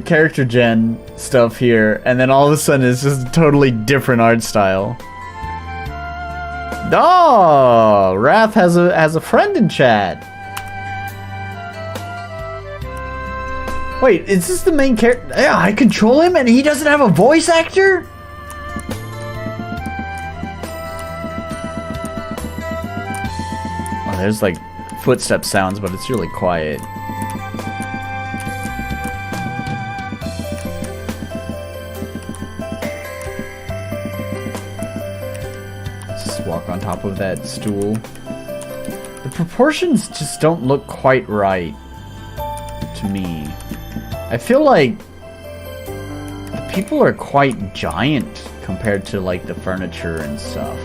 character gen stuff here, and then all of a sudden it's just a totally different art style. Oh, Wrath has a friend in chat. Wait, is this the main character? Yeah, I control him and he doesn't have a voice actor? Oh, there's like footstep sounds, but it's really quiet. Walk on top of that stool. The proportions just don't look quite right to me. I feel like the people are quite giant compared to like the furniture and stuff.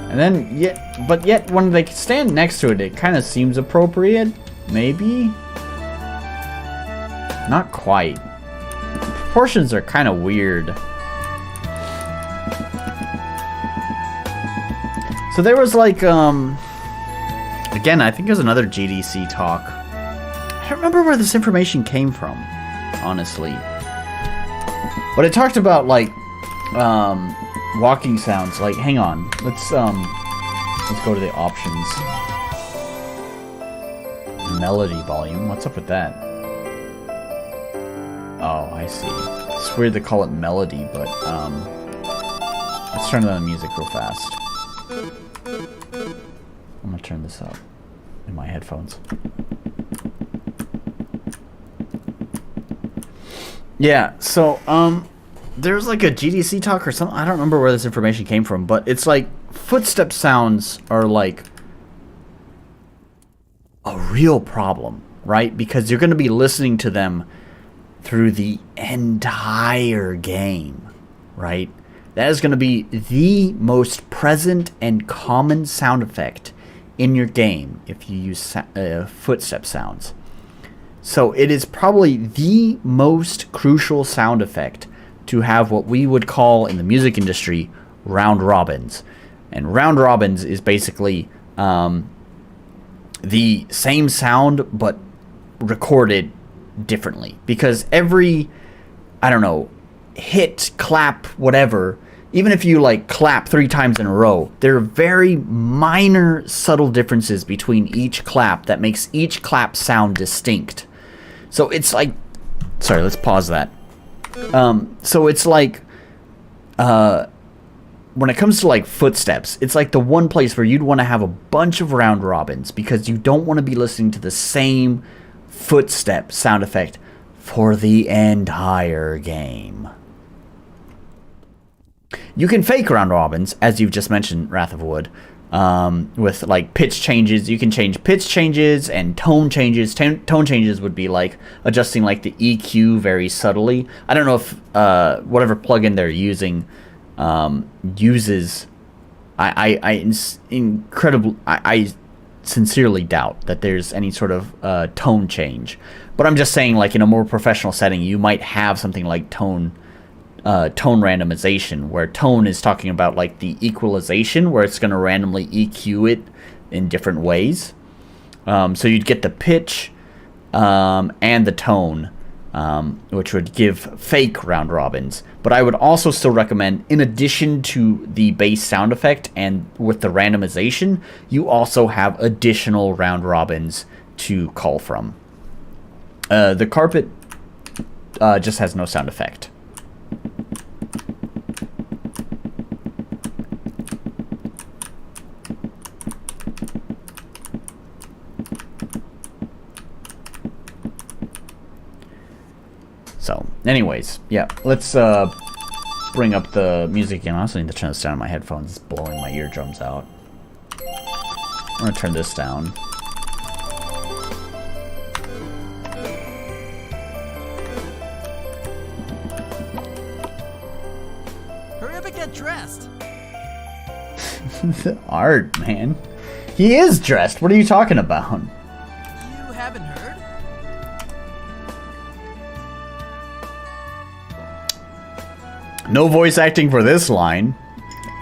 And then yet when they stand next to it, it kind of seems appropriate, maybe. Not quite. Proportions are kind of weird. So there was like, again, I think it was another GDC talk. I don't remember where this information came from, honestly. But it talked about like, walking sounds. Like, hang on, let's go to the options. Melody volume. What's up with that? Oh, I see. It's weird to call it melody, but let's turn down the music real fast. I'm gonna turn this up in my headphones. Yeah, so there's like a GDC talk or something. I don't remember where this information came from, but it's like footstep sounds are like a real problem, right? Because you're going to be listening to them through the entire game, right? That is going to be the most present and common sound effect in your game if you use footstep sounds. So it is probably the most crucial sound effect to have what we would call in the music industry round robins. And round robins is basically the same sound but recorded differently. Because every, I don't know, hit, clap, whatever, even if you like clap 3 times in a row, there are very minor subtle differences between each clap that makes each clap sound distinct. So it's like, sorry, let's pause that. So it's like, when it comes to like footsteps, it's like the one place where you'd want to have a bunch of round robins because you don't want to be listening to the same footstep sound effect for the entire game. You can fake round robins, as you've just mentioned, Wrath of Wood, with like pitch changes. You can change pitch changes and tone changes. Tone changes would be like adjusting like the EQ very subtly. I don't know if whatever plugin they're using uses. I sincerely doubt that there's any sort of tone change. But I'm just saying, like in a more professional setting, you might have something like tone randomization, where tone is talking about like the equalization, where it's going to randomly EQ it in different ways. So you'd get the pitch and the tone, which would give fake round robins. But I would also still recommend, in addition to the bass sound effect and with the randomization, you also have additional round robins to call from. The carpet just has no sound effect. So, anyways, yeah, let's bring up the music again. I also need to turn this down on my headphones. It's blowing my eardrums out. I'm gonna turn this down. Hurry up and get dressed. The art, man. He is dressed. What are you talking about? You haven't heard? No voice acting for this line.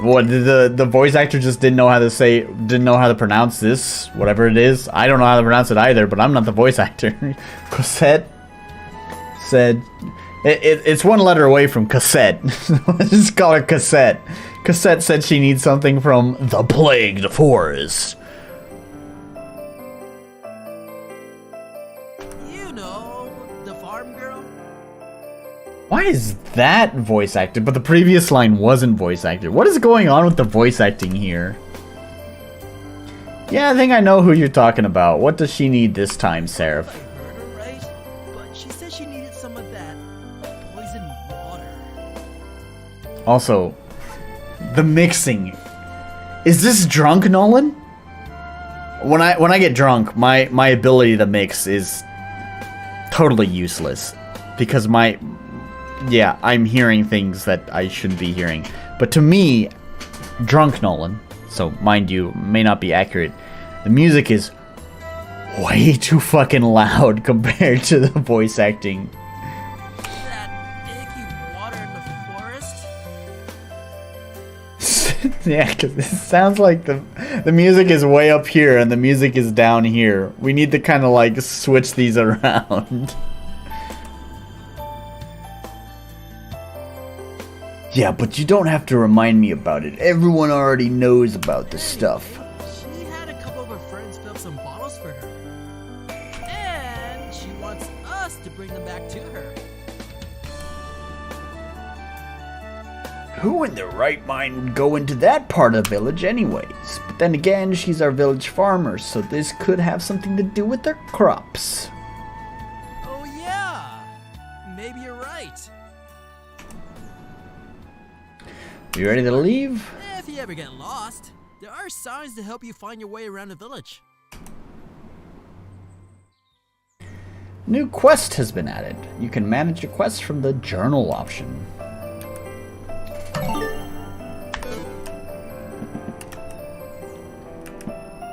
What, the voice actor just didn't know how to pronounce this, whatever it is. I don't know how to pronounce it either, but I'm not the voice actor. Cosette said, it's one letter away from cassette. Let's just call her Cassette. Cassette said she needs something from the plagued forest. You know, the farm girl. Why is that voice acted, but the previous line wasn't voice acted? What is going on with the voice acting here? Yeah, I think I know who you're talking about. What does she need this time, Seraph? I heard her right, but she said she needed some of that poison water. Also, the mixing. Is this drunk, Nolan? When I get drunk, my ability to mix is totally useless because I'm hearing things that I shouldn't be hearing. But to me, drunk Nolan, so mind you, may not be accurate, the music is way too fucking loud compared to the voice acting. Yeah, because it sounds like the music is way up here and the music is down here. We need to kind of like switch these around. Yeah, but you don't have to remind me about it. Everyone already knows about this stuff. She had a couple of her friends fill some bottles for her. And she wants us to bring them back to her. Who in their right mind would go into that part of the village anyways? But then again, she's our village farmer, so this could have something to do with their crops. Oh yeah! Maybe you're right. You ready to leave? If you ever get lost, there are signs to help you find your way around the village. New quest has been added. You can manage your quests from the journal option.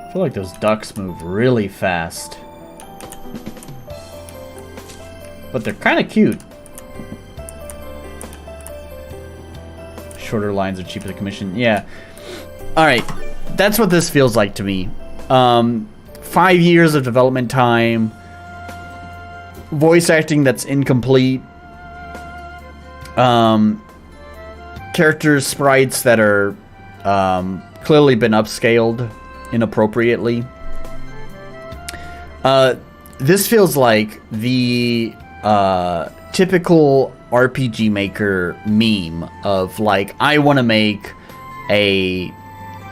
I feel like those ducks move really fast. But they're kind of cute. Shorter lines are cheaper to commission. Yeah. Alright. That's what this feels like to me. 5 years of development time. Voice acting that's incomplete. Characters, sprites that are clearly been upscaled inappropriately. This feels like the typical RPG Maker meme of like, I want to make a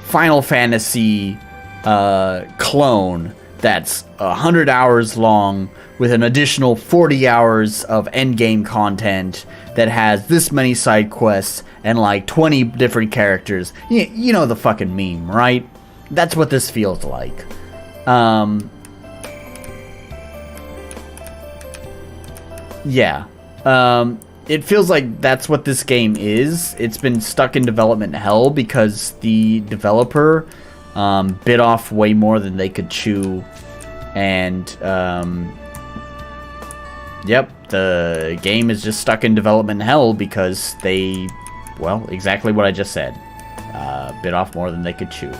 Final Fantasy clone that's 100 hours long with an additional 40 hours of endgame content that has this many side quests and like 20 different characters. You know the fucking meme, right? That's what this feels like. Yeah. It feels like that's what this game is. It's been stuck in development hell because the developer bit off way more than they could chew. And, yep, the game is just stuck in development hell because they, well, exactly what I just said. Bit off more than they could chew.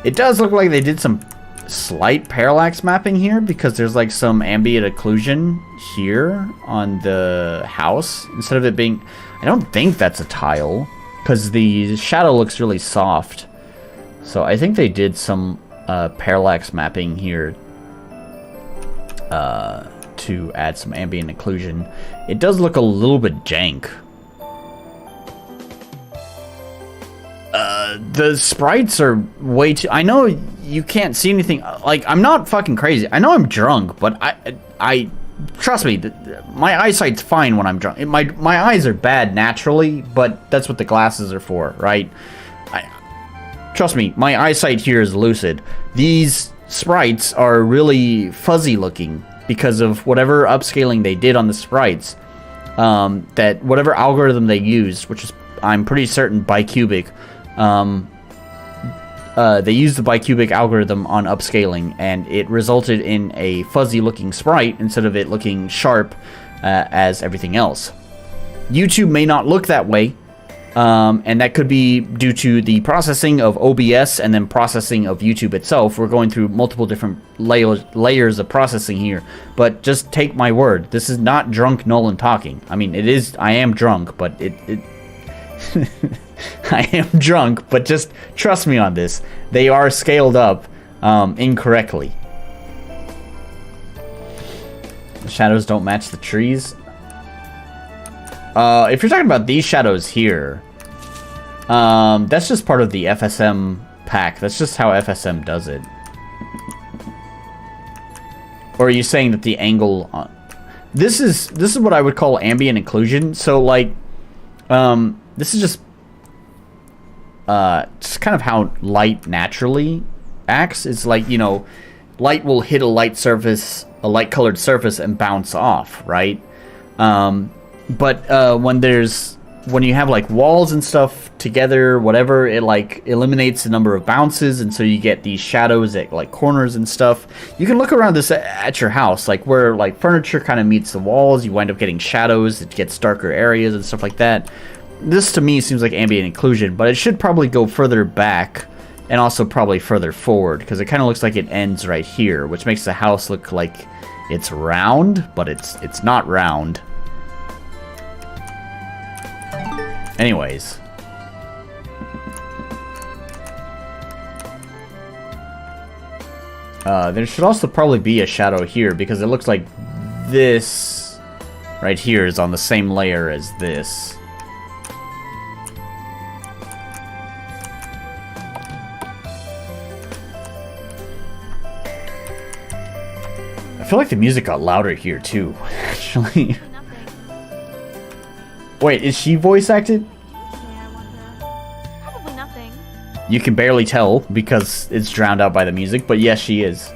It does look like they did some slight parallax mapping here because there's like some ambient occlusion here on the house instead of it being, I don't think that's a tile because the shadow looks really soft, so I think they did some parallax mapping here to add some ambient occlusion. It does look a little bit jank. The sprites are way too... I know you can't see anything. Like, I'm not fucking crazy. I know I'm drunk, but I trust me, my eyesight's fine when I'm drunk. My eyes are bad naturally, but that's what the glasses are for, right? Trust me, my eyesight here is lucid. These sprites are really fuzzy looking because of whatever upscaling they did on the sprites. That whatever algorithm they used, which is, I'm pretty certain, bicubic. They used the bicubic algorithm on upscaling, and it resulted in a fuzzy looking sprite instead of it looking sharp as everything else. YouTube may not look that way, and that could be due to the processing of OBS and then processing of YouTube itself. We're going through multiple different layers of processing here, but just take my word, this is not drunk Nolan talking. I mean, it is, I am drunk, but it I am drunk, but just trust me on this. They are scaled up incorrectly. The shadows don't match the trees. If you're talking about these shadows here, that's just part of the FSM pack. That's just how FSM does it. Or are you saying that the angle on... This is what I would call ambient occlusion. So like, this is just kind of how light naturally acts. It's like, you know, light will hit a light surface, a light colored surface, and bounce off, right? But when you have like walls and stuff together, whatever, it like eliminates the number of bounces, and so you get these shadows at like corners and stuff. You can look around this at your house, like where like furniture kind of meets the walls, you wind up getting shadows. It gets darker areas and stuff like that. this to me seems like ambient occlusion, but it should probably go further back and also probably further forward, because it kind of looks like it ends right here, which makes the house look like it's round, but it's not round. Anyways. There should also probably be a shadow here, because it looks like this right here is on the same layer as this. I feel like the music got louder here too, actually. Wait, is she voice acted? Probably nothing. You can barely tell because it's drowned out by the music, but yes, she is.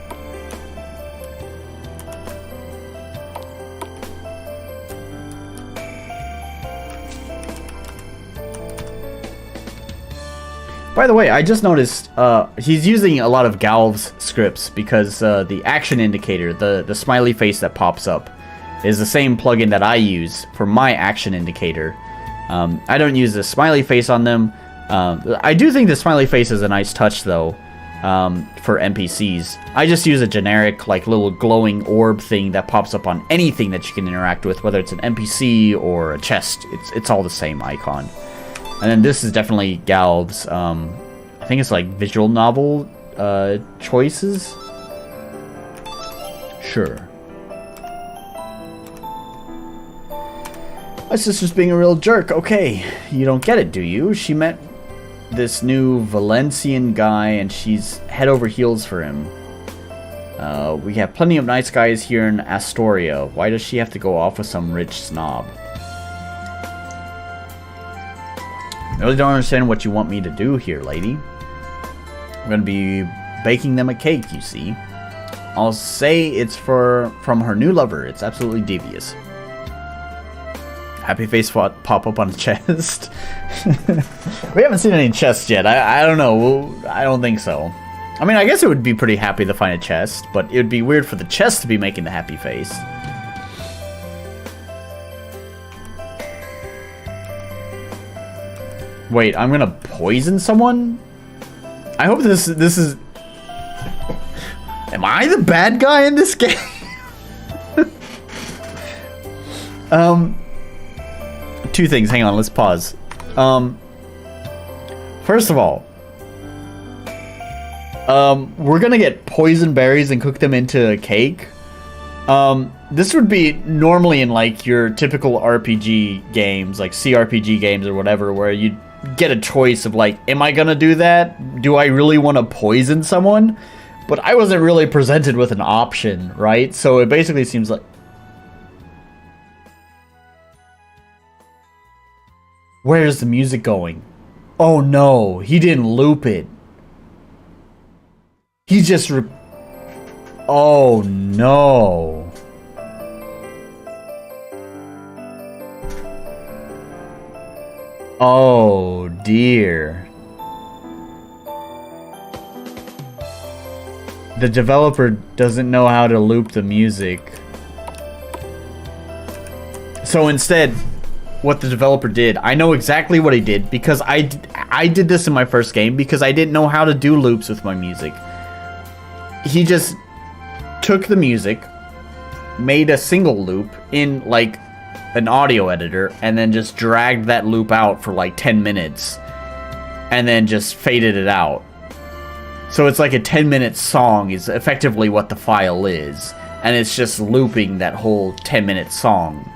By the way, I just noticed he's using a lot of Galv's scripts because the action indicator, the smiley face that pops up, is the same plugin that I use for my action indicator. I don't use the smiley face on them. I do think the smiley face is a nice touch though, for NPCs. I just use a generic like little glowing orb thing that pops up on anything that you can interact with, whether it's an NPC or a chest. It's all the same icon. And then this is definitely Galv's, I think it's like visual novel choices. Sure. My sister's being a real jerk. Okay, you don't get it, do you? She met this new Valencian guy and she's head over heels for him. We have plenty of nice guys here in Astoria. Why does she have to go off with some rich snob? I really don't understand what you want me to do here, lady. I'm gonna be baking them a cake, you see. I'll say it's from her new lover. It's absolutely devious. Happy face pop up on the chest. We haven't seen any chests yet. I don't know. I don't think so. I mean, I guess it would be pretty happy to find a chest, but it would be weird for the chest to be making the happy face. Wait, I'm gonna poison someone? I hope this is... Am I the bad guy in this game? Two things. Hang on, let's pause. First of all, we're gonna get poison berries and cook them into a cake. This would be normally in like your typical RPG games, like CRPG games or whatever, where you get a choice of like, am I gonna do that? Do I really want to poison someone? But I wasn't really presented with an option, right? So it basically seems like... Where's the music going? Oh no, he didn't loop it. He just oh no. Oh dear. The developer doesn't know how to loop the music. So instead, what the developer did, I know exactly what he did, because I did this in my first game because I didn't know how to do loops with my music. He just took the music, made a single loop in like an audio editor, and then just dragged that loop out for like 10 minutes and then just faded it out. So it's like a 10-minute song is effectively what the file is, and it's just looping that whole 10-minute song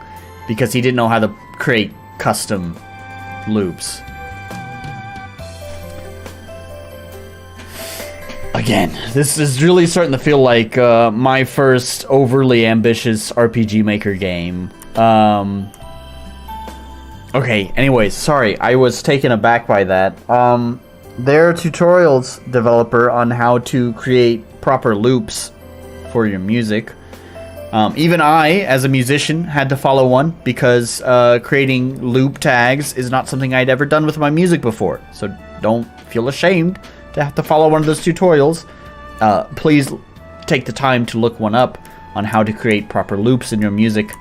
because he didn't know how to create custom loops. Again, this is really starting to feel like my first overly ambitious RPG Maker game. Okay, anyways, sorry, I was taken aback by that. There are tutorials, developer, on how to create proper loops for your music. Even I, as a musician, had to follow one because creating loop tags is not something I'd ever done with my music before. So don't feel ashamed to have to follow one of those tutorials. Please take the time to look one up on how to create proper loops in your music.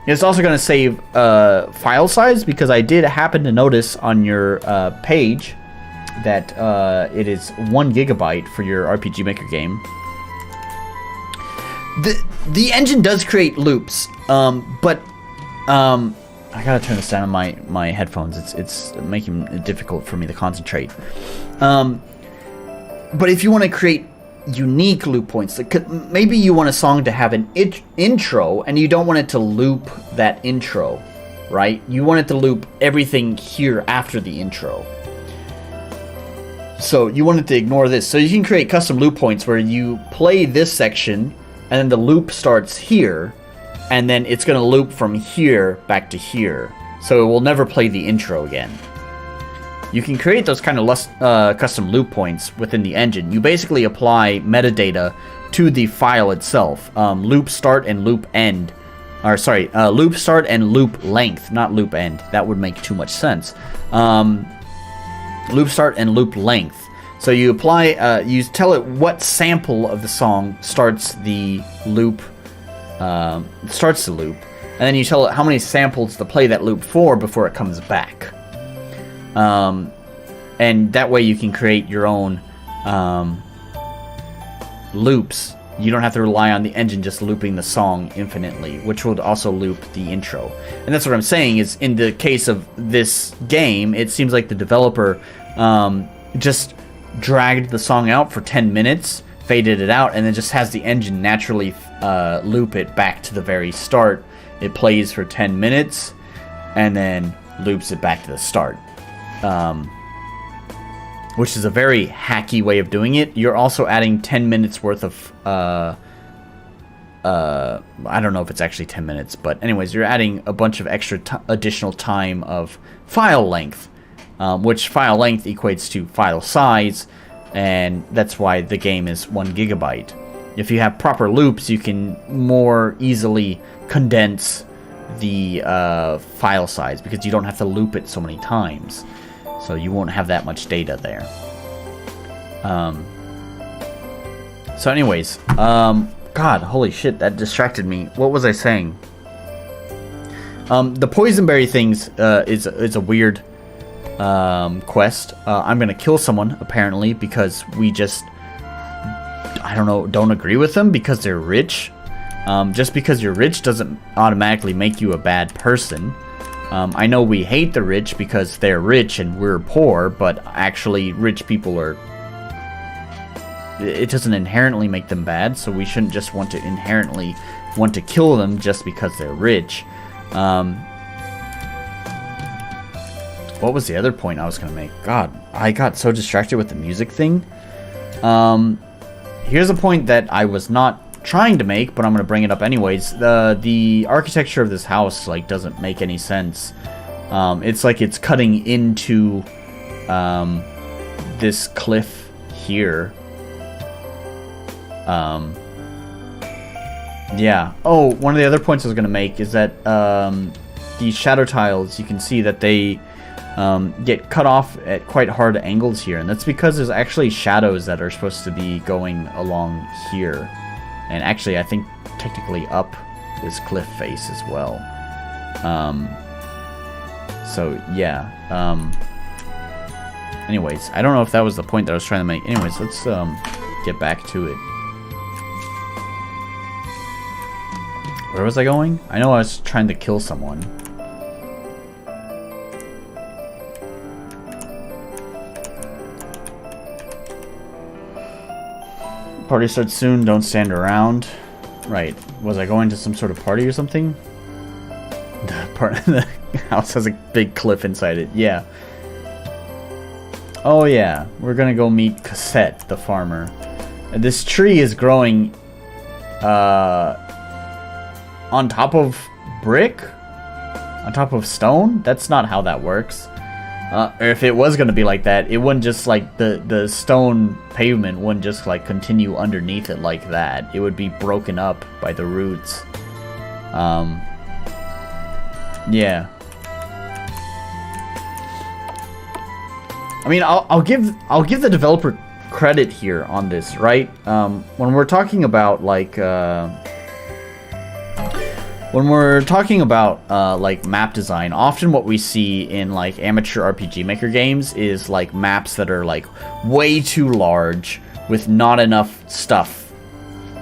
It's also going to save file size, because I did happen to notice on your page that it is 1 gigabyte for your RPG Maker game. The engine does create loops, but I gotta turn this down on my headphones. It's making it difficult for me to concentrate. But if you want to create unique loop points, like maybe you want a song to have an intro and you don't want it to loop that intro, right? You want it to loop everything here after the intro. So you want it to ignore this. So you can create custom loop points where you play this section and then the loop starts here, and then it's going to loop from here back to here. So it will never play the intro again. You can create those kind of custom loop points within the engine. You basically apply metadata to the file itself. Loop start and loop end. Loop start and loop length, not loop end. That would make too much sense. Loop start and loop length. So you apply, you tell it what sample of the song starts the loop, and then you tell it how many samples to play that loop for before it comes back. And that way you can create your own loops. You don't have to rely on the engine just looping the song infinitely, which would also loop the intro. And that's what I'm saying is, in the case of this game, it seems like the developer just dragged the song out for 10 minutes, faded it out, and then just has the engine naturally loop it back to the very start. It plays for 10 minutes, and then loops it back to the start. Which is a very hacky way of doing it. You're also adding 10 minutes worth of, I don't know if it's actually 10 minutes, but anyways, you're adding a bunch of extra additional time of file length, which file length equates to file size, and that's why the game is 1 gigabyte. If you have proper loops, you can more easily condense the file size, because you don't have to loop it so many times. So you won't have that much data there. So anyways, God, holy shit, that distracted me. What was I saying? The poisonberry things is a weird quest. I'm gonna kill someone, apparently, because we just, I don't know, don't agree with them because they're rich. Just because you're rich doesn't automatically make you a bad person. I know we hate the rich because they're rich and we're poor, but actually rich people are... It doesn't inherently make them bad, so we shouldn't just inherently want to kill them just because they're rich. What was the other point I was going to make? God, I got so distracted with the music thing. Here's a point that I was not trying to make, but I'm going to bring it up anyways. The architecture of this house doesn't make any sense. It's like it's cutting into this cliff here. Yeah. Oh, one of the other points I was going to make is that these shadow tiles, you can see that they get cut off at quite hard angles here, and that's because there's actually shadows that are supposed to be going along here. And actually, I think technically up this cliff face as well. So, yeah. Anyways, I don't know if that was the point that I was trying to make. Anyways, let's get back to it. Where was I going? I know I was trying to kill someone. Party starts soon, don't stand around. Right. Was I going to some sort of party or something? The part of the house has a big cliff inside it. Yeah. Oh yeah. We're gonna go meet Cassette, the farmer. And this tree is growing on top of brick? On top of stone? That's not how that works. Or if it was going to be like that, it wouldn't just the stone pavement wouldn't just continue underneath it like that. It would be broken up by the roots. Yeah. I mean, I'll give the developer credit here on this, right? When we're talking about when when we're talking about like map design, often what we see in like amateur RPG Maker games is like maps that are like way too large with not enough stuff,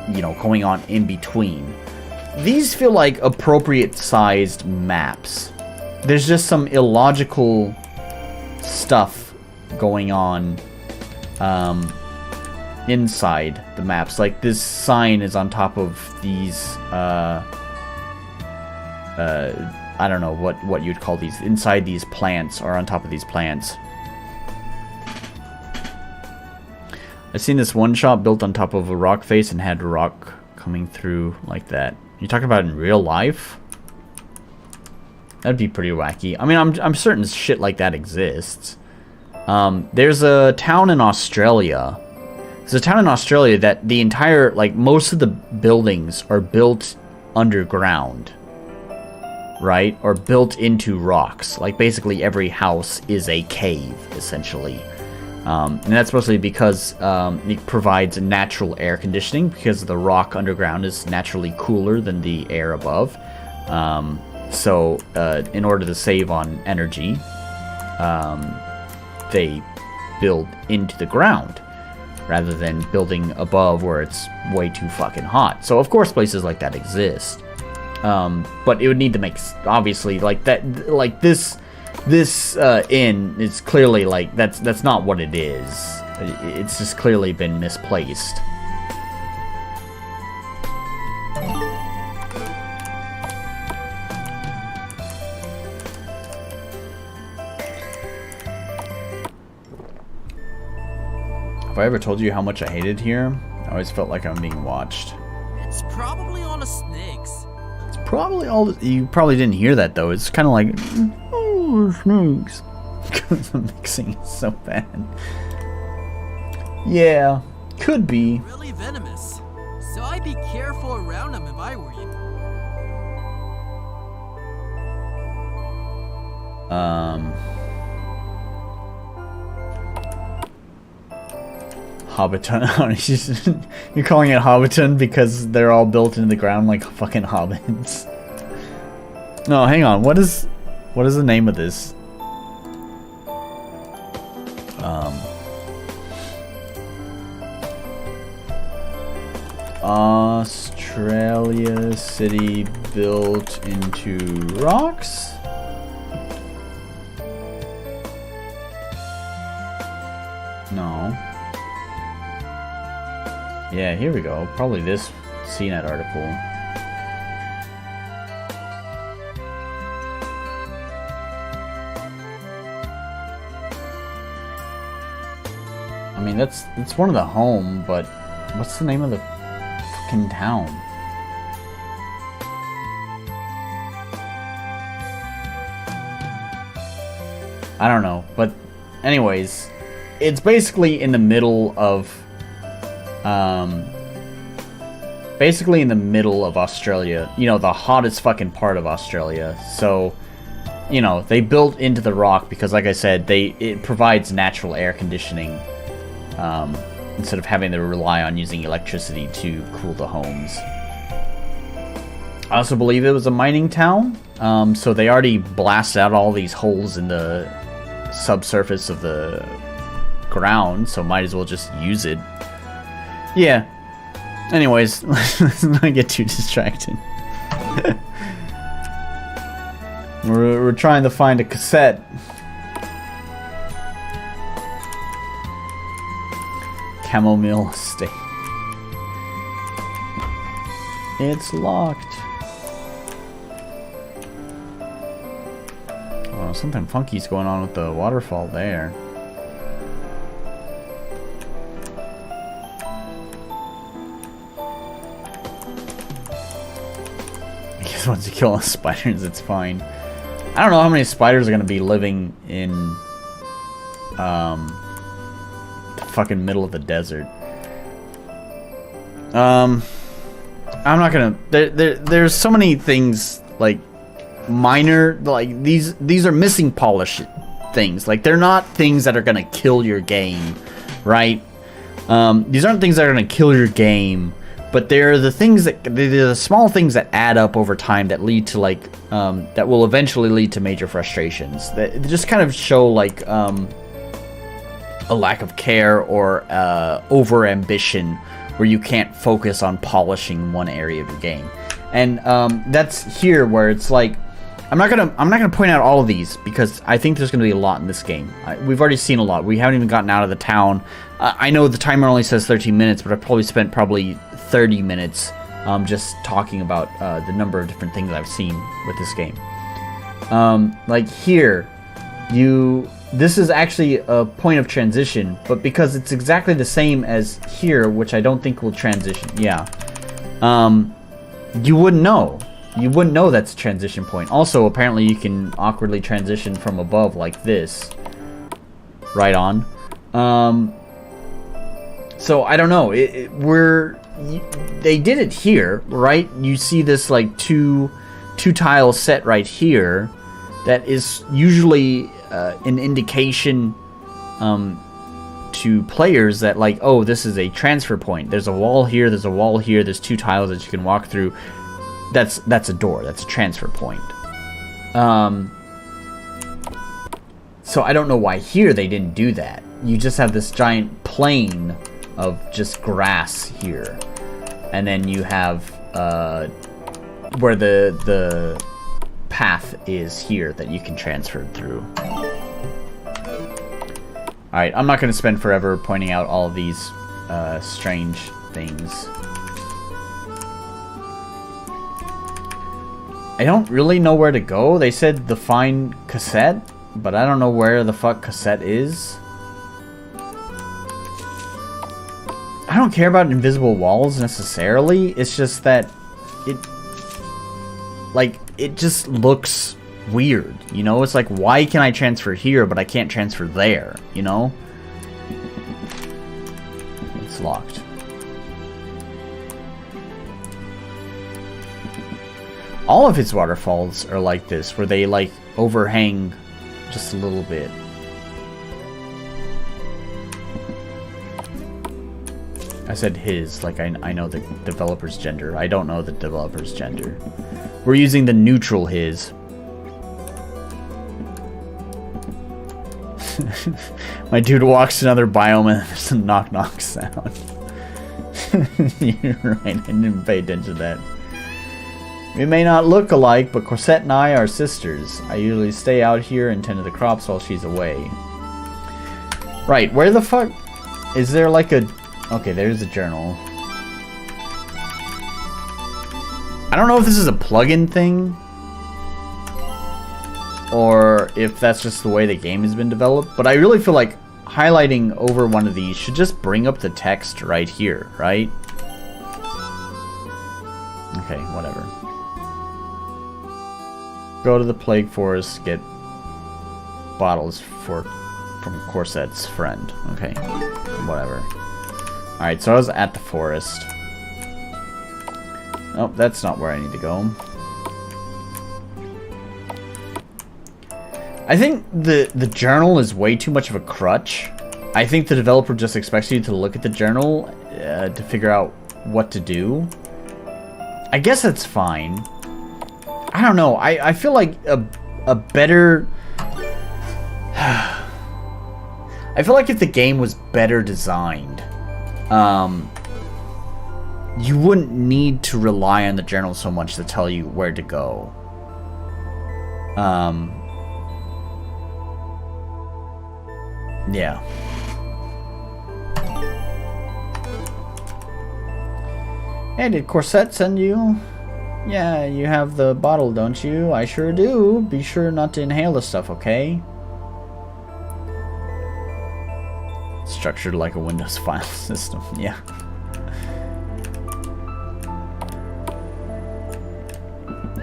you know, going on in between. These feel like appropriate sized maps. There's just some illogical stuff going on inside the maps. Like this sign is on top of these I don't know what you'd call these, inside these plants, or on top of these plants. I've seen this one shop built on top of a rock face and had rock coming through like that. You talking about in real life? That'd be pretty wacky. I mean, I'm certain shit like that exists. There's a town in Australia. There's a town in Australia that the entire, like, most of the buildings are built underground, right? Or built into rocks. Like, basically every house is a cave, essentially. And that's mostly because it provides natural air conditioning, because the rock underground is naturally cooler than the air above. So, in order to save on energy, they build into the ground rather than building above where it's way too fucking hot. So, of course, places like that exist. But it would need to make, obviously, like that, like this inn is clearly, like, that's not what it is. It's just clearly been misplaced. Have I ever told you how much I hated here? I always felt like I'm being watched. It's probably all the snakes. It's probably all the, you probably didn't hear that though. It's kind of like, oh, snakes. Because the mixing is so bad. Yeah, could be. Really venomous. So I'd be careful around them if I were you. Hobbiton. You're calling it Hobbiton because they're all built into the ground like fucking hobbits. No, hang on. What is the name of this? Australia city built into rocks? No. Yeah, here we go. Probably this CNET article. I mean, that's one of the home, but what's the name of the fucking town? I don't know, but anyways, it's basically in the middle of Australia, you know, the hottest fucking part of Australia. So, you know, they built into the rock because, like I said, it provides natural air conditioning, instead of having to rely on using electricity to cool the homes. I also believe it was a mining town, so they already blasted out all these holes in the subsurface of the ground, so might as well just use it. Yeah. Anyways, let's not get too distracted. We're trying to find a cassette. Chamomile Estate. It's locked. Oh, something funky's going on with the waterfall there. Once you kill spiders, it's fine. I don't know how many spiders are gonna be living in the fucking middle of the desert. I'm not gonna. There's so many things like minor, like these are missing polish things. Like they're not things that are gonna kill your game, right? These aren't things that are gonna kill your game. But they're the things that they're the small things that add up over time that lead to like that will eventually lead to major frustrations. That just kind of show like a lack of care or over ambition, where you can't focus on polishing one area of your game. And that's here where it's like I'm not gonna point out all of these because I think there's gonna be a lot in this game. We've already seen a lot. We haven't even gotten out of the town. I know the timer only says 13 minutes, but I've probably spent 30 minutes just talking about the number of different things I've seen with this game. Like here, this is actually a point of transition, but because it's exactly the same as here, which I don't think will transition. Yeah. You wouldn't know. You wouldn't know that's a transition point. Also, apparently you can awkwardly transition from above like this. Right on. So, I don't know. They did it here, right? You see this like two tile set right here. That is usually an indication to players that like, oh, this is a transfer point. There's a wall here, there's a wall here, there's 2 tiles that you can walk through. That's a door, that's a transfer point. So I don't know why here they didn't do that. You just have this giant plain of just grass here. And then you have where the path is here that you can transfer through. Alright, I'm not going to spend forever pointing out all of these strange things. I don't really know where to go. They said to find cassette, but I don't know where the fuck cassette is. I don't care about invisible walls necessarily. It's just that it just looks weird, you know? It's like, why can I transfer here, but I can't transfer there, you know? It's locked. All of his waterfalls are like this, where they like overhang just a little bit. I said his, like I know the developer's gender. I don't know the developer's gender. We're using the neutral his. My dude walks to another biome and there's a knock knock sound. You're right, I didn't pay attention to that. We may not look alike, but Corsette and I are sisters. I usually stay out here and tend to the crops while she's away. Right, where the fuck... Is there like a... Okay, there's a journal. I don't know if this is a plugin thing, or if that's just the way the game has been developed, but I really feel like highlighting over one of these should just bring up the text right here, right? Okay, whatever. Go to the Plague Forest, get bottles from Corsette's friend. Okay, whatever. Alright, so I was at the forest. Oh, that's not where I need to go. I think the journal is way too much of a crutch. I think the developer just expects you to look at the journal to figure out what to do. I guess that's fine. I don't know. I feel like a better... I feel like if the game was better designed, you wouldn't need to rely on the journal so much to tell you where to go. Yeah. Hey, did Corsette send you? Yeah, you have the bottle, don't you? I sure do. Be sure not to inhale the stuff, okay? Structured like a Windows file system, yeah.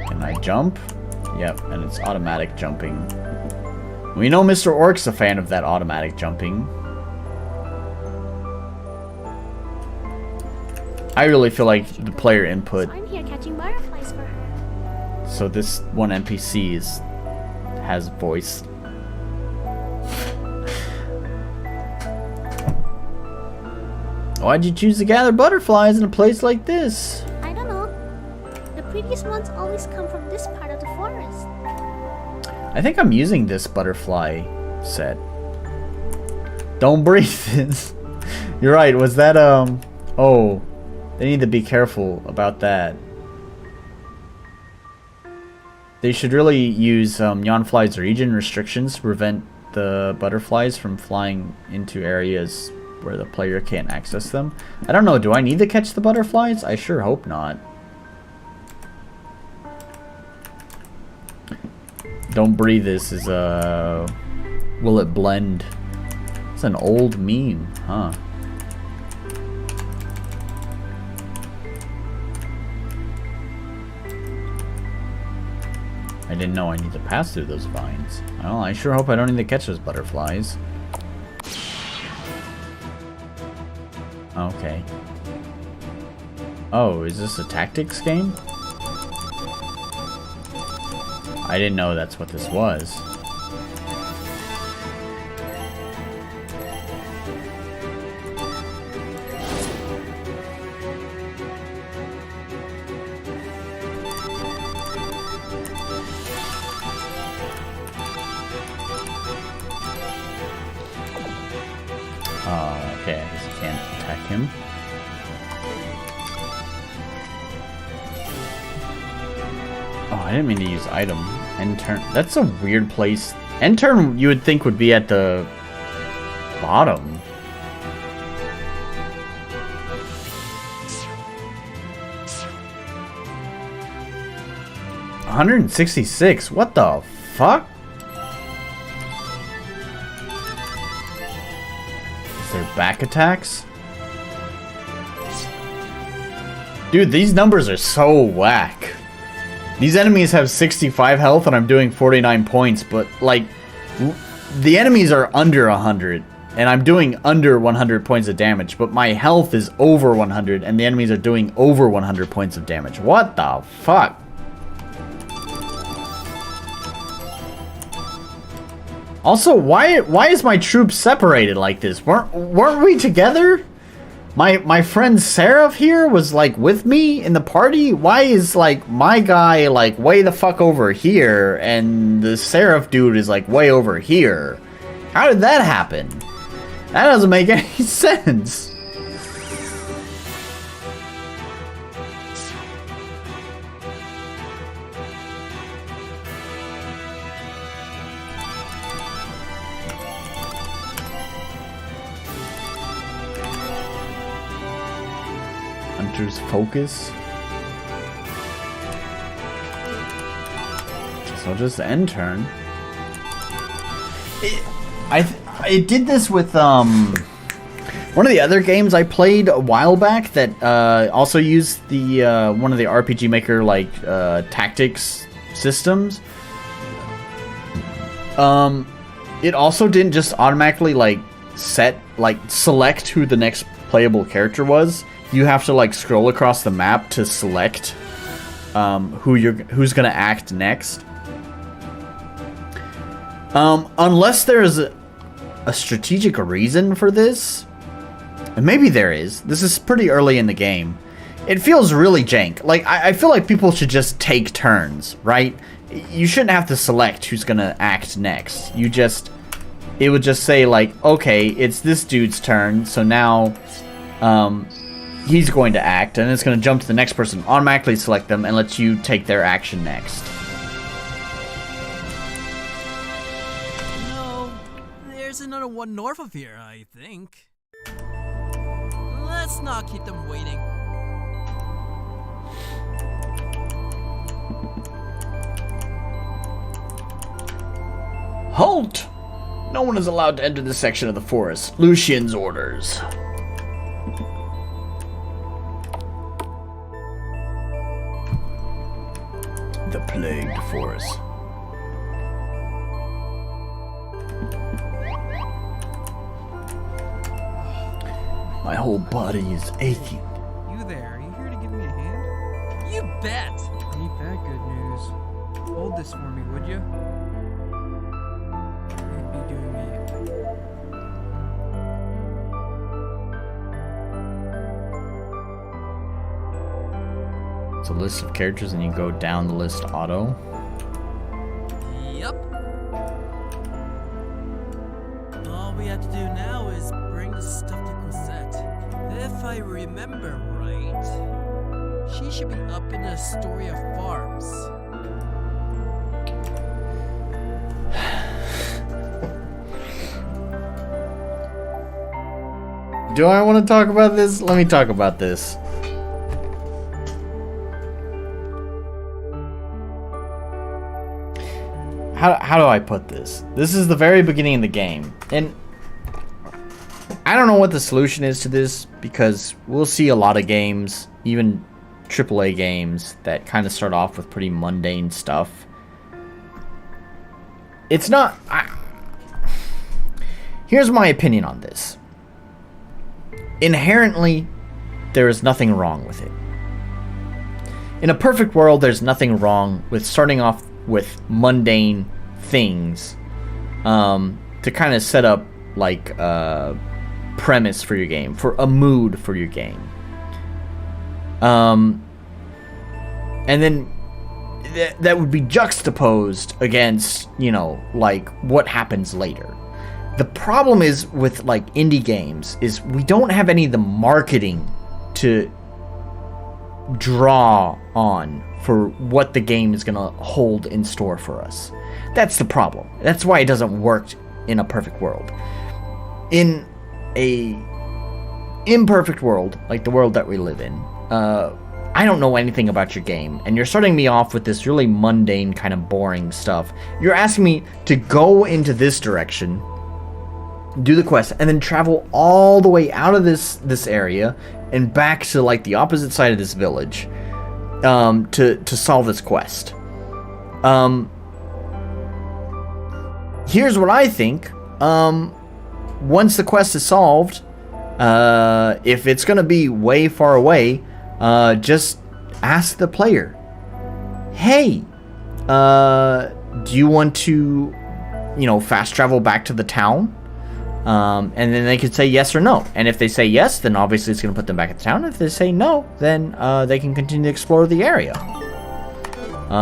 Can I jump? Yep, and it's automatic jumping. We know Mr. Orc's a fan of that automatic jumping. I really feel like the player input... So I'm here catching butterflies for her. So this one NPC has voice. Why'd you choose to gather butterflies in a place like this? I don't know. The prettiest ones always come from this part of the forest. I think I'm using this butterfly set. Don't breathe this. You're right, was that, oh, they need to be careful about that. They should really use Yanfly's region restrictions to prevent the butterflies from flying into areas where the player can't access them. I don't know, do I need to catch the butterflies? I sure hope not. Don't breathe this is will it blend? It's an old meme, huh? I didn't know I need to pass through those vines. Well, I sure hope I don't need to catch those butterflies. Okay. Oh, is this a tactics game? I didn't know that's what this was. Okay, I guess I can't attack him. Oh, I didn't mean to use item. End turn. That's a weird place. End turn you would think would be at the bottom. $166. What the fuck? Their back attacks? Dude, these numbers are so whack. These enemies have 65 health and I'm doing 49 points, but like the enemies are under 100 and I'm doing under 100 points of damage, but my health is over 100 and the enemies are doing over 100 points of damage. What the fuck? Also, why is my troop separated like this? Weren't we together? My friend Seraph here was like with me in the party. Why is like my guy like way the fuck over here and the Seraph dude is like way over here? How did that happen? That doesn't make any sense. Hunter's Focus. So just end turn. It did this with one of the other games I played a while back that also used the one of the RPG Maker like tactics systems. It also didn't just automatically like select who the next playable character was. You have to like scroll across the map to select who's gonna act next. Unless there's a strategic reason for this, and maybe there is. This is pretty early in the game. It feels really jank. Like I feel like people should just take turns, right? You shouldn't have to select who's gonna act next. It would just say like, okay, it's this dude's turn, so now he's going to act, and it's going to jump to the next person, automatically select them, and let you take their action next. No, there's another one north of here, I think. Let's not keep them waiting. Halt! No one is allowed to enter this section of the forest. Lucian's orders. The plagued forest. My whole body is aching. You there? Are you here to give me a hand? You bet! Ain't that good news? Hold this for me, would you? Can't be doing me. It's a list of characters, and you go down the list auto. Yep. All we have to do now is bring the stuff to Cosette. If I remember right, she should be up in Astoria Farms. Do I want to talk about this? Let me talk about this. How do I put this? This is the very beginning of the game, and I don't know what the solution is to this, because we'll see a lot of games, even AAA games, that kind of start off with pretty mundane stuff. It's not... Here's my opinion on this. Inherently, there is nothing wrong with it. In a perfect world, there's nothing wrong with starting off with mundane things to kind of set up like a premise for your game, for a mood for your game. And then that would be juxtaposed against, you know, like what happens later. The problem is with like indie games is we don't have any of the marketing to draw on for what the game is going to hold in store for us. That's the problem. That's why it doesn't work in a perfect world. In a imperfect world, like the world that we live in, I don't know anything about your game, and you're starting me off with this really mundane, kind of boring stuff. You're asking me to go into this direction, do the quest, and then travel all the way out of this area and back to like the opposite side of this village to solve this quest. Here's what I think. Once the quest is solved, if it's gonna be way far away, just ask the player, hey, do you want to, you know, fast travel back to the town? And then they could say yes or no. And if they say yes, then obviously it's going to put them back at the town. If they say no, then they can continue to explore the area.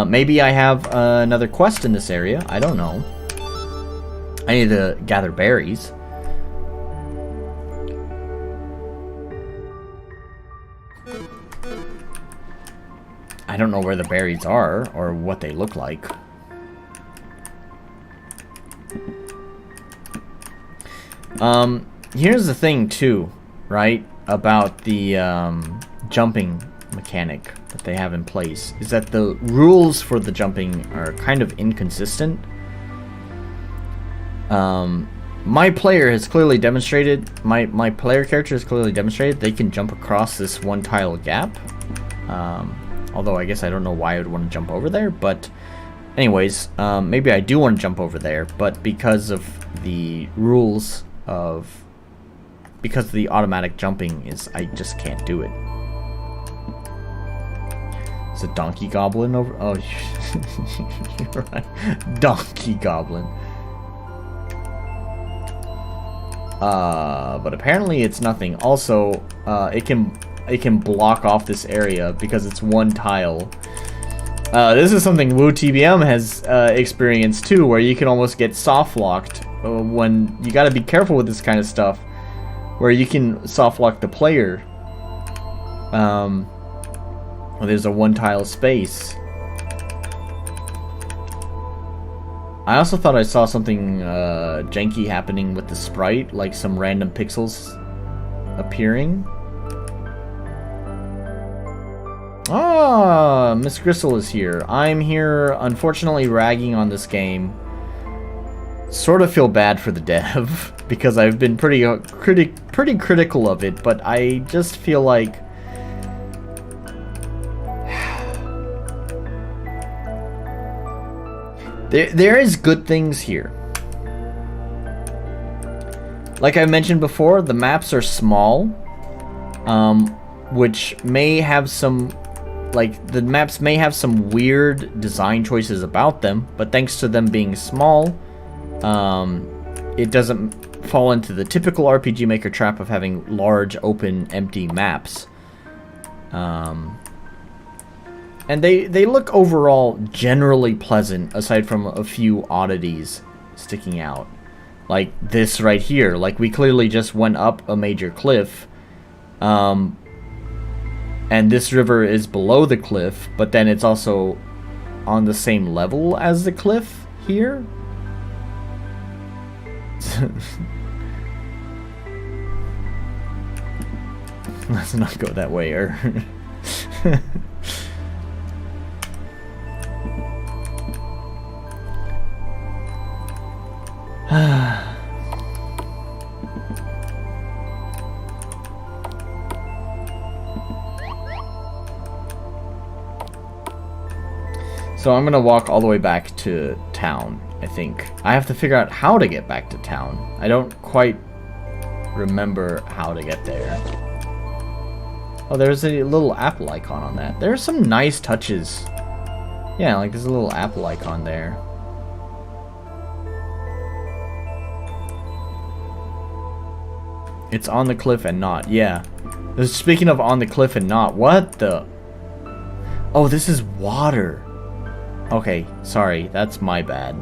Maybe I have another quest in this area. I don't know. I need to gather berries. I don't know where the berries are or what they look like. Here's the thing too, right, about the jumping mechanic that they have in place, is that the rules for the jumping are kind of inconsistent. My player has clearly demonstrated, my player character has clearly demonstrated they can jump across this one tile gap. Although I guess I don't know why I would want to jump over there, but anyways, maybe I do want to jump over there, but because of the rules of, because of the automatic jumping, is I just can't do it. Is a donkey goblin over? Oh, you're right. Donkey goblin. But apparently it's nothing. Also, it can block off this area because it's one tile. This is something WooTBM has experienced too, where you can almost get soft locked when you got to be careful with this kind of stuff, where you can soft lock the player. There's a one tile space. I also thought I saw something janky happening with the sprite, like some random pixels appearing. Ah, Miss Gristle is here. I'm here, unfortunately, ragging on this game. Sort of feel bad for the dev because I've been pretty critical of it, but I just feel like there is good things here. Like I mentioned before, the maps are small, which may have some, like, the maps may have some weird design choices about them, but thanks to them being small, it doesn't fall into the typical RPG Maker trap of having large, open, empty maps. And they look overall generally pleasant, aside from a few oddities sticking out. Like this right here. Like, we clearly just went up a major cliff. And this river is below the cliff, but then it's also on the same level as the cliff here. Let's not go that way, or so I'm gonna walk all the way back to town, I think. I have to figure out how to get back to town. I don't quite remember how to get there. Oh, there's a little apple icon on that. There are some nice touches. Yeah, like there's a little apple icon there. It's on the cliff and not. Yeah. Speaking of on the cliff and not, what the? Oh, this is water. Okay, sorry. That's my bad.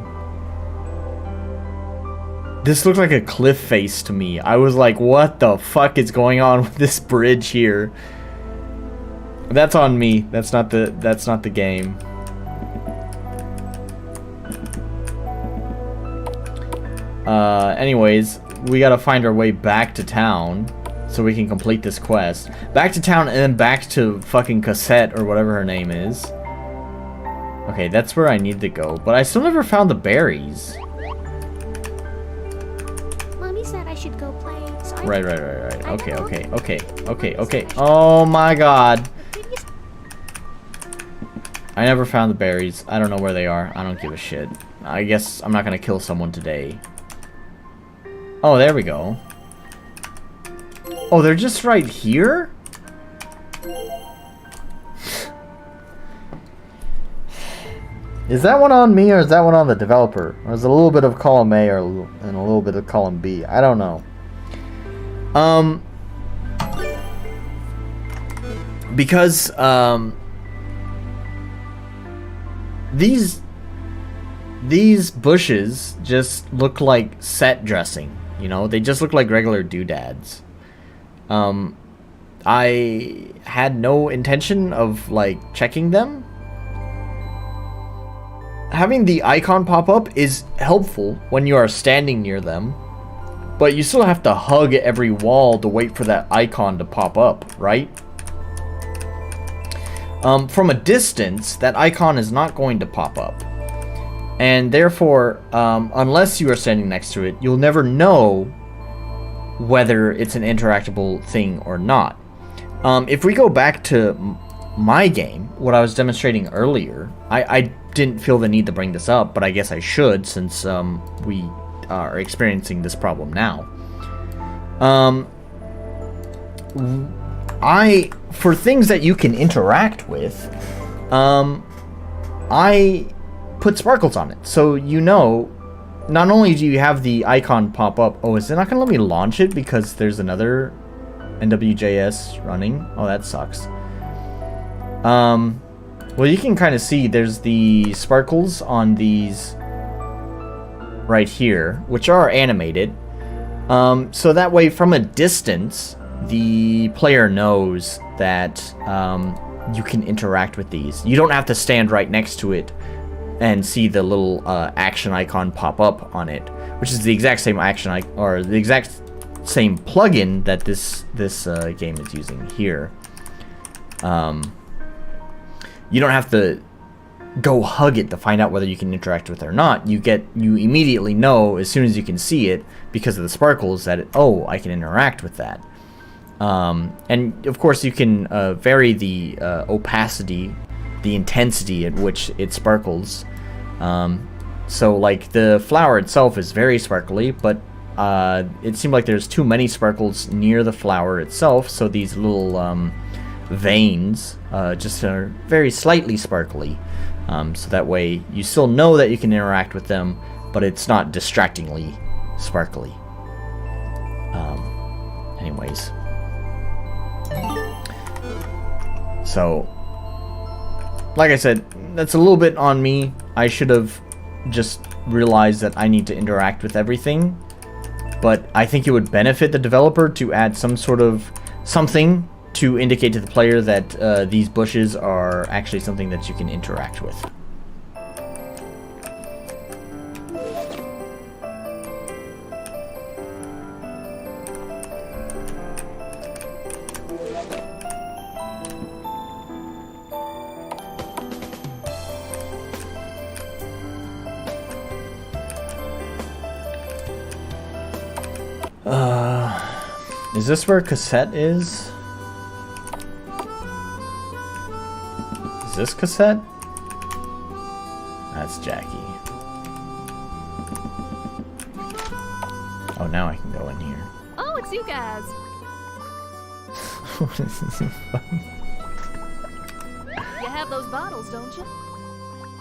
This looked like a cliff face to me. I was like, what the fuck is going on with this bridge here? That's on me. That's not the game. Anyways, we gotta find our way back to town so we can complete this quest. Back to town and then back to fucking Cassette or whatever her name is. Okay, that's where I need to go, but I still never found the berries. Mommy said I should go play, so I Right. Okay. Oh my god. I never found the berries. I don't know where they are. I don't give a shit. I guess I'm not gonna kill someone today. Oh, there we go. Oh, they're just right here? Is that one on me or is that one on the developer? Or is it a little bit of column A and a little bit of column B? I don't know. Because these bushes just look like set dressing, you know? They just look like regular doodads. I had no intention of like checking them. Having the icon pop up is helpful when you are standing near them, but you still have to hug every wall to wait for that icon to pop up, right? From a distance, that icon is not going to pop up. And therefore, unless you are standing next to it, you'll never know whether it's an interactable thing or not. If we go back to my game, what I was demonstrating earlier, I didn't feel the need to bring this up, but I guess I should since we are experiencing this problem now. For things that you can interact with, I put sparkles on it. So you know, not only do you have the icon pop up. Oh, is it not going to let me launch it because there's another NWJS running? Oh, that sucks. Well, you can kind of see there's the sparkles on these right here, which are animated. So that way, from a distance, the player knows that you can interact with these. You don't have to stand right next to it and see the little action icon pop up on it, which is the exact same action or the exact same plugin that this game is using here. You don't have to go hug it to find out whether you can interact with it or not. You immediately know as soon as you can see it because of the sparkles that oh, I can interact with that. And of course you can vary the opacity, the intensity at which it sparkles. So like the flower itself is very sparkly, but it seemed like there's too many sparkles near the flower itself, so these little veins just are very slightly sparkly. So that way you still know that you can interact with them, but it's not distractingly sparkly. Anyways. So, like I said, that's a little bit on me. I should have just realized that I need to interact with everything. But I think it would benefit the developer to add some sort of something to indicate to the player that these bushes are actually something that you can interact with. Is this where Cassette is? Is this Cassette? That's Jackie. Oh, now I can go in here. Oh, it's you guys. What is this? You have those bottles, don't you?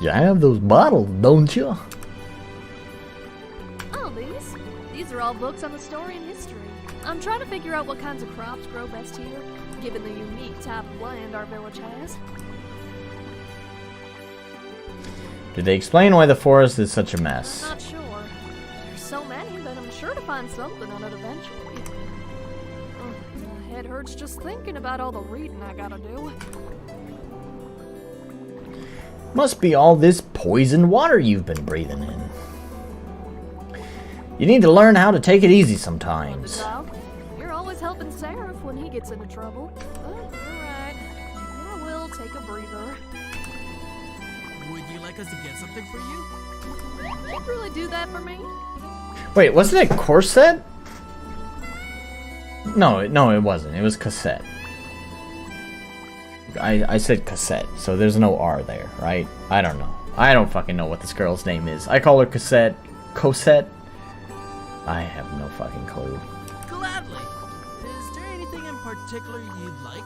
You have those bottles, don't you? Oh, these are all books on the story and history. I'm trying to figure out what kinds of crops grow best here, given the unique type of land our village has. Did they explain why the forest is such a mess? I'm not sure. There's so many that I'm sure to find something on it eventually. My head hurts just thinking about all the reading I gotta do. Must be all this poisoned water you've been breathing in. You need to learn how to take it easy sometimes. You're always helping Seraph when he gets into trouble. But you're right. I will take a breather. Would you like us to get something for you? You'd really do that for me? Wait, wasn't it Corset? No, it wasn't. It was Cassette. I said Cassette, so there's no R there, right? I don't know. I don't fucking know what this girl's name is. I call her Cassette. Cosette? I have no fucking clue. Gladly. Is there anything in particular you'd like?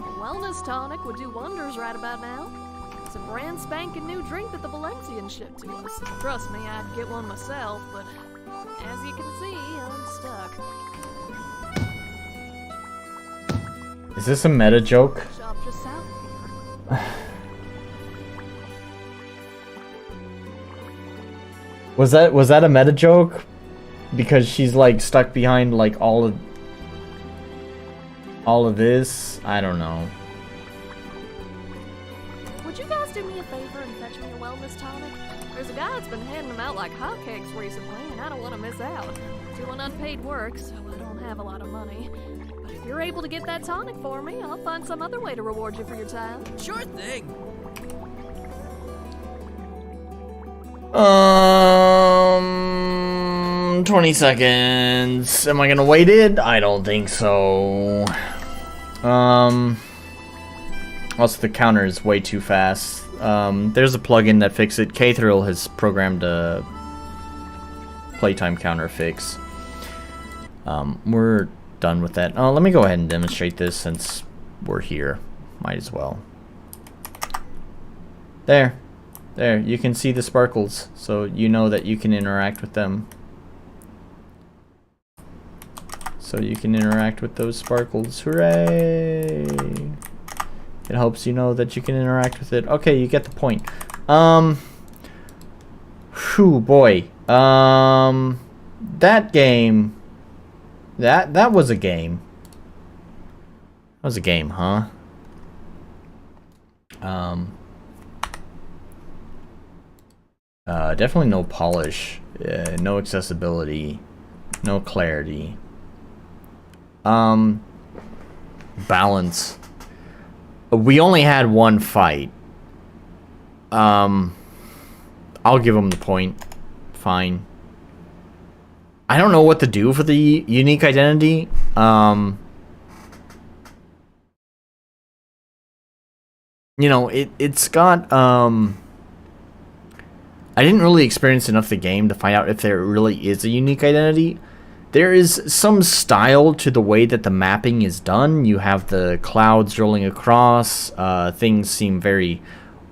A wellness tonic would do wonders right about now. It's a brand spanking new drink that the Valencians shipped to us. Trust me, I'd get one myself, but as you can see, I'm stuck. Is this a meta joke? Shop just south. Was that a meta joke? Because she's like stuck behind like all of this? I don't know. Would you guys do me a favor and fetch me a wellness tonic? There's a guy that's been handing them out like hotcakes recently, and I don't want to miss out. Doing unpaid work, so I don't have a lot of money. But if you're able to get that tonic for me, I'll find some other way to reward you for your time. Sure thing. 20 seconds. Am I gonna wait it? I don't think so. Also the counter is way too fast. There's a plugin that fixes it. K-Thrill has programmed a playtime counter fix. We're done with that. Oh, let me go ahead and demonstrate this since we're here. Might as well. There, you can see the sparkles, so you know that you can interact with them. So you can interact with those sparkles. Hooray! It helps you know that you can interact with it. Okay, you get the point. Whew, boy. That game. That was a game. That was a game, huh? Definitely no polish, no accessibility, no clarity. Balance. We only had one fight. I'll give him the point. Fine. I don't know what to do for the unique identity. You know, it's got, I didn't really experience enough of the game to find out if there really is a unique identity. There is some style to the way that the mapping is done. You have the clouds rolling across. Things seem very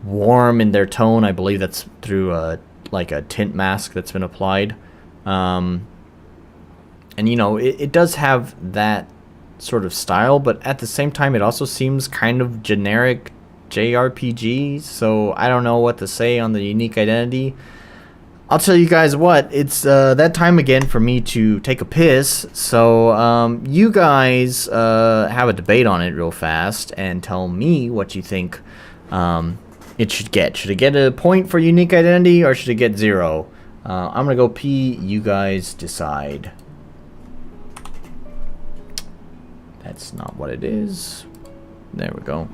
warm in their tone. I believe that's through like a tint mask that's been applied. And you know, it does have that sort of style, but at the same time, it also seems kind of generic JRPG, so I don't know what to say on the unique identity. I'll tell you guys what, it's that time again for me to take a piss, so you guys have a debate on it real fast and tell me what you think it should get. Should it get a point for unique identity or should it get 0? I'm gonna go P, you guys decide. That's not what it is. There we go.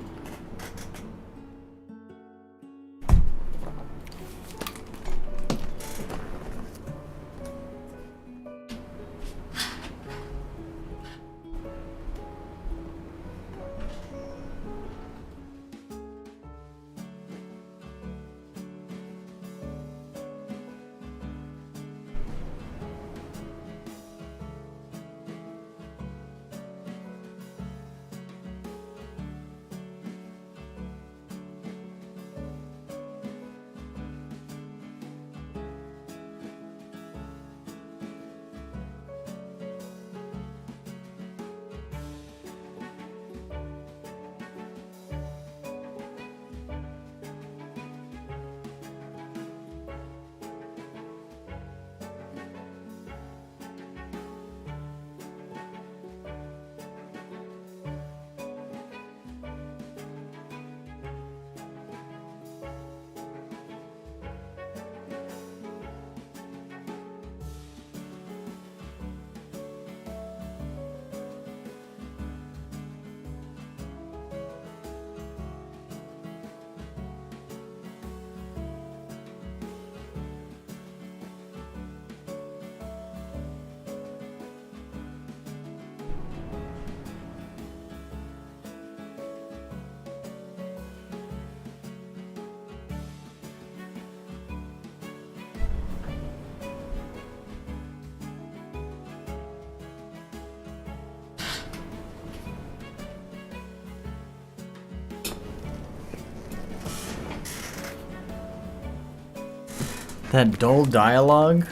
That dull dialogue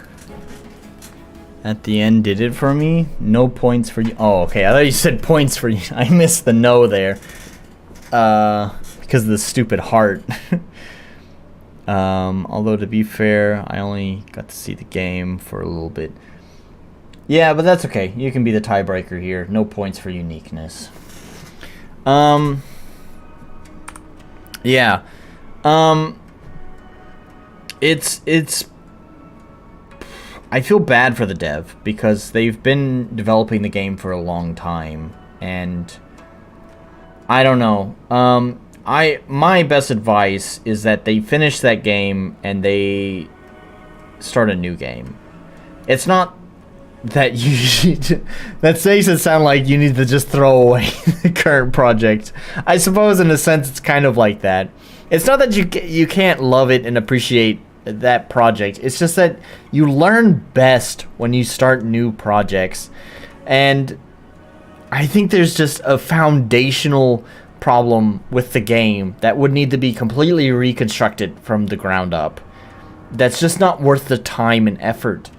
at the end did it for me. No points for you. Oh, okay. I thought you said points for you. I missed the no there. Because of the stupid heart. Although to be fair, I only got to see the game for a little bit. Yeah, but that's okay. You can be the tiebreaker here. No points for uniqueness. Yeah. It's I feel bad for the dev because they've been developing the game for a long time, and I don't know. My best advice is that they finish that game and they start a new game. It's not that you that makes it sound like you need to just throw away the current project. I suppose in a sense it's kind of like that. It's not that you can't love it and appreciate that project. It's just that you learn best when you start new projects, and I think there's just a foundational problem with the game that would need to be completely reconstructed from the ground up. That's just not worth the time and effort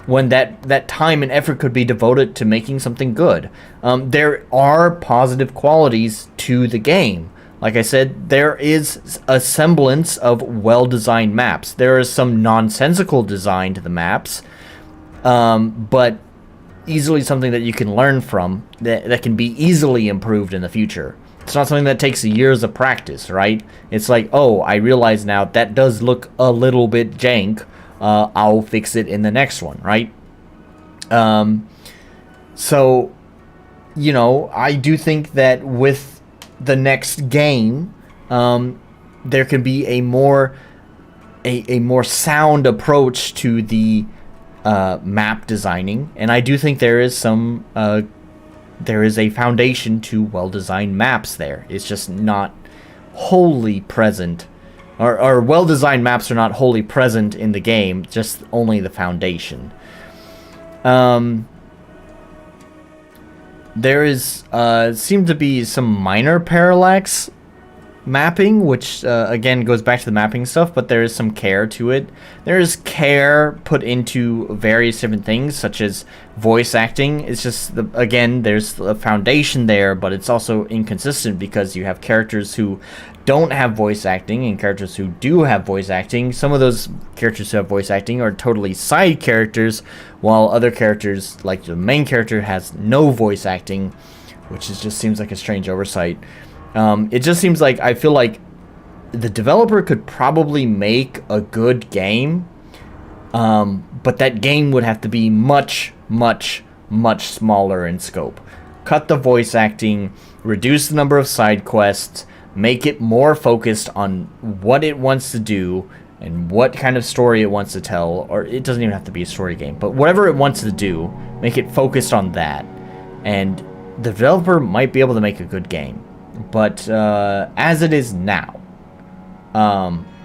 when that time and effort could be devoted to making something good. There are positive qualities to the game. Like I said, there is a semblance of well-designed maps. There is some nonsensical design to the maps, but easily something that you can learn from, that can be easily improved in the future. It's not something that takes years of practice, right? It's like, oh, I realize now that does look a little bit jank. I'll fix it in the next one, right? So, you know, I do think that with the next game, there can be a more sound approach to the map designing, and I do think there is a foundation to well-designed maps there. It's just not wholly present, or well-designed maps are not wholly present in the game, just only the foundation. There is seem to be some minor parallax mapping, which again goes back to the mapping stuff, but there is some care to it. There is care put into various different things, such as voice acting. It's just, again, there's a foundation there, but it's also inconsistent because you have characters who don't have voice acting and characters who do have voice acting. Some of those characters who have voice acting are totally side characters, while other characters, like the main character, has no voice acting, which just seems like a strange oversight. It just seems like, I feel like the developer could probably make a good game, but that game would have to be much, much, much smaller in scope. Cut the voice acting, reduce the number of side quests, make it more focused on what it wants to do and what kind of story it wants to tell, or it doesn't even have to be a story game, but whatever it wants to do, make it focused on that, and the developer might be able to make a good game. But as it is now,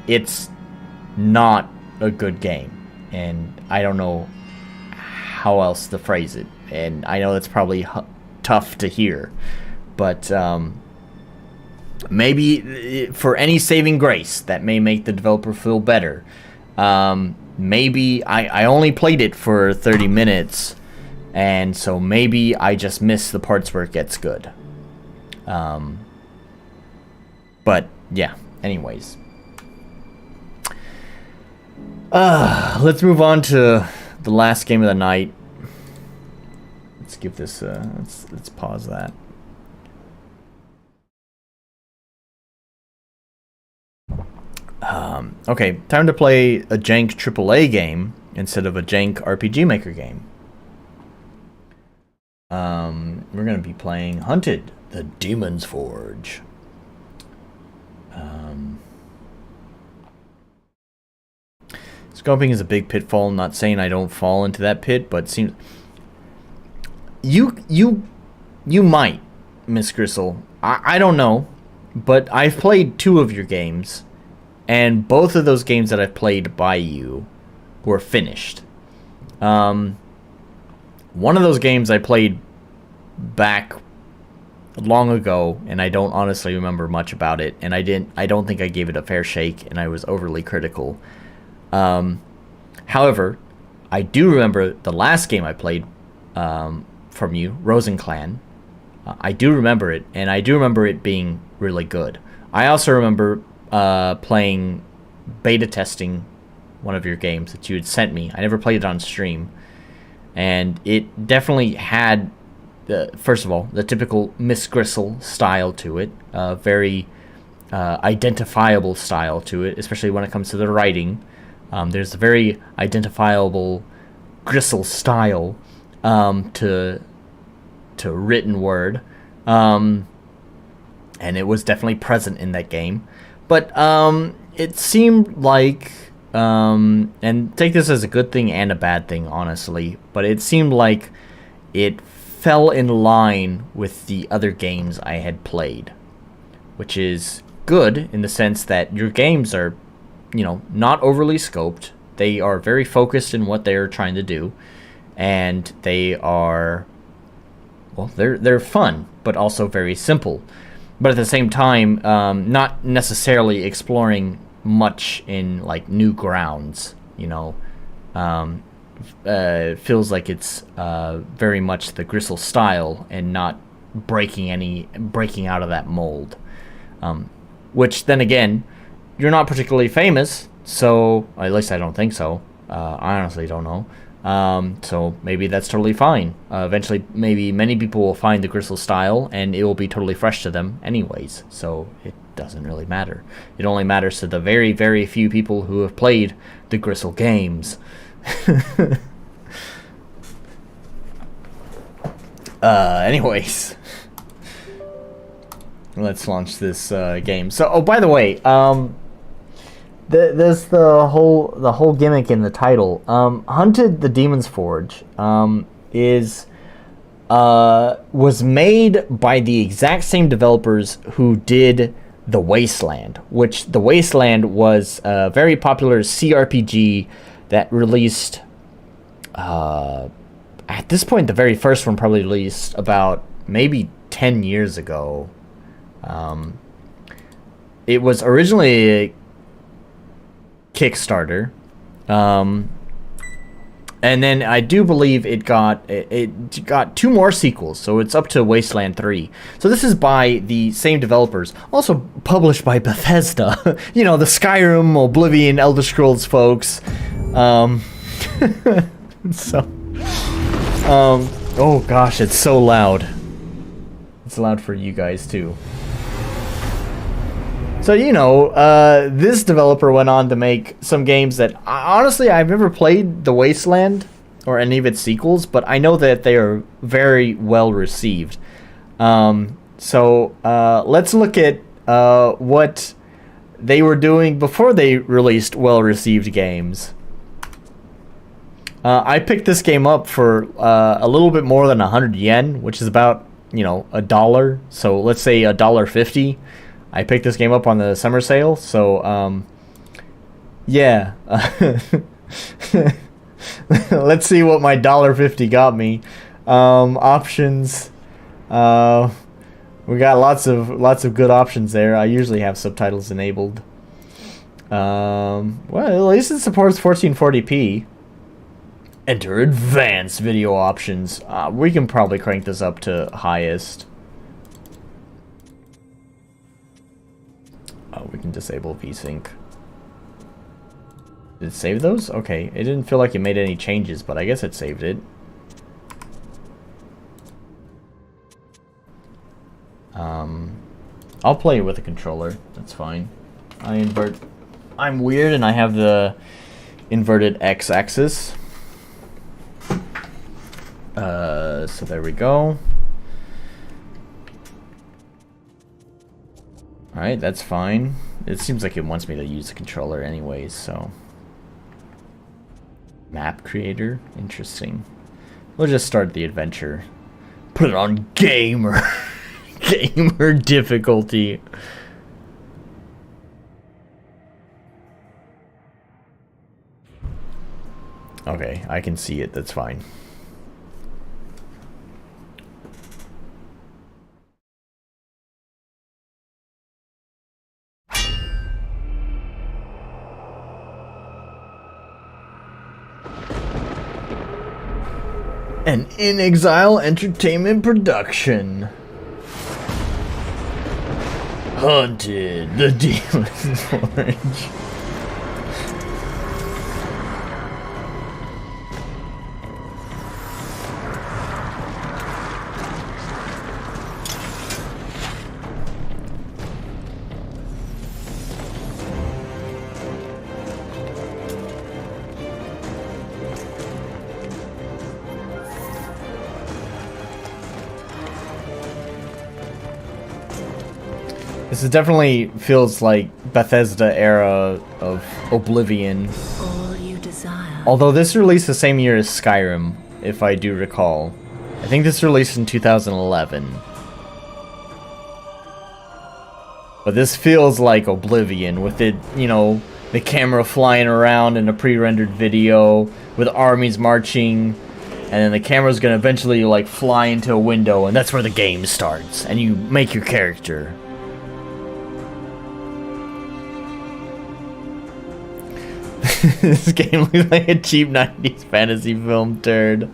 it's not a good game, and I don't know how else to phrase it, and I know that's probably tough to hear, but maybe for any saving grace that may make the developer feel better. Maybe I only played it for 30 minutes, and so maybe I just missed the parts where it gets good. But yeah, anyways. Let's move on to the last game of the night. Let's give this let's pause that. Okay, time to play a jank AAA game instead of a jank RPG Maker game. We're gonna be playing Hunted, the Demon's Forge. Scoping is a big pitfall. I'm not saying I don't fall into that pit, but it seems you might, Miss Gristle. I don't know, but I've played 2 of your games, and both of those games that I've played by you were finished. One of those games I played back long ago, and I don't honestly remember much about it, and I don't think I gave it a fair shake, and I was overly critical. However, I do remember the last game I played from you, Rosenclan. I do remember it, and I do remember it being really good. I also remember playing beta testing one of your games that you had sent me. I never played it on stream, and it definitely had, first of all, the typical Miss Gristle style to it, very identifiable style to it, especially when it comes to the writing. There's a very identifiable Gristle style to written word, and it was definitely present in that game. But it seemed like, and take this as a good thing and a bad thing, honestly, but it seemed like it fell in line with the other games I had played, which is good in the sense that your games are, not overly scoped. They are very focused in what they're trying to do, and they are, well, they're fun, but also very simple. But at the same time, not necessarily exploring much in like new grounds. Feels like it's very much the Gristle style and not breaking out of that mold. Which then again, you're not particularly famous, so at least I don't think so. I honestly don't know. So maybe that's totally fine. Eventually, maybe many people will find the Gristle style, and it will be totally fresh to them anyways. So it doesn't really matter. It only matters to the very, very few people who have played the Gristle games. Anyways, let's launch this game. So, oh, by the way, there's the whole gimmick in the title. Hunted, the Demon's Forge, was made by the exact same developers who did The Wasteland, which The Wasteland was a very popular CRPG that released, at this point, the very first one probably released about maybe 10 years ago. it was originally a Kickstarter. And then I do believe it got 2 more sequels, so it's up to Wasteland 3. So this is by the same developers, also published by Bethesda. You know, the Skyrim, Oblivion, Elder Scrolls folks. Oh gosh, it's so loud. It's loud for you guys too. So, you know, this developer went on to make some games that, honestly, I've never played The Wasteland or any of its sequels, but I know that they are very well received. So, let's look at what they were doing before they released well-received games. I picked this game up for a little bit more than 100 yen, which is about, you know, $1. So, let's say $1.50. I picked this game up on the summer sale, so, yeah. Let's see what my $1.50 got me. Options. We got lots of good options there. I usually have subtitles enabled. Well, at least it supports 1440p. Enter advanced video options. We can probably crank this up to highest. We can disable VSync. Did it save those? Okay, it didn't feel like it made any changes, but I guess it saved it. I'll play it with a controller. That's fine. I'm weird and I have the inverted X-axis. So there we go. Alright, that's fine. It seems like it wants me to use the controller anyways, so... Map creator? Interesting. We'll just start the adventure. Put it on gamer! Gamer difficulty. Okay, I can see it, that's fine. An In Exile Entertainment production. Hunted, the Demon's Orange. This definitely feels like Bethesda era of Oblivion. All you desire. Although this released the same year as Skyrim, if I do recall. I think this released in 2011. But this feels like Oblivion with it, you know, the camera flying around in a pre-rendered video with armies marching, and then the camera's gonna eventually like fly into a window, and that's where the game starts, and you make your character. This game looks like a cheap 90s fantasy film turd.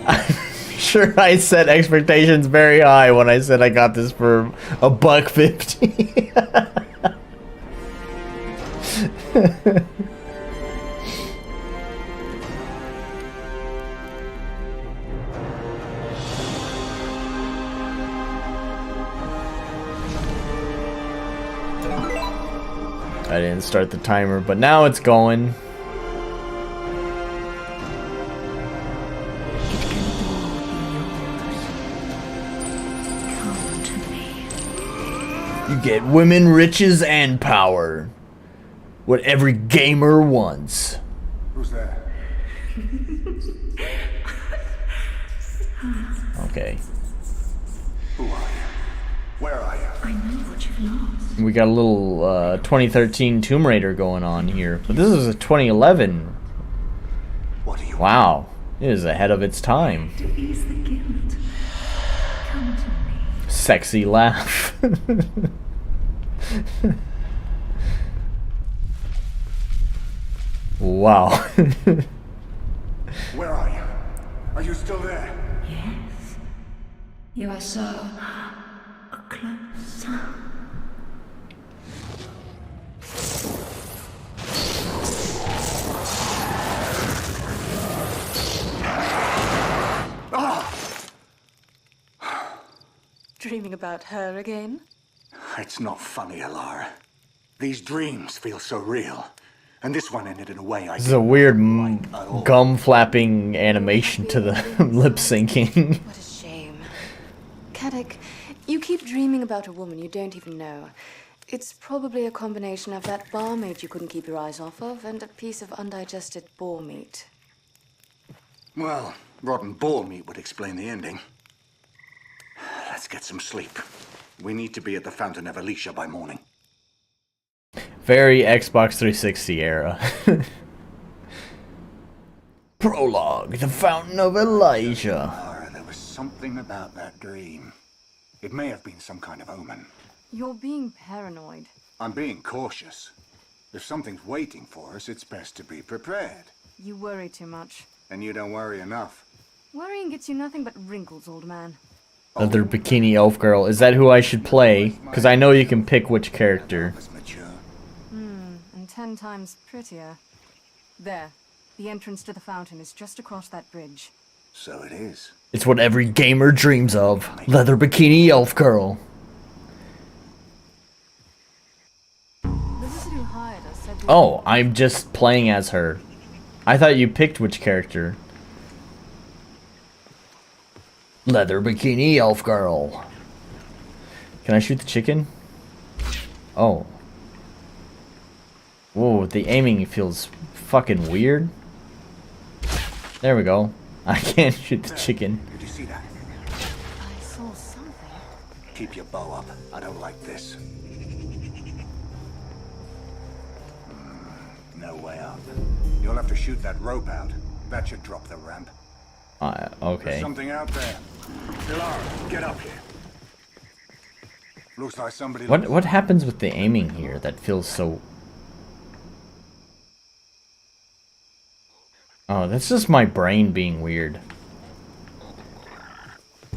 I'm sure I set expectations very high when I said I got this for $1.50. I didn't start the timer, but now it's going. You get women, riches, and power. What every gamer wants. Who's that? Okay. Who are you? Where are you? I know what you've lost. We got a little 2013 Tomb Raider going on here. But this is a 2011. What do you Wow. It is ahead of its time. To ease the guilt. Come to sexy laugh. Wow. Where are you? Are you still there? Yes. You are so close. Dreaming about her again? It's not funny, Alara. These dreams feel so real. And this one ended in a way I This is a weird gum flapping animation to the lip syncing. What a shame. Caddick, you keep dreaming about a woman you don't even know. It's probably a combination of that barmaid you couldn't keep your eyes off of and a piece of undigested boar meat. Well, rotten boar meat would explain the ending. Let's get some sleep. We need to be at the Fountain of Alicia by morning. Very Xbox 360 era. Prologue, the Fountain of Elijah. Alara, there was something about that dream. It may have been some kind of omen. You're being paranoid. I'm being cautious. If something's waiting for us, it's best to be prepared. You worry too much. And you don't worry enough. Worrying gets you nothing but wrinkles, old man. Another bikini elf girl. Is that who I should play? Because I know you can pick which character. And 10 times prettier. There. The entrance to the fountain is just across that bridge. So it is. It's what every gamer dreams of. Leather bikini elf girl. The wizard who hired us said Oh, I'm just playing as her. I thought you picked which character. Leather bikini elf girl. Can I shoot the chicken? Oh. Whoa, the aiming feels fucking weird. There we go. I can't shoot the chicken. Did you see that? I saw something. Keep your bow up. I don't like this. No way up. You'll have to shoot that rope out. That should drop the ramp. Okay. There's something out there. Alara, get up here. Looks like somebody... What happens with the aiming here that feels so... Oh, that's just my brain being weird.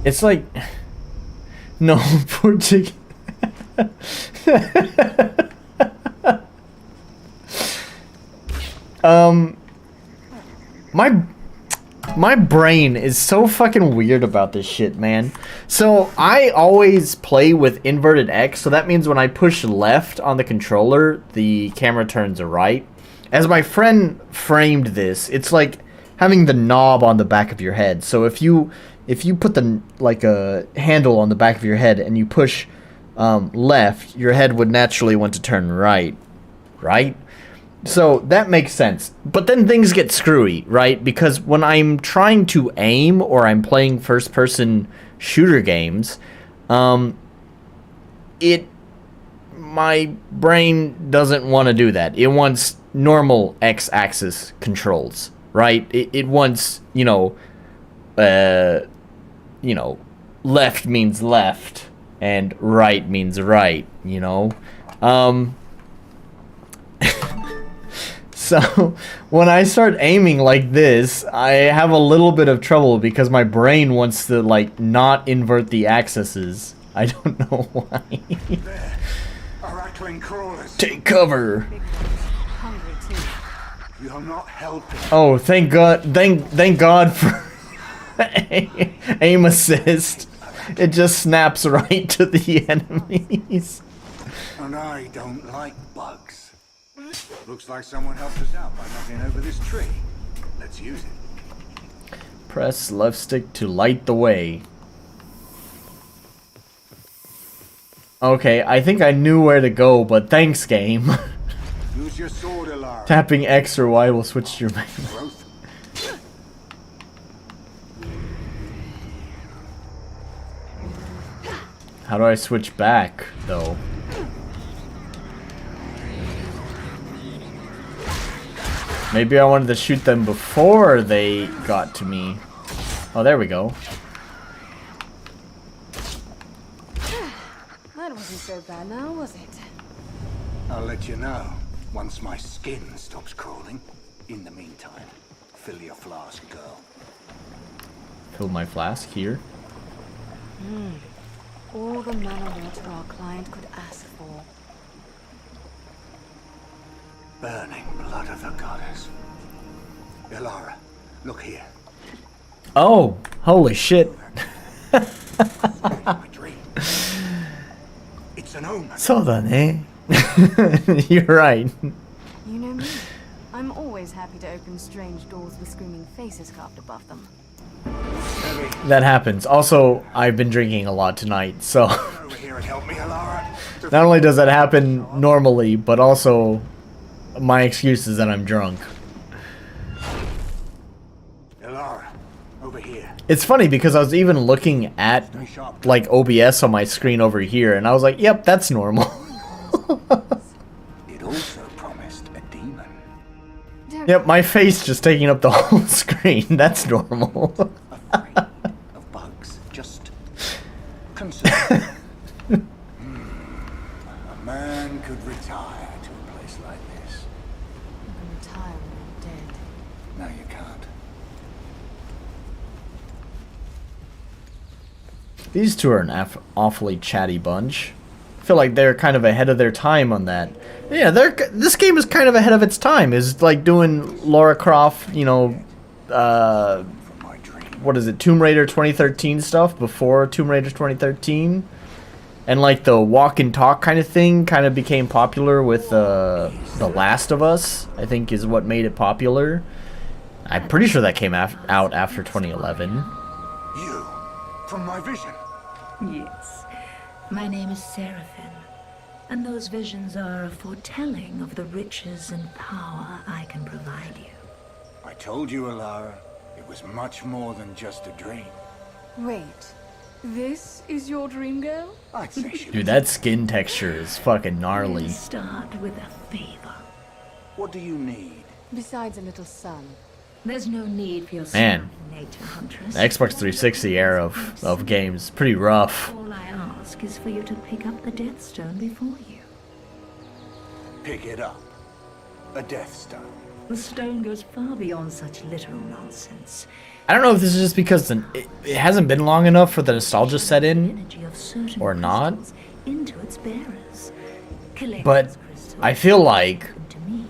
It's like... No, poor chicken. My brain is so fucking weird about this shit, man. So I always play with inverted X, so that means when I push left on the controller, the camera turns right. As my friend framed this, it's like having the knob on the back of your head. So if you put the like a handle on the back of your head and you push left, your head would naturally want to turn right, right? So that makes sense. But then things get screwy, right? Because when I'm trying to aim or I'm playing first-person shooter games, my brain doesn't want to do that. It wants normal X-axis controls, right? It wants, left means left and right means right, So, when I start aiming like this, I have a little bit of trouble because my brain wants to, not invert the axes. I don't know why. There. Arackling crawlers. Take cover! You're not helping. Oh, thank God, thank God for aim assist. It just snaps right to the enemies. And I don't like bugs. Looks like someone helped us out by knocking over this tree. Let's use it. Press left stick to light the way. Okay, I think I knew where to go, but thanks, game. Use your sword, Alara. Tapping X or Y will switch to your main. Growth. How do I switch back, though? Maybe I wanted to shoot them before they got to me. Oh, there we go. so bad now, was it? I'll let you know once my skin stops crawling. In the meantime, fill your flask, girl. Fill my flask here. All the mana water our client could ask for. Burning blood of the goddess. Ilara, look here. Oh, holy shit. My dream. It's an omen. そうだね. You're right. You know me. I'm always happy to open strange doors with screaming faces carved above them. That happens. Also, I've been drinking a lot tonight, so Over here and help me, Ilara. not only does that happen normally, but also my excuse is that I'm drunk. Ilara, over here. It's funny because I was even looking at like OBS on my screen over here, and I was like, "Yep, that's normal." It also promised a demon. Yep, my face just taking up the whole screen. That's normal. Afraid of bugs. Just concerned. A man could retire to a place like this. You can retire when you're dead. No, you can't. These two are an awfully chatty bunch. I feel like they're kind of ahead of their time on that. Yeah, this game is kind of ahead of its time. Is like doing Lara Croft, you know, what is it, Tomb Raider 2013 stuff before Tomb Raider 2013, and like the walk and talk kind of thing kind of became popular with The Last of Us. I think is what made it popular. I'm pretty sure that came out after 2011. You, from my vision. Yes. My name is Seraphim, and those visions are a foretelling of the riches and power I can provide you. I told you, Ilara, it was much more than just a dream. Wait, this is your dream girl? I'd say she Dude, that skin texture is fucking gnarly. We'll start with a favor. What do you need? Besides a little sun. There's no need for your Man, nature huntress. the Xbox 360 era of games is pretty rough. All I ask is for you to pick up the Death Stone before you. Pick it up. A Death Stone. The stone goes far beyond such literal nonsense. I don't know if this is just because it hasn't been long enough for the nostalgia set in, Energy of certain or not, crystals into its bearers. Collect but those crystals, I feel like to me,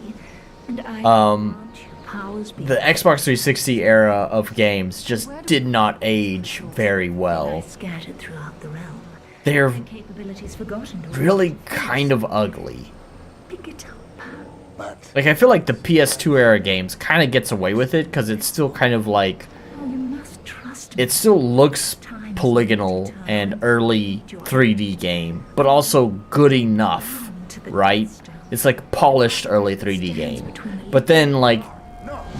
and I um, grant you powers the Xbox 360 era of games just did not age very well. scattered throughout the realm. They're My capabilities forgotten to really kind of ugly. pick it up. But Like, I feel like the PS2 era games kind of gets away with it because it's still kind of like, Oh, you must trust me. it still looks polygonal and early 3D game, but also good enough, right? It's like polished early 3D game. But then like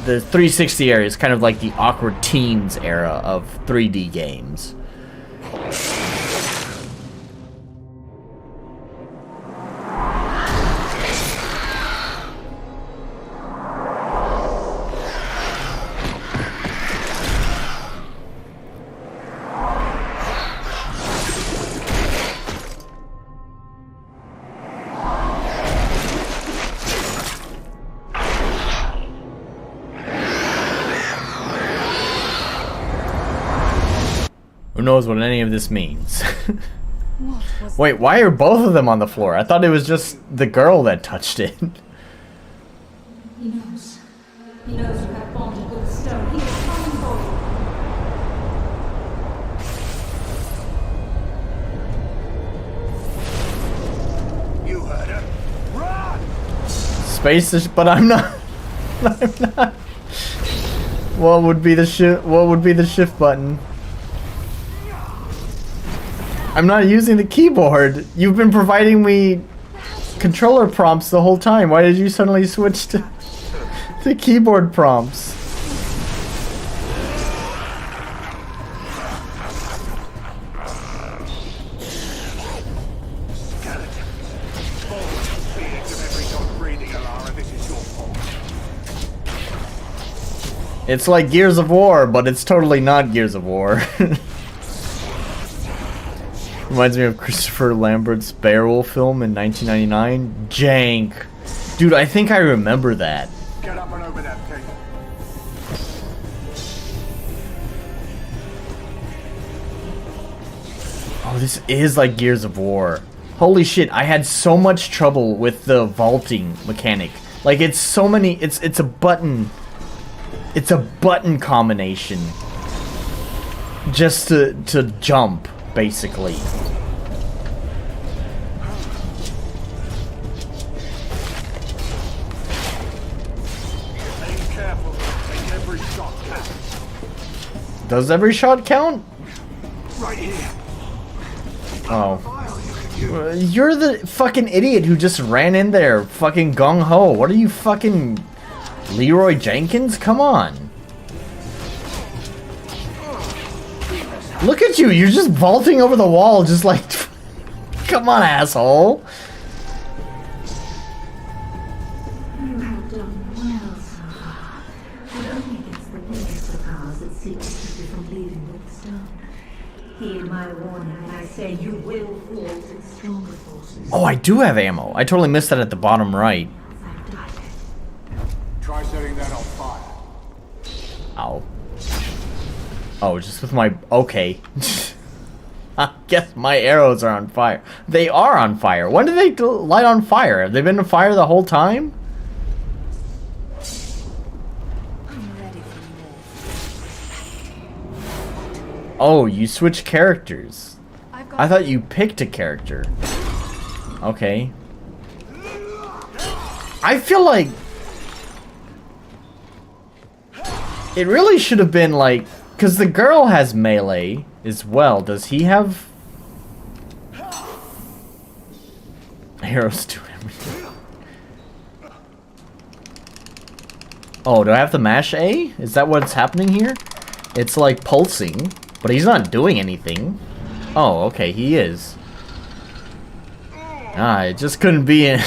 the 360 era is kind of like the awkward teens era of 3D games. Who knows what any of this means? Wait, why are both of them on the floor? I thought it was just the girl that touched it. He knows. He knows you have bonded with the stone. He is coming for you. you heard her. Run! Space is, but I'm not. I'm not. What would be the shift? What would be the shift button? I'm not using the keyboard. You've been providing me controller prompts the whole time. Why did you suddenly switch to keyboard prompts? It's like Gears of War, but it's totally not Gears of War. Reminds me of Christopher Lambert's Beowulf film in 1999. Jank. Dude, I think I remember that. Get up and over that table. Oh, this is like Gears of War. Holy shit, I had so much trouble with the vaulting mechanic. Like, it's so many, it's a button combination. Just to jump, basically. Be careful. Take every shot count. Does every shot count? Right here. Oh. You're the fucking idiot who just ran in there fucking gung-ho. What are you, fucking Leroy Jenkins? Come on. Look at you, you're just vaulting over the wall just like... Come on, asshole. You have done well so far. But only against the biggest of ours that seeks to keep you from leaving with the stone. Heed my warning when I say you will fall to stronger forces. Oh, I do have ammo. I totally missed that at the bottom right. Try setting that on fire. Ow. Oh, just with my... Okay. I guess my arrows are on fire. They are on fire. When did they light on fire? Have they been on fire the whole time? Oh, you switch characters. I thought you picked a character. Okay. I feel like... It really should have been like... Because the girl has melee as well. Does he have... Arrows do everything. Oh, do I have to mash A? Is that what's happening here? It's like pulsing, but he's not doing anything. Oh, okay, he is. Ah, it just couldn't be in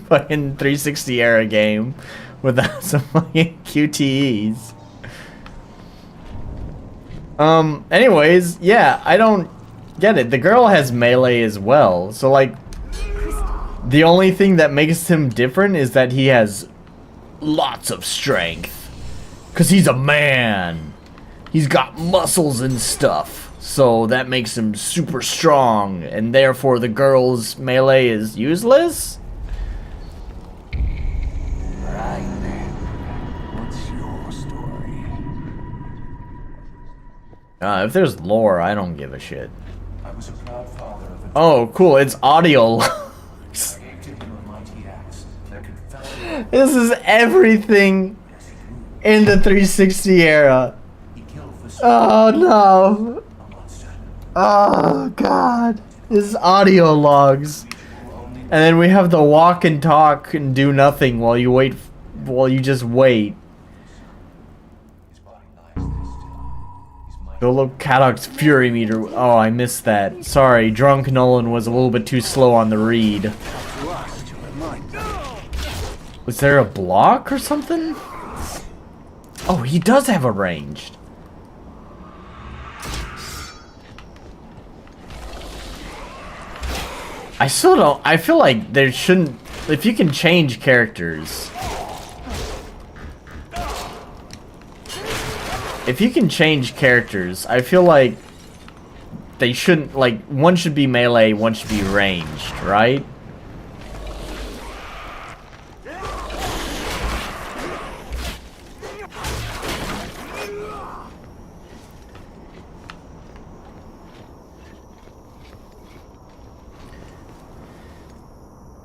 fucking 360 era game without some fucking QTEs. Anyways, yeah, I don't get it. The girl has melee as well, so like, the only thing that makes him different is that he has lots of strength. Cause he's a man. He's got muscles and stuff, so that makes him super strong, and therefore the girl's melee is useless? Right then. What's your story? If there's lore, I don't give a shit. I was a proud father of a... Oh, cool, it's audio. I gave to him a mighty axe that could fell... This is everything in the 360 era. Oh no. Oh god. This is audio logs. And then we have the walk and talk and do nothing while you wait, while you just wait. Philip Caddock's Fury Meter. Oh, I missed that. Sorry, Drunk Nolan was a little bit too slow on the read. Was there a block or something? Oh, he does have a ranged. I still don't... I feel like there shouldn't... If you can change characters... If you can change characters, I feel like... They shouldn't... Like, one should be melee, one should be ranged, right?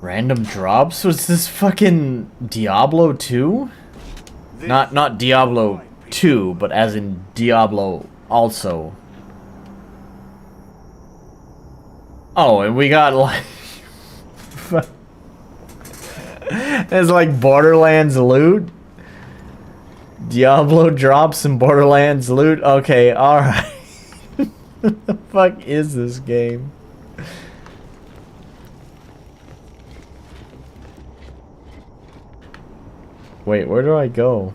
Random drops? Was this fucking Diablo 2? Not Diablo 2, but as in Diablo also. Oh, and we got like... There's like Borderlands loot? Diablo drops and Borderlands loot? Okay, alright. What the fuck is this game? Wait, where do I go?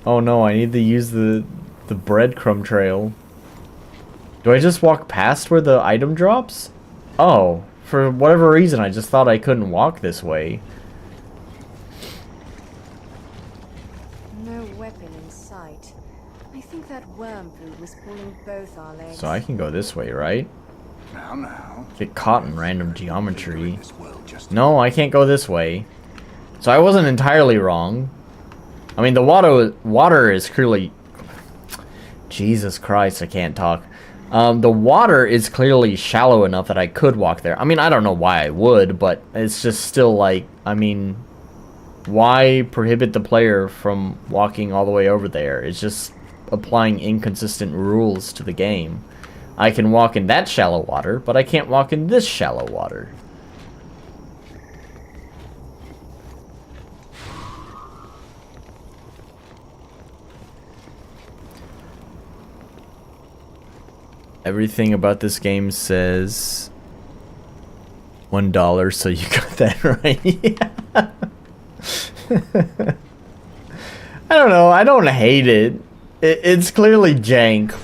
Oh no, I need to use the breadcrumb trail. Do I just walk past where the item drops? Oh, for whatever reason, I just thought I couldn't walk this way. No weapon in sight. I think that worm food was pulling both our legs. So I can go this way, right? Now. Get caught in random geometry. No, I can't go this way. So I wasn't entirely wrong. I mean, the water is clearly... Jesus Christ, I can't talk. The water is clearly shallow enough that I could walk there. I mean, I don't know why I would, but it's just still like, I mean, why prohibit the player from walking all the way over there? It's just applying inconsistent rules to the game. I can walk in that shallow water, but I can't walk in this shallow water. Everything about this game says $1, so you got that right. I don't know. I don't hate it. It's clearly jank.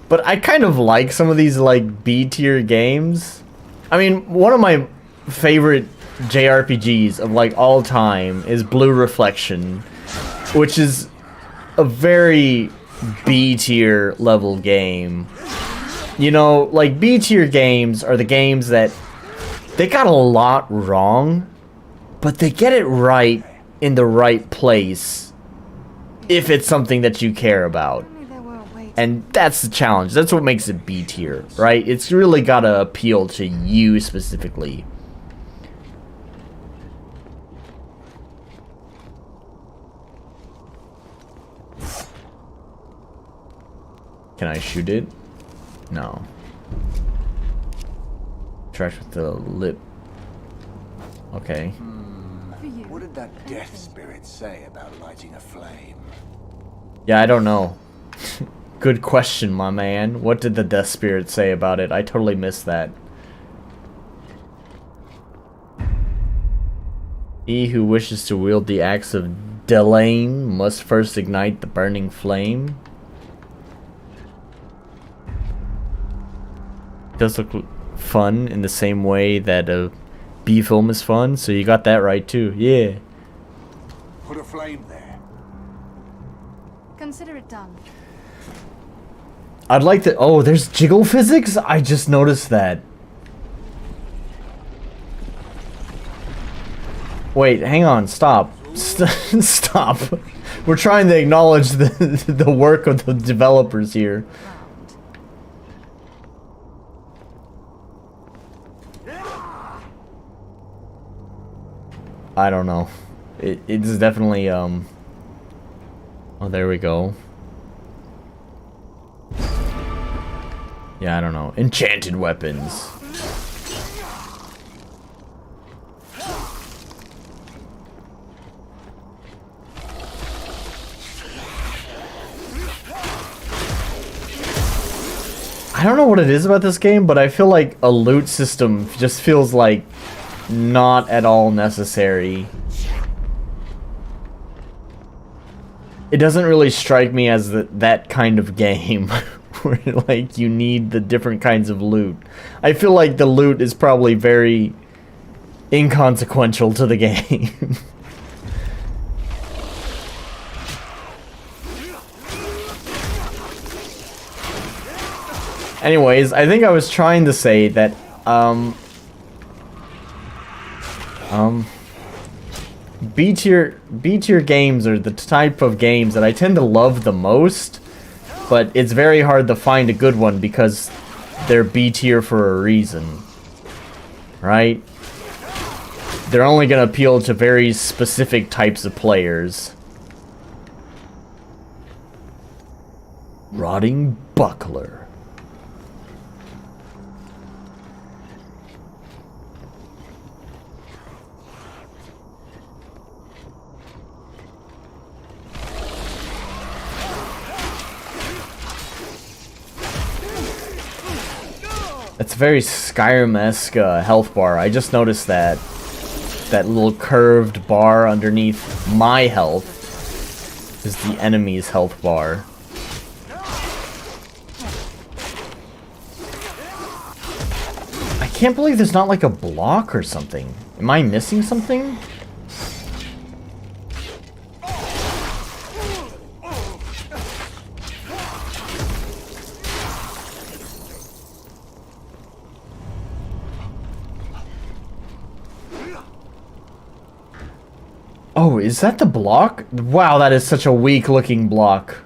But I kind of like some of these, like, B-tier games. I mean, one of my favorite JRPGs of, like, all time is Blue Reflection, which is a very B-tier level game. You know, like, B-tier games are the games that they got a lot wrong, but they get it right in the right place if it's something that you care about. And that's the challenge. That's what makes it B-tier, right? It's really gotta appeal to you specifically. Can I shoot it? No. Trash with the lip. Okay. What did that death spirit say about lighting a flame? Yeah, I don't know. Good question, my man. What did the death spirit say about it? I totally missed that. He who wishes to wield the axe of Delane must first ignite the burning flame. It does look fun in the same way that a B film is fun, so you got that right too. Yeah. Put a flame there. Consider it done. I'd like to... Oh, there's jiggle physics? I just noticed that. Wait, hang on. Stop. Stop. We're trying to acknowledge the work of the developers here. I don't know. It's definitely, Oh, there we go. Yeah, I don't know. Enchanted weapons. I don't know what it is about this game, but I feel like a loot system just feels like not at all necessary. It doesn't really strike me as that kind of game where like you need the different kinds of loot. I feel like the loot is probably very inconsequential to the game. Anyways, I think I was trying to say that B-tier games are the type of games that I tend to love the most, but it's very hard to find a good one because they're B-tier for a reason, right? They're only gonna appeal to very specific types of players. Rotting Buckler. It's a very Skyrim-esque health bar. I just noticed that little curved bar underneath my health is the enemy's health bar. can't believe there's not like a block or something. Am I missing something? Oh, is that the block? Wow, that is such a weak looking block.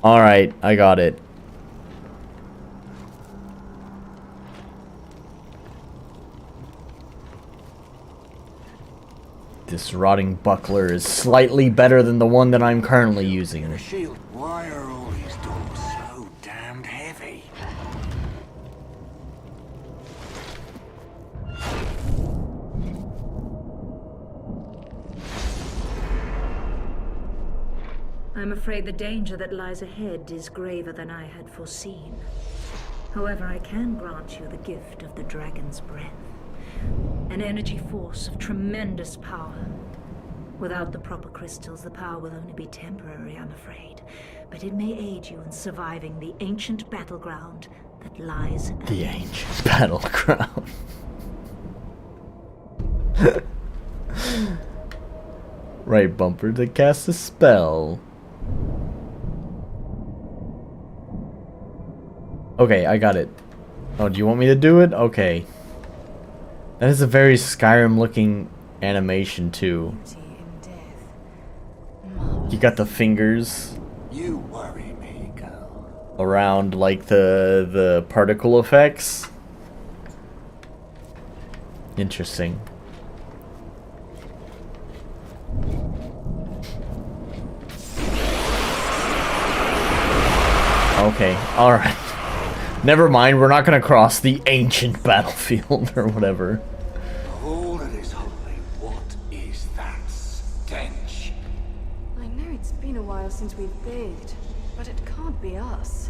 Alright, I got it. This rotting buckler is slightly better than the one that I'm currently using. The shield. Why are all these doors so damned heavy? I'm afraid the danger that lies ahead is graver than I had foreseen. However, I can grant you the gift of the dragon's breath. An energy force of tremendous power. Without the proper crystals, the power will only be temporary, I'm afraid. But it may aid you in surviving the ancient battleground that lies ahead. The ancient battleground. Right bumper to cast a spell. Okay, I got it. Oh, do you want me to do it? Okay. That is a very Skyrim looking animation too. You got the fingers. You worry me, girl. Around like the particle effects. Interesting. Okay, alright. Never mind, we're not gonna cross the ancient battlefield or whatever. All that is holy, what is that stench? I know it's been a while since we've bathed, but it can't be us.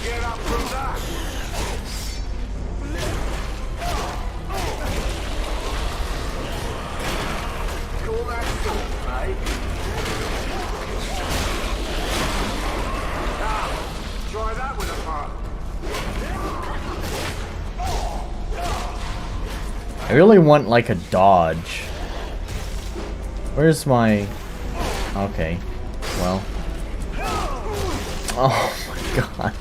Get up from that! Call that salt, mate? Ah, try that with a fire. I really want like a dodge. Where's my... Okay. Well. Oh my god.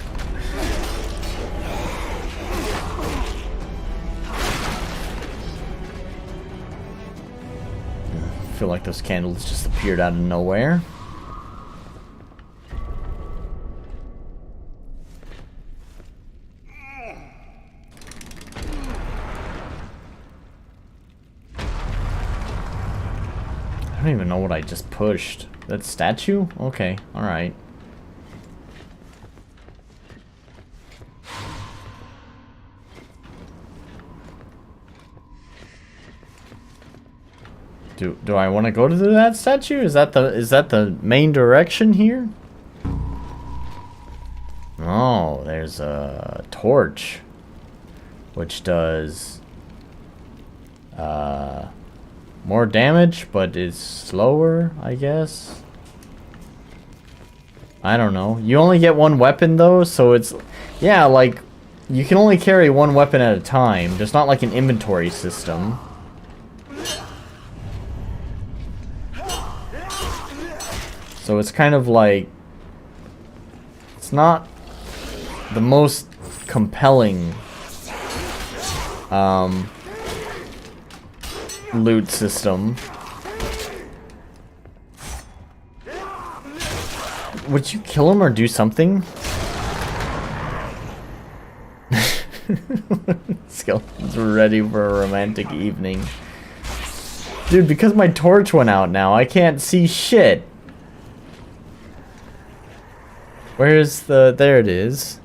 I feel like those candles just appeared out of nowhere. I don't even know what I just pushed. That statue? Okay, alright. Do I want to go to that statue? Is that the main direction here? Oh, there's a torch, which does more damage, but is slower, I guess. I don't know. You only get one weapon though, so it's yeah, like you can only carry one weapon at a time. There's not like an inventory system. So it's kind of like, it's not the most compelling loot system. Would you kill him or do something? Skeletons are ready for a romantic evening. Dude, because my torch went out now, I can't see shit. Where's the... There it is.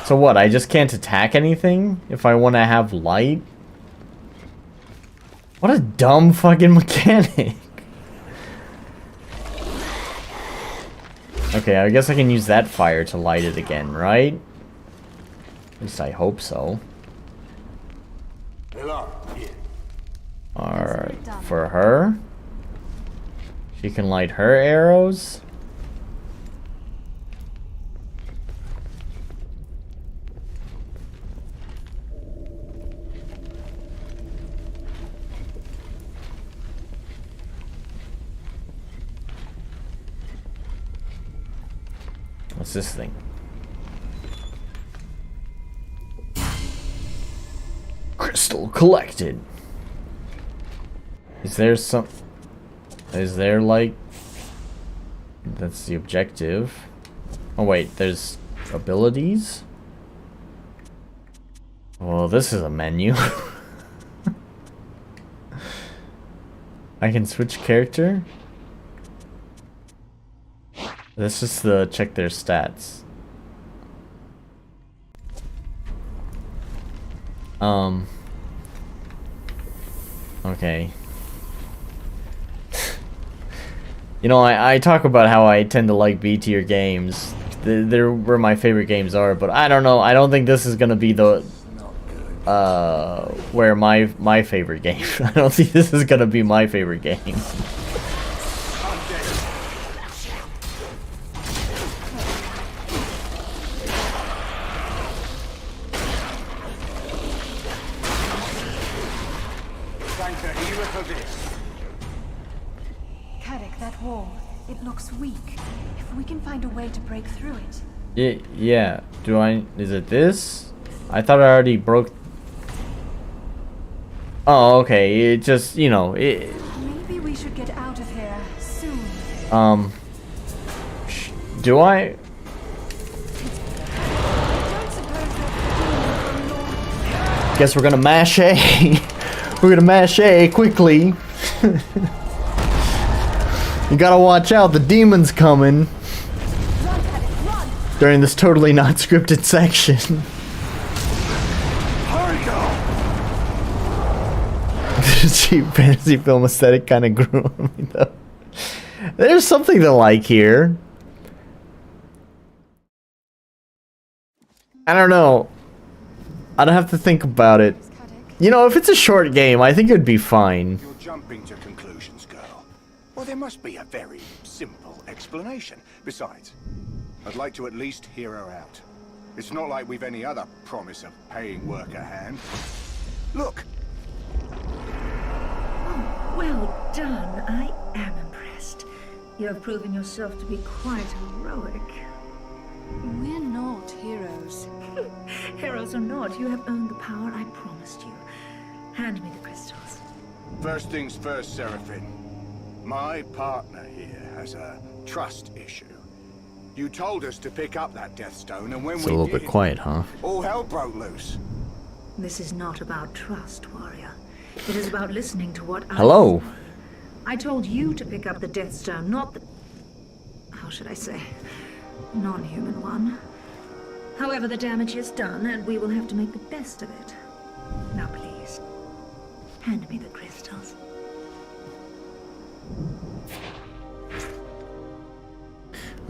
So what, I just can't attack anything if I want to have light? What a dumb fucking mechanic. Okay, I guess I can use that fire to light it again, right? At least I hope so. Hello. Here. Alright, for her. She can light her arrows. What's this thing? Crystal collected. Is there some... Is there like... That's the objective. Oh wait, there's abilities? Well, this is a menu. I can switch character? Let's just check their stats. Okay. You know, I talk about how I tend to like B tier games. They're where my favorite games are, but I don't know. I don't think this is gonna be the where my favorite game. I don't think this is gonna be my favorite game. Break through it. Yeah. Do I? Is it this? I thought I already broke. Oh, okay. It just, you know, it. Maybe we should get out of here soon. Do I? Guess we're gonna mash A. We're gonna mash A quickly. You gotta watch out. The demon's coming. During this totally not scripted section. The cheap fantasy film aesthetic kind of grew on me though. There's something to like here. I don't know. I don't have to think about it. You know, if it's a short game, I think it'd be fine. You're jumping to conclusions, girl. Well, there must be a very simple explanation. Besides, I'd like to at least hear her out. It's not like we've any other promise of paying work at hand. Look! Oh, well done. I am impressed. You have proven yourself to be quite heroic. We're not heroes. Heroes or not, you have earned the power I promised you. Hand me the crystals. First things first, Seraphine. My partner here has a trust issue. You told us to pick up that Death Stone, and when It's we a little did, bit quiet, huh? all hell broke loose. This is not about trust, warrior. It is about listening to what Hello. I told you to pick up the Death Stone, not the... How should I say? Non-human one. However, the damage is done, and we will have to make the best of it. Now, please, hand me the crystals.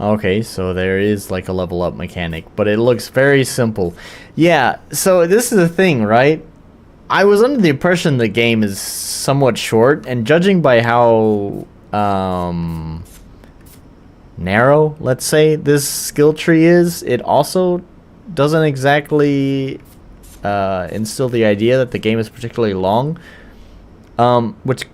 Okay, so there is like a level up mechanic, but it looks very simple. Yeah, so this is the thing, right? I was under the impression the game is somewhat short, and judging by how narrow, let's say, this skill tree is, it also doesn't exactly instill the idea that the game is particularly long. Which,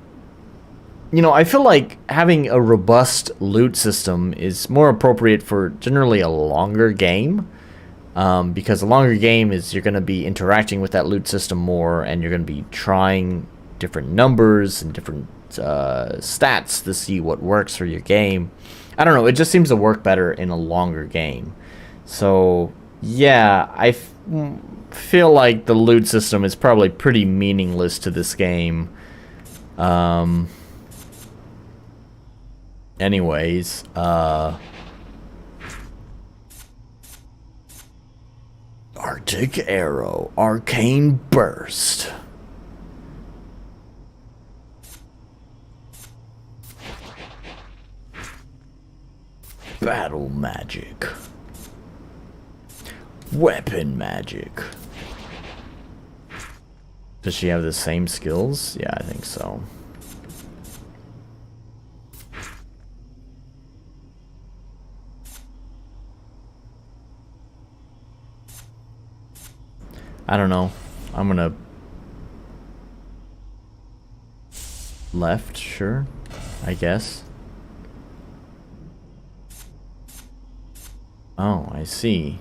you know, I feel like having a robust loot system is more appropriate for generally a longer game. Because a longer game is you're going to be interacting with that loot system more, and you're going to be trying different numbers and different stats to see what works for your game. I don't know, it just seems to work better in a longer game. So, yeah, I feel like the loot system is probably pretty meaningless to this game. Anyways, Arctic Arrow, Arcane Burst. Battle Magic. Weapon Magic. Does she have the same skills? Yeah, I think so. I don't know. I'm gonna... Left, sure. I guess. Oh, I see.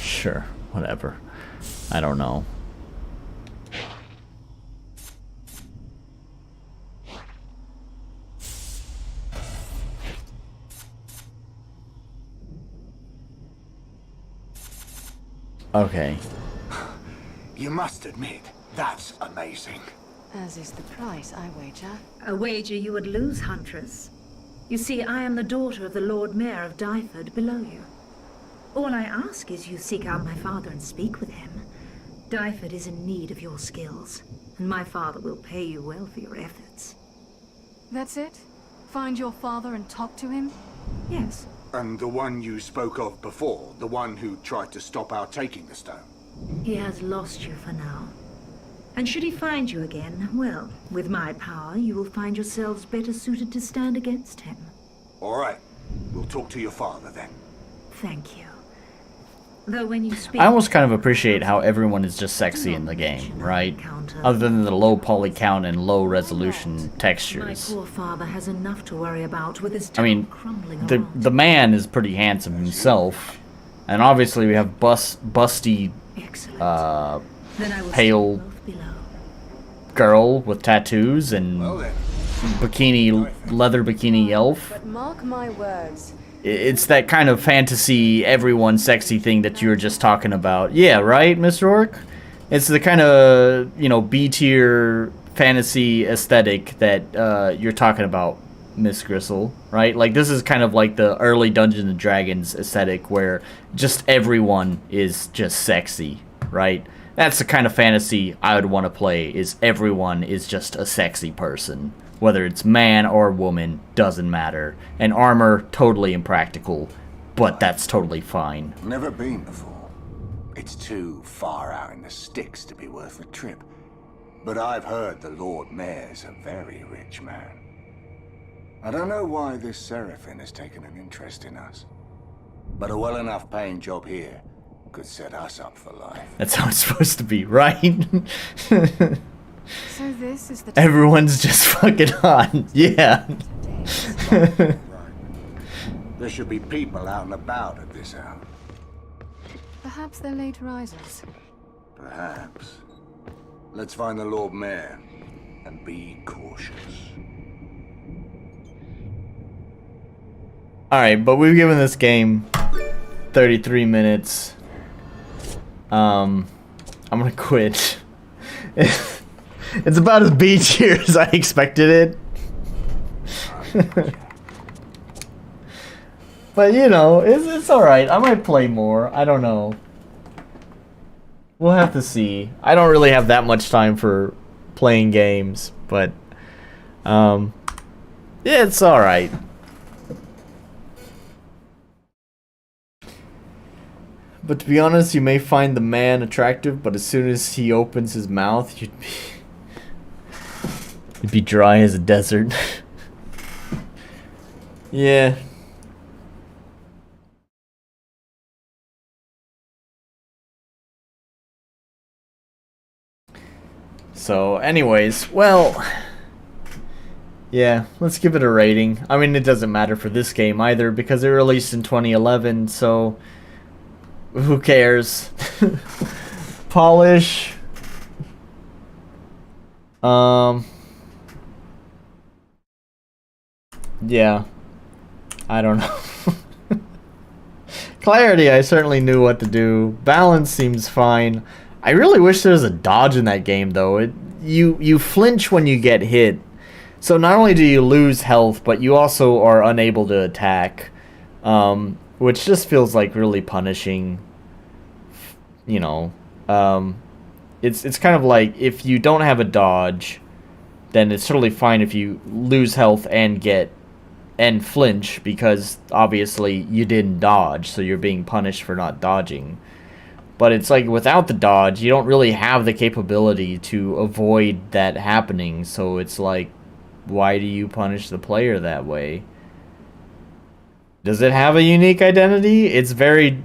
Sure, whatever. I don't know. Okay. You must admit, that's amazing. As is the price, I wager. A wager you would lose, Huntress. You see, I am the daughter of the Lord Mayor of Dyford below you. All I ask is you seek out my father and speak with him. Dyford is in need of your skills, and my father will pay you well for your efforts. That's it? Find your father and talk to him? Yes. And the one you spoke of before, the one who tried to stop our taking the stone? He has lost you for now. And should he find you again, well, with my power, you will find yourselves better suited to stand against him. All right. We'll talk to your father then. Thank you. Though when you speak... I almost kind of appreciate how everyone is just sexy in the game, right? Other than the low poly count and low resolution textures. My poor father has enough to worry about with his I mean, crumbling the man is pretty handsome himself. And obviously we have busty, pale girl with tattoos and leather bikini elf. But mark my words. It's that kind of fantasy, everyone sexy thing that you were just talking about. Yeah, right, Mr. Orc? It's the kind of, you know, B-tier fantasy aesthetic that you're talking about, Miss Gristle, right? Like, this is kind of like the early Dungeons and Dragons aesthetic where just everyone is just sexy, right? That's the kind of fantasy I would want to play, is everyone is just a sexy person. Whether it's man or woman, doesn't matter. And armor, totally impractical, but that's totally fine. Never been before. It's too far out in the sticks to be worth the trip. But I've heard the Lord Mayor's a very rich man. I don't know why this Seraphim has taken an interest in us. But a well enough paying job here could set us up for life. That's how it's supposed to be, right? So this is the... Everyone's just fucking on. Yeah. There should be people out and about at this hour. Perhaps they're late risers. Perhaps. Let's find the Lord Mayor and be cautious. Alright, but we've given this game 33 minutes. I'm gonna quit. It's about as B tier as I expected it. But you know, it's alright. I might play more. I don't know. We'll have to see. I don't really have that much time for playing games, but yeah, it's alright. But to be honest, you may find the man attractive, but as soon as he opens his mouth, you'd be dry as a desert. Yeah. So, anyways, well, yeah, let's give it a rating. I mean, it doesn't matter for this game either, because it released in 2011, so who cares? Polish. Yeah. I don't know. Clarity, I certainly knew what to do. Balance seems fine. I really wish there was a dodge in that game, though. You flinch when you get hit. So not only do you lose health, but you also are unable to attack. Which just feels like really punishing. you know, it's kind of like if you don't have a dodge, then it's totally fine if you lose health and flinch, because obviously you didn't dodge, so you're being punished for not dodging. But it's like without the dodge, you don't really have the capability to avoid that happening, so it's like, why do you punish the player that way? Does it have a unique identity? It's very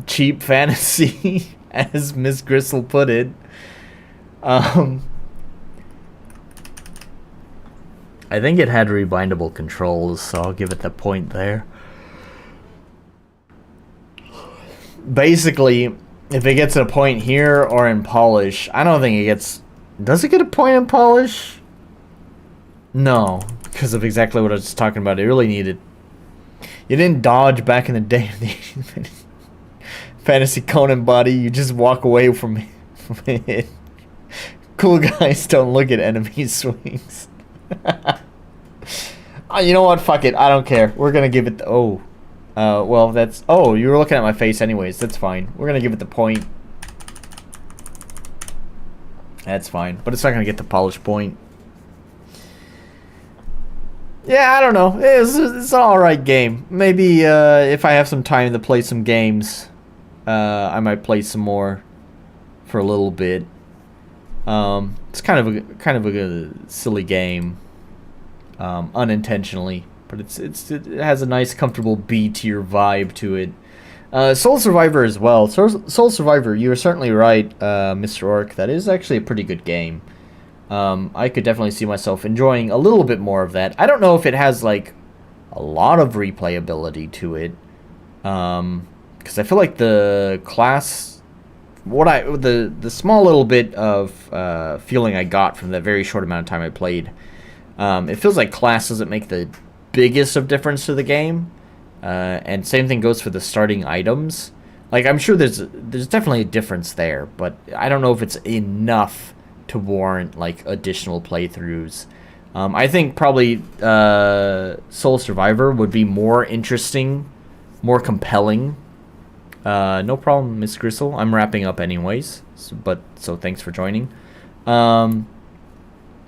cheap fantasy, as Miss Gristle put it. I think it had rebindable controls, so I'll give it the point there. Basically, if it gets a point here or in polish, I don't think it gets... Does it get a point in polish? No, because of exactly what I was talking about. It really needed... You didn't dodge back in the day of the Fantasy Conan body. You just walk away from it. Cool guys don't look at enemy swings. You know what? Fuck it. I don't care. We're gonna give it the... Oh. Well, that's... Oh, you were looking at my face anyways. That's fine. We're gonna give it the point. That's fine. But it's not gonna get the polish point. Yeah, I don't know. It's an alright game. Maybe if I have some time to play some games, I might play some more for a little bit. It's kind of a silly game, unintentionally, but it has a nice, comfortable B-tier vibe to it. Soul Survivor as well. Soul Survivor, you were certainly right, Mr. Orc. That is actually a pretty good game. I could definitely see myself enjoying a little bit more of that. I don't know if it has, like, a lot of replayability to it. Because I feel like the class... The small little bit of feeling I got from that very short amount of time I played, it feels like class doesn't make the biggest of difference to the game. And same thing goes for the starting items. Like, I'm sure there's definitely a difference there, but I don't know if it's enough to warrant, like, additional playthroughs. I think probably Soul Survivor would be more interesting, more compelling. No problem, Miss Gristle. I'm wrapping up anyways, so thanks for joining. I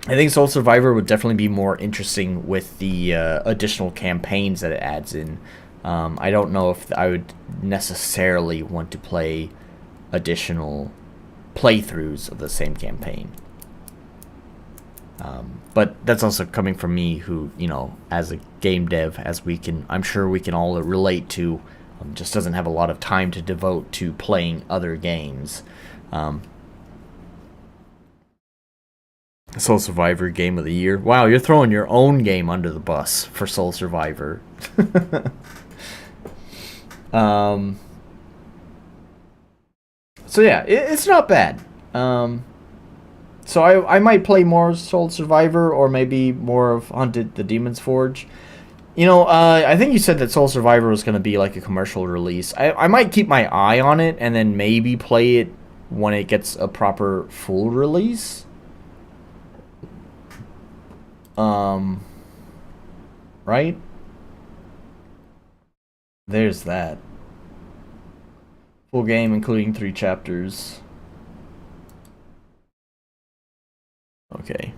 think Soul Survivor would definitely be more interesting with the additional campaigns that it adds in. I don't know if I would necessarily want to play additional playthroughs of the same campaign. But that's also coming from me, who, you know, as a game dev, I'm sure we can all relate to, just doesn't have a lot of time to devote to playing other games. Soul Survivor Game of the Year. Wow, you're throwing your own game under the bus for Soul Survivor. So yeah, it's not bad. So I might play more Soul Survivor, or maybe more of Hunted the Demon's Forge. You know, I think you said that Soul Survivor was going to be like a commercial release. I might keep my eye on it and then maybe play it when it gets a proper full release. Right? There's that. Full game, including 3 chapters. Okay.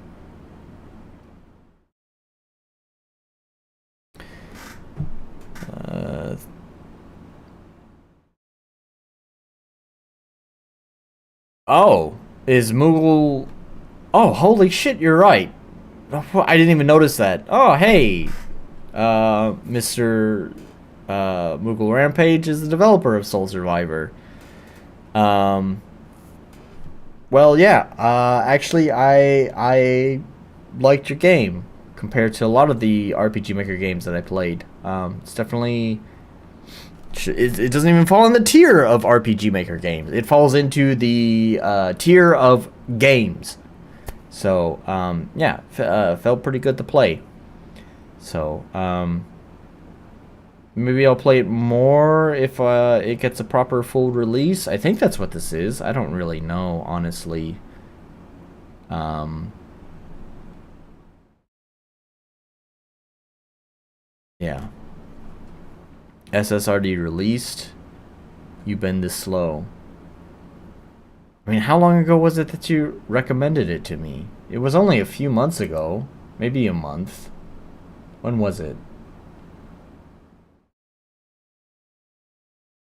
Oh, is Moogle... Oh, holy shit, you're right. I didn't even notice that. Oh, hey. Mr. Moogle Rampage is the developer of Soul Survivor. Well, yeah. Actually, I liked your game compared to a lot of the RPG Maker games that I played. It's definitely... It doesn't even fall in the tier of RPG Maker games. It falls into the tier of games. So, yeah, felt pretty good to play. So, maybe I'll play it more if it gets a proper full release. I think that's what this is. I don't really know, honestly. Yeah. SSRD released. you've been this slow. I mean, how long ago was it that you recommended it to me? It was only a few months ago. Maybe a month. When was it?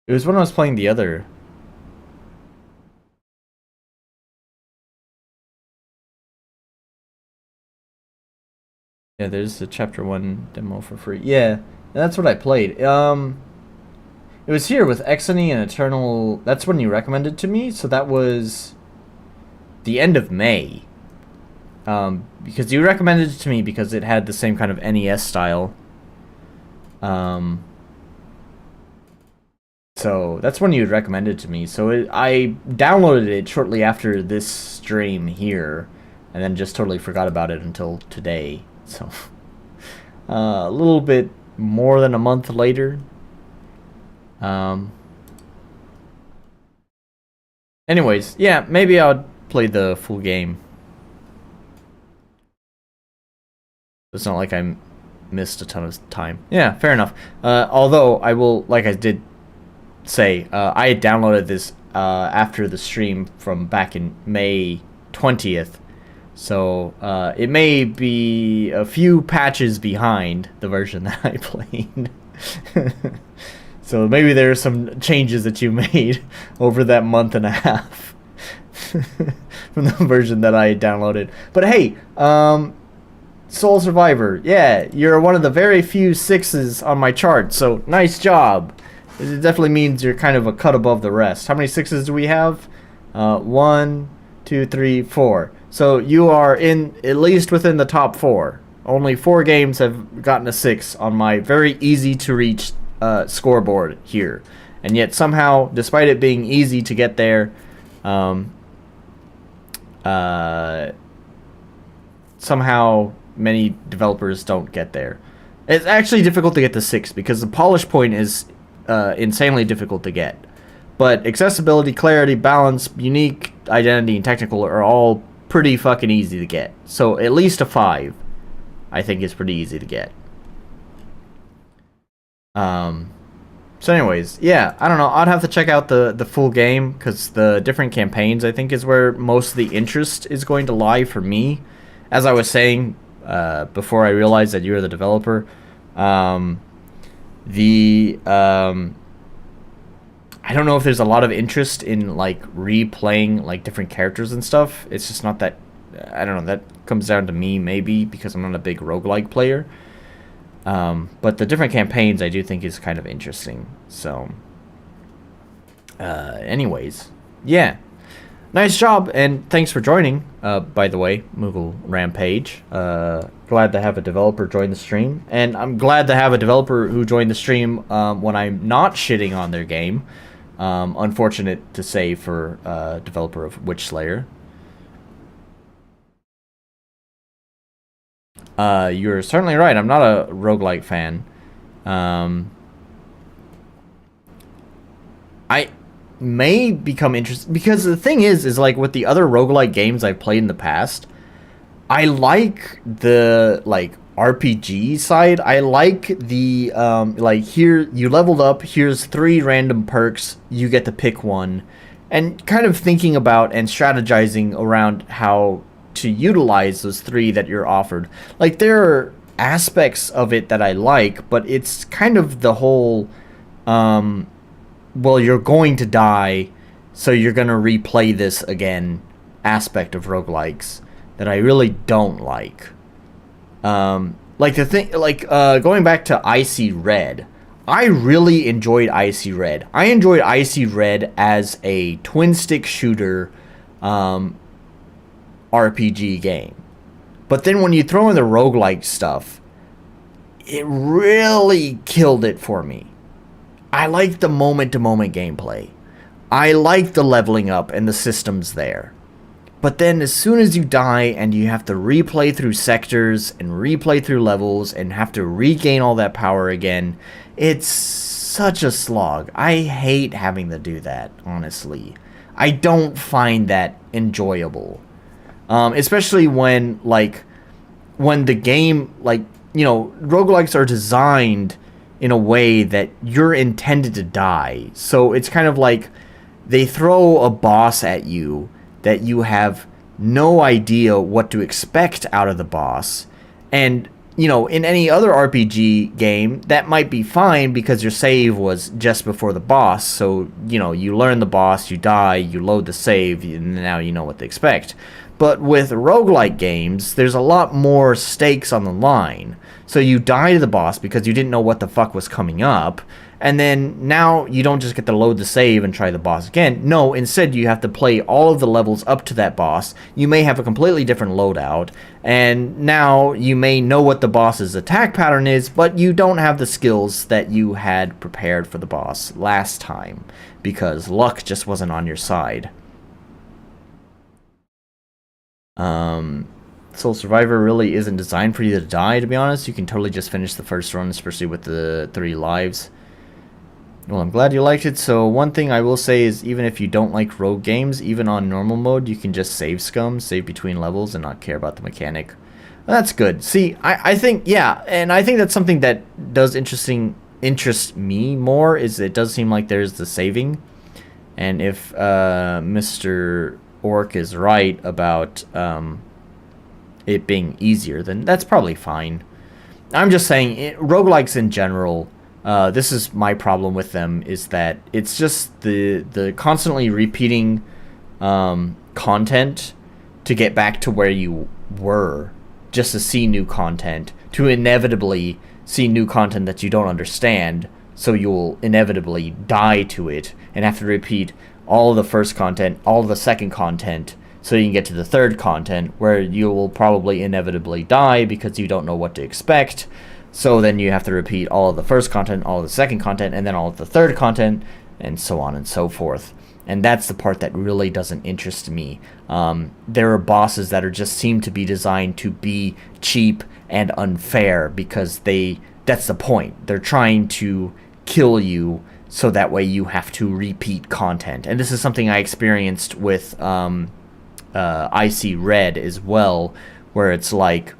It was when I was playing the other. Yeah, there's the chapter 1 demo for free. Yeah, that's what I played. It was here with Exony and Eternal. That's when you recommended to me, so that was the end of May. Because you recommended it to me because it had the same kind of NES style. So that's when you had recommended it to me. So I downloaded it shortly after this stream here, and then just totally forgot about it until today. So a little bit more than a month later. Anyways, yeah, maybe I'll play the full game. It's not like I missed a ton of time. Yeah, fair enough. Although I will, like I did say, I had downloaded this after the stream from back in May 20th. So it may be a few patches behind the version that I played. So maybe there are some changes that you made over that month and a half from the version that I downloaded. But hey, Soul Survivor, yeah, you're one of the very few 6s on my chart, so nice job. It definitely means you're kind of a cut above the rest. How many 6s do we have? 1, 2, 3, 4. So you are in at least within the top 4. Only 4 games have gotten a 6 on my very easy to reach scoreboard here, and yet somehow, despite it being easy to get there, somehow many developers don't get there. It's actually difficult to get to 6 because the polish point is insanely difficult to get, but accessibility, clarity, balance, unique identity, and technical are all pretty fucking easy to get. So at least a 5 I think is pretty easy to get. So anyways, yeah, I don't know. I'd have to check out the full game because the different campaigns, I think, is where most of the interest is going to lie for me. As I was saying before I realized that you're the developer, I don't know if there's a lot of interest in like replaying like different characters and stuff. It's just not that. I don't know. That comes down to me maybe because I'm not a big roguelike player. But the different campaigns I do think is kind of interesting. So, anyways, yeah, nice job, and thanks for joining. By the way, Moogle Rampage. Glad to have a developer join the stream, and I'm glad to have a developer who joined the stream when I'm not shitting on their game. Unfortunate to say for developer of Witchslayer. You're certainly right. I'm not a roguelike fan. I may become interested because the thing is like with the other roguelike games I've played in the past, I like the like RPG side. I like the like here you leveled up, here's 3 random perks, you get to pick one, and kind of thinking about and strategizing around how to utilize those 3 that you're offered. Like there are aspects of it that I like, but it's kind of the whole well, you're going to die, so you're gonna replay this again aspect of roguelikes that I really don't like. Like the thing, like going back to Icy Red, I really enjoyed Icy Red. I enjoyed Icy Red as a twin stick shooter RPG game. But then when you throw in the roguelike stuff, it really killed it for me. I like the moment-to-moment gameplay. I like the leveling up and the systems there. But then as soon as you die and you have to replay through sectors and replay through levels and have to regain all that power again, it's such a slog. I hate having to do that, honestly. I don't find that enjoyable. Especially when the game, like, you know, roguelikes are designed in a way that you're intended to die. So it's kind of like they throw a boss at you that you have no idea what to expect out of the boss. And, you know, in any other RPG game, that might be fine because your save was just before the boss. So, you know, you learn the boss, you die, you load the save, and now you know what to expect. But with roguelike games, there's a lot more stakes on the line. So you die to the boss because you didn't know what the fuck was coming up. And then now you don't just get to load the save and try the boss again. No, instead you have to play all of the levels up to that boss. You may have a completely different loadout. And now you may know what the boss's attack pattern is, but you don't have the skills that you had prepared for the boss last time. Because luck just wasn't on your side. Soul Survivor really isn't designed for you to die, to be honest. You can totally just finish the first run, especially with the 3 lives. Well, I'm glad you liked it. So one thing I will say is, even if you don't like rogue games, even on normal mode, you can just save scum, save between levels, and not care about the mechanic. That's good. See, I think, yeah, and I think that's something that does interest me more, is it does seem like there's the saving. And if Mr. Orc is right about it being easier, then that's probably fine. I'm just saying, roguelikes in general, this is my problem with them, is that it's just the constantly repeating content to get back to where you were, just to see new content, to inevitably see new content that you don't understand, so you'll inevitably die to it and have to repeat all of the first content, all of the second content, so you can get to the third content, where you will probably inevitably die because you don't know what to expect. So then you have to repeat all of the first content, all of the second content, and then all of the third content, and so on and so forth. And that's the part that really doesn't interest me. There are bosses that just seem to be designed to be cheap and unfair, because that's the point. They're trying to kill you, so that way you have to repeat content. And this is something I experienced with Icy Red as well, where it's like,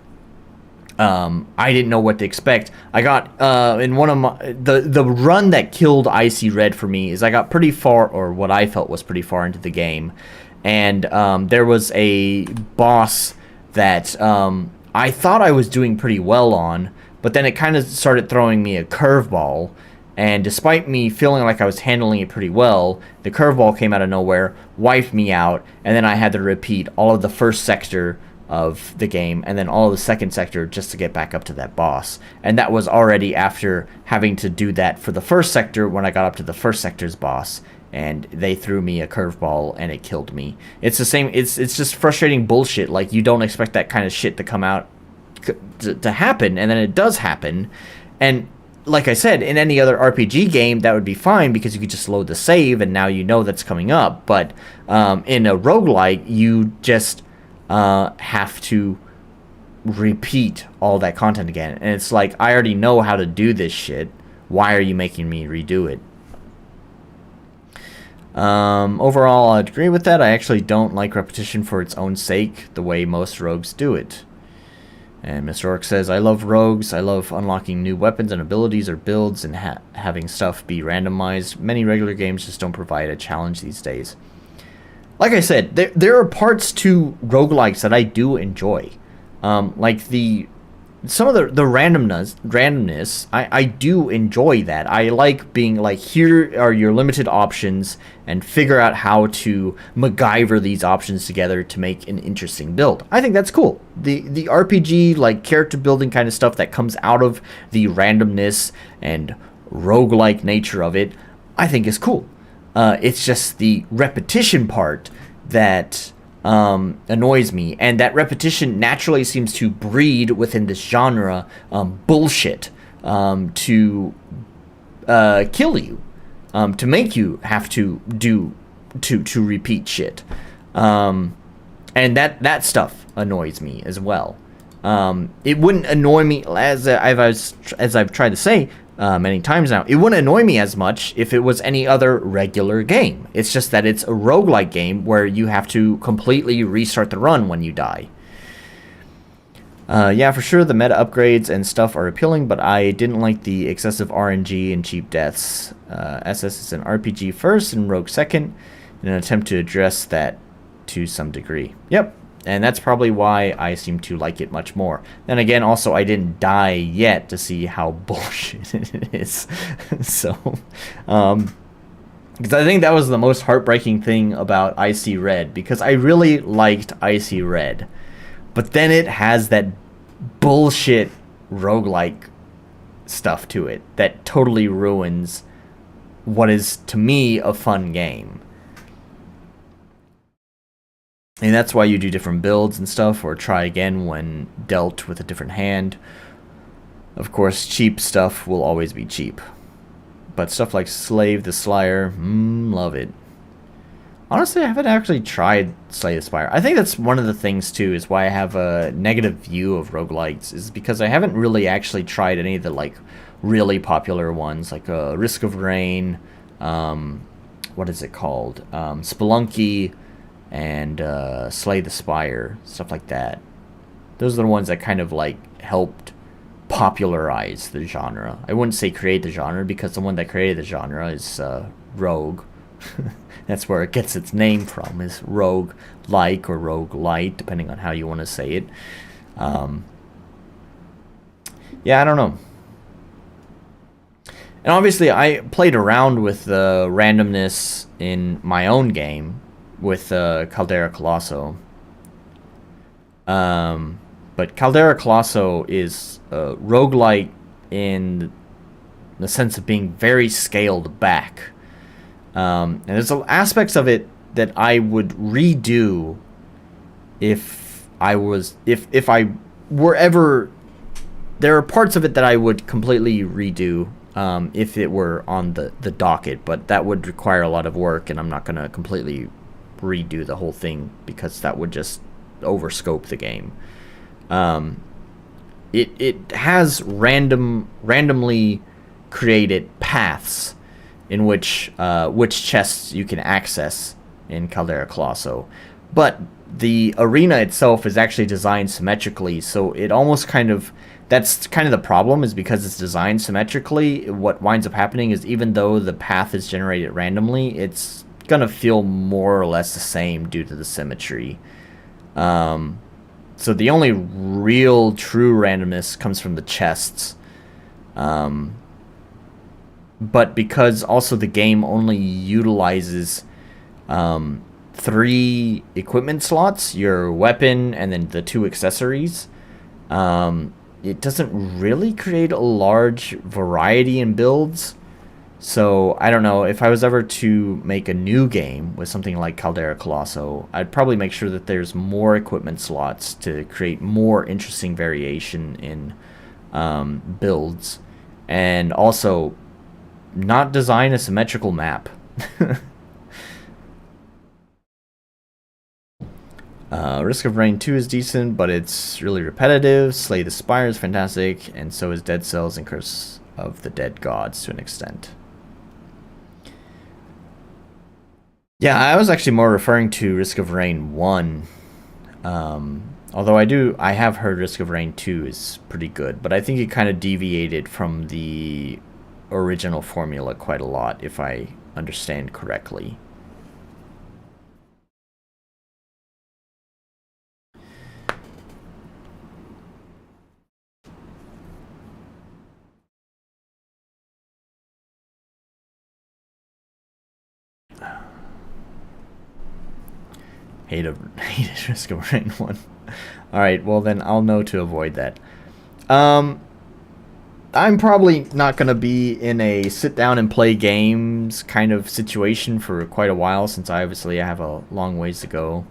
I didn't know what to expect. I got in one of my the run that killed Icy Red for me is I got pretty far, or what I felt was pretty far into the game, and there was a boss that I thought I was doing pretty well on, but then it kind of started throwing me a curveball. And despite me feeling like I was handling it pretty well, the curveball came out of nowhere, wiped me out, and then I had to repeat all of the first sector of the game, and then all of the second sector just to get back up to that boss. And that was already after having to do that for the first sector when I got up to the first sector's boss, and they threw me a curveball and it killed me. It's the same, it's just frustrating bullshit. Like, you don't expect that kind of shit to come out, to happen, and then it does happen. And like I said, in any other RPG game, that would be fine because you could just load the save and now you know that's coming up. But in a roguelike, you just have to repeat all that content again. And it's like, I already know how to do this shit. Why are you making me redo it? Overall, I'd agree with that. I actually don't like repetition for its own sake, the way most rogues do it. And Mr. Orc says, I love rogues. I love unlocking new weapons and abilities or builds and having stuff be randomized. Many regular games just don't provide a challenge these days. Like I said, there are parts to roguelikes that I do enjoy. Like some of the randomness, I do enjoy that. I like being like, here are your limited options, and figure out how to MacGyver these options together to make an interesting build. I think that's cool. The RPG, like, character building kind of stuff that comes out of the randomness and roguelike nature of it, I think is cool. It's just the repetition part that annoys me, and that repetition naturally seems to breed within this genre bullshit to kill you, to make you have to repeat shit, and that stuff annoys me as well. It wouldn't annoy me, as I've tried to say many times now, it wouldn't annoy me as much if it was any other regular game. It's just that it's a roguelike game where you have to completely restart the run when you die. Yeah, for sure, the meta upgrades and stuff are appealing, but I didn't like the excessive RNG and cheap deaths. SS is an RPG first and Rogue second, in an attempt to address that to some degree. Yep, and that's probably why I seem to like it much more. Then again, also, I didn't die yet to see how bullshit it is. So, because I think that was the most heartbreaking thing about Icy Red, because I really liked Icy Red. But then it has that bullshit roguelike stuff to it that totally ruins what is, to me, a fun game. And that's why you do different builds and stuff, or try again when dealt with a different hand. Of course, cheap stuff will always be cheap. But stuff like Slave the Slayer, love it. Honestly, I haven't actually tried Slay the Spire. I think that's one of the things, too, is why I have a negative view of roguelites, is because I haven't really actually tried any of the, like, really popular ones, like Risk of Rain, what is it called? Spelunky, and Slay the Spire, stuff like that. Those are the ones that kind of, like, helped popularize the genre. I wouldn't say create the genre, because the one that created the genre is Rogue. That's where it gets its name from, is rogue-like or rogue-lite, depending on how you want to say it. Yeah, I don't know. And obviously, I played around with the randomness in my own game with Caldera Colosso. But Caldera Colosso is roguelite in the sense of being very scaled back. And there's aspects of it that I would redo if I were ever... There are parts of it that I would completely redo if it were on the docket, but that would require a lot of work, and I'm not going to completely redo the whole thing because that would just overscope the game. It has randomly created paths in which chests you can access in Caldera Colosso. But the arena itself is actually designed symmetrically, so it almost kind of... That's kind of the problem, is because it's designed symmetrically, what winds up happening is even though the path is generated randomly, it's going to feel more or less the same due to the symmetry. So the only real true randomness comes from the chests. But because also the game only utilizes 3 equipment slots, your weapon and then the 2 accessories, it doesn't really create a large variety in builds. So I don't know, if I was ever to make a new game with something like Caldera Colosso, I'd probably make sure that there's more equipment slots to create more interesting variation in builds, and also not design a symmetrical map. Risk of Rain 2 is decent, but it's really repetitive. Slay the Spire is fantastic, and so is Dead Cells and Curse of the Dead Gods to an extent. Yeah, I was actually more referring to Risk of Rain 1. Although I have heard Risk of Rain 2 is pretty good, but I think it kind of deviated from the original formula quite a lot, if I understand correctly. Hated Risk of Rain 1. Alright, well then I'll know to avoid that. I'm probably not going to be in a sit down and play games kind of situation for quite a while, since I have a long ways to go.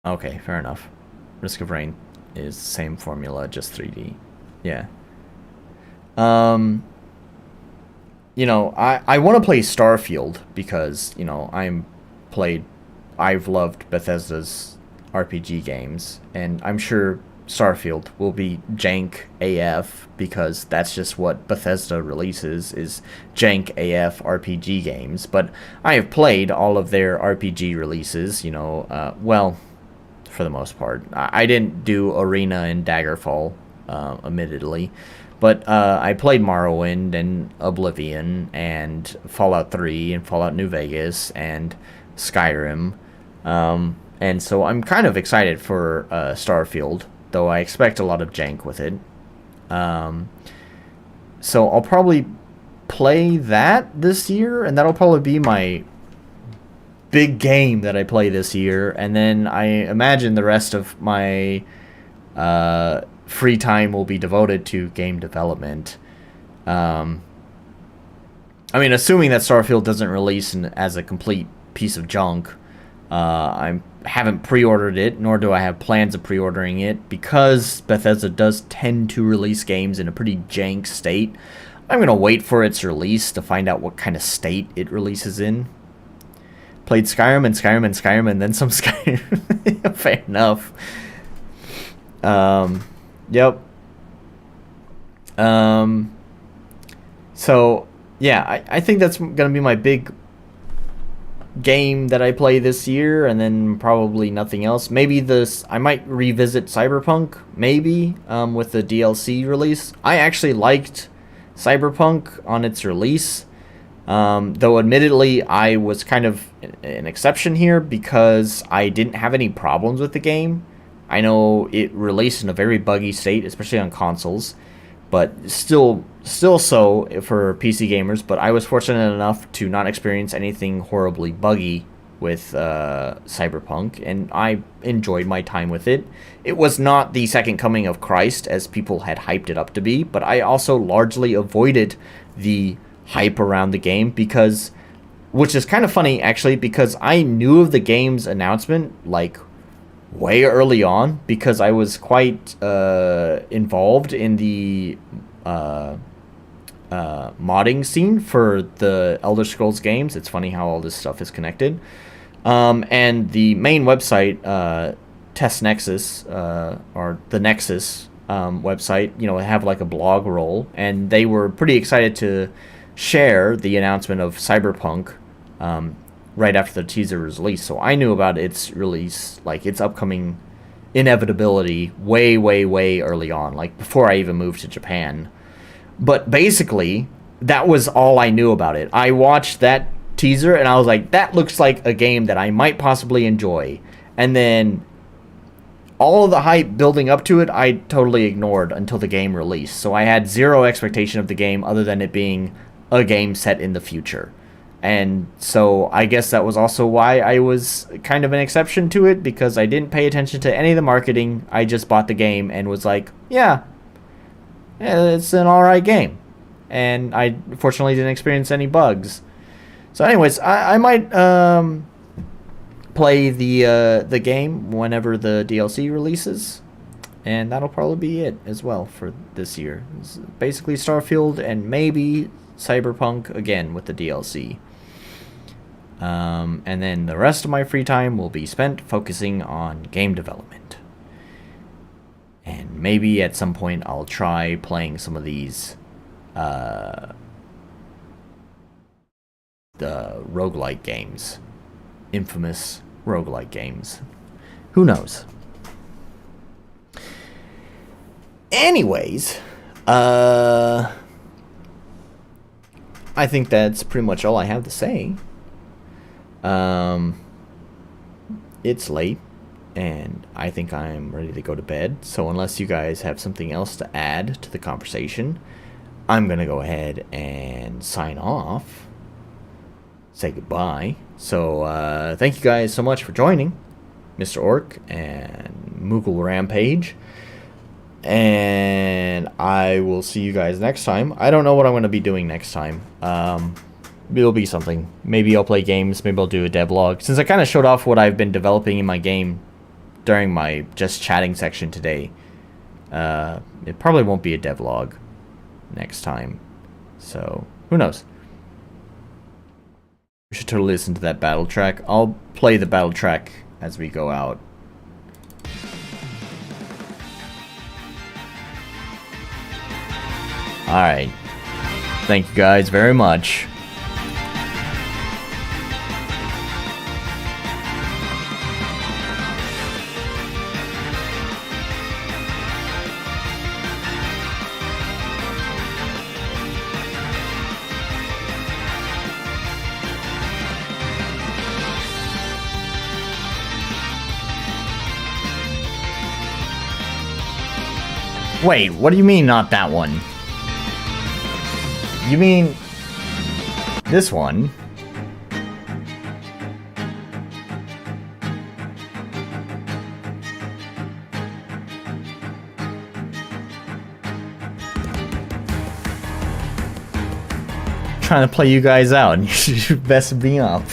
Okay, fair enough. Risk of Rain is the same formula, just 3D. Yeah. You know, I want to play Starfield because, you know, I've loved Bethesda's RPG games, and I'm sure Starfield will be jank AF, because that's just what Bethesda releases, is jank AF RPG games. But I have played all of their RPG releases, you know, well, for the most part. I didn't do Arena and Daggerfall, admittedly, but I played Morrowind and Oblivion and Fallout 3 and Fallout New Vegas and Skyrim. And so I'm kind of excited for Starfield, though I expect a lot of jank with it. So I'll probably play that this year, and that'll probably be my big game that I play this year. And then I imagine the rest of my free time will be devoted to game development. I mean, assuming that Starfield doesn't release as a complete piece of junk, I haven't pre-ordered it, nor do I have plans of pre-ordering it, because Bethesda does tend to release games in a pretty jank state. I'm going to wait for its release to find out what kind of state it releases in. Played Skyrim and Skyrim and Skyrim and then some Skyrim. Fair enough. Yep. So, yeah, I think that's going to be my big game that I play this year, and then probably nothing else. Maybe I might revisit Cyberpunk, maybe, with the DLC release. I actually liked Cyberpunk on its release, though admittedly I was kind of an exception here because I didn't have any problems with the game. I know it released in a very buggy state, especially on consoles, but still so for PC gamers. But I was fortunate enough to not experience anything horribly buggy with Cyberpunk, and I enjoyed my time with it. It was not the second coming of Christ as people had hyped it up to be, but I also largely avoided the hype around the game because, which is kind of funny actually, because I knew of the game's announcement like way early on, because I was quite involved in the modding scene for the Elder Scrolls games. It's funny how all this stuff is connected. And the main website, Test Nexus, or the Nexus website, you know, have like a blog roll, and they were pretty excited to share the announcement of Cyberpunk right after the teaser was released. So I knew about its release, like its upcoming inevitability, way early on, like before I even moved to Japan. But basically, that was all I knew about it. I watched that teaser and I was like, that looks like a game that I might possibly enjoy. And then all of the hype building up to it, I totally ignored until the game released. So I had zero expectation of the game other than it being a game set in the future. And so I guess that was also why I was kind of an exception to it, because I didn't pay attention to any of the marketing. I just bought the game and was like, yeah, it's an alright game. And I fortunately didn't experience any bugs. So anyways, I might play the game whenever the DLC releases. And that'll probably be it as well for this year. It's basically Starfield and maybe Cyberpunk again with the DLC. And then the rest of my free time will be spent focusing on game development. And maybe at some point I'll try playing some of these the roguelike games. Infamous roguelike games. Who knows? Anyways, I think that's pretty much all I have to say. It's late, and I think I'm ready to go to bed. So unless you guys have something else to add to the conversation, I'm going to go ahead and sign off. Say goodbye. So thank you guys so much for joining, Mr. Orc and Moogle Rampage. And I will see you guys next time. I don't know what I'm going to be doing next time. It'll be something. Maybe I'll play games. Maybe I'll do a devlog. Since I kind of showed off what I've been developing in my game during my just chatting section today, it probably won't be a devlog next time. So, who knows? We should totally listen to that battle track. I'll play the battle track as we go out. Alright. Thank you guys very much. Wait, what do you mean not that one? You mean this one? Trying to play you guys out and you messed me up.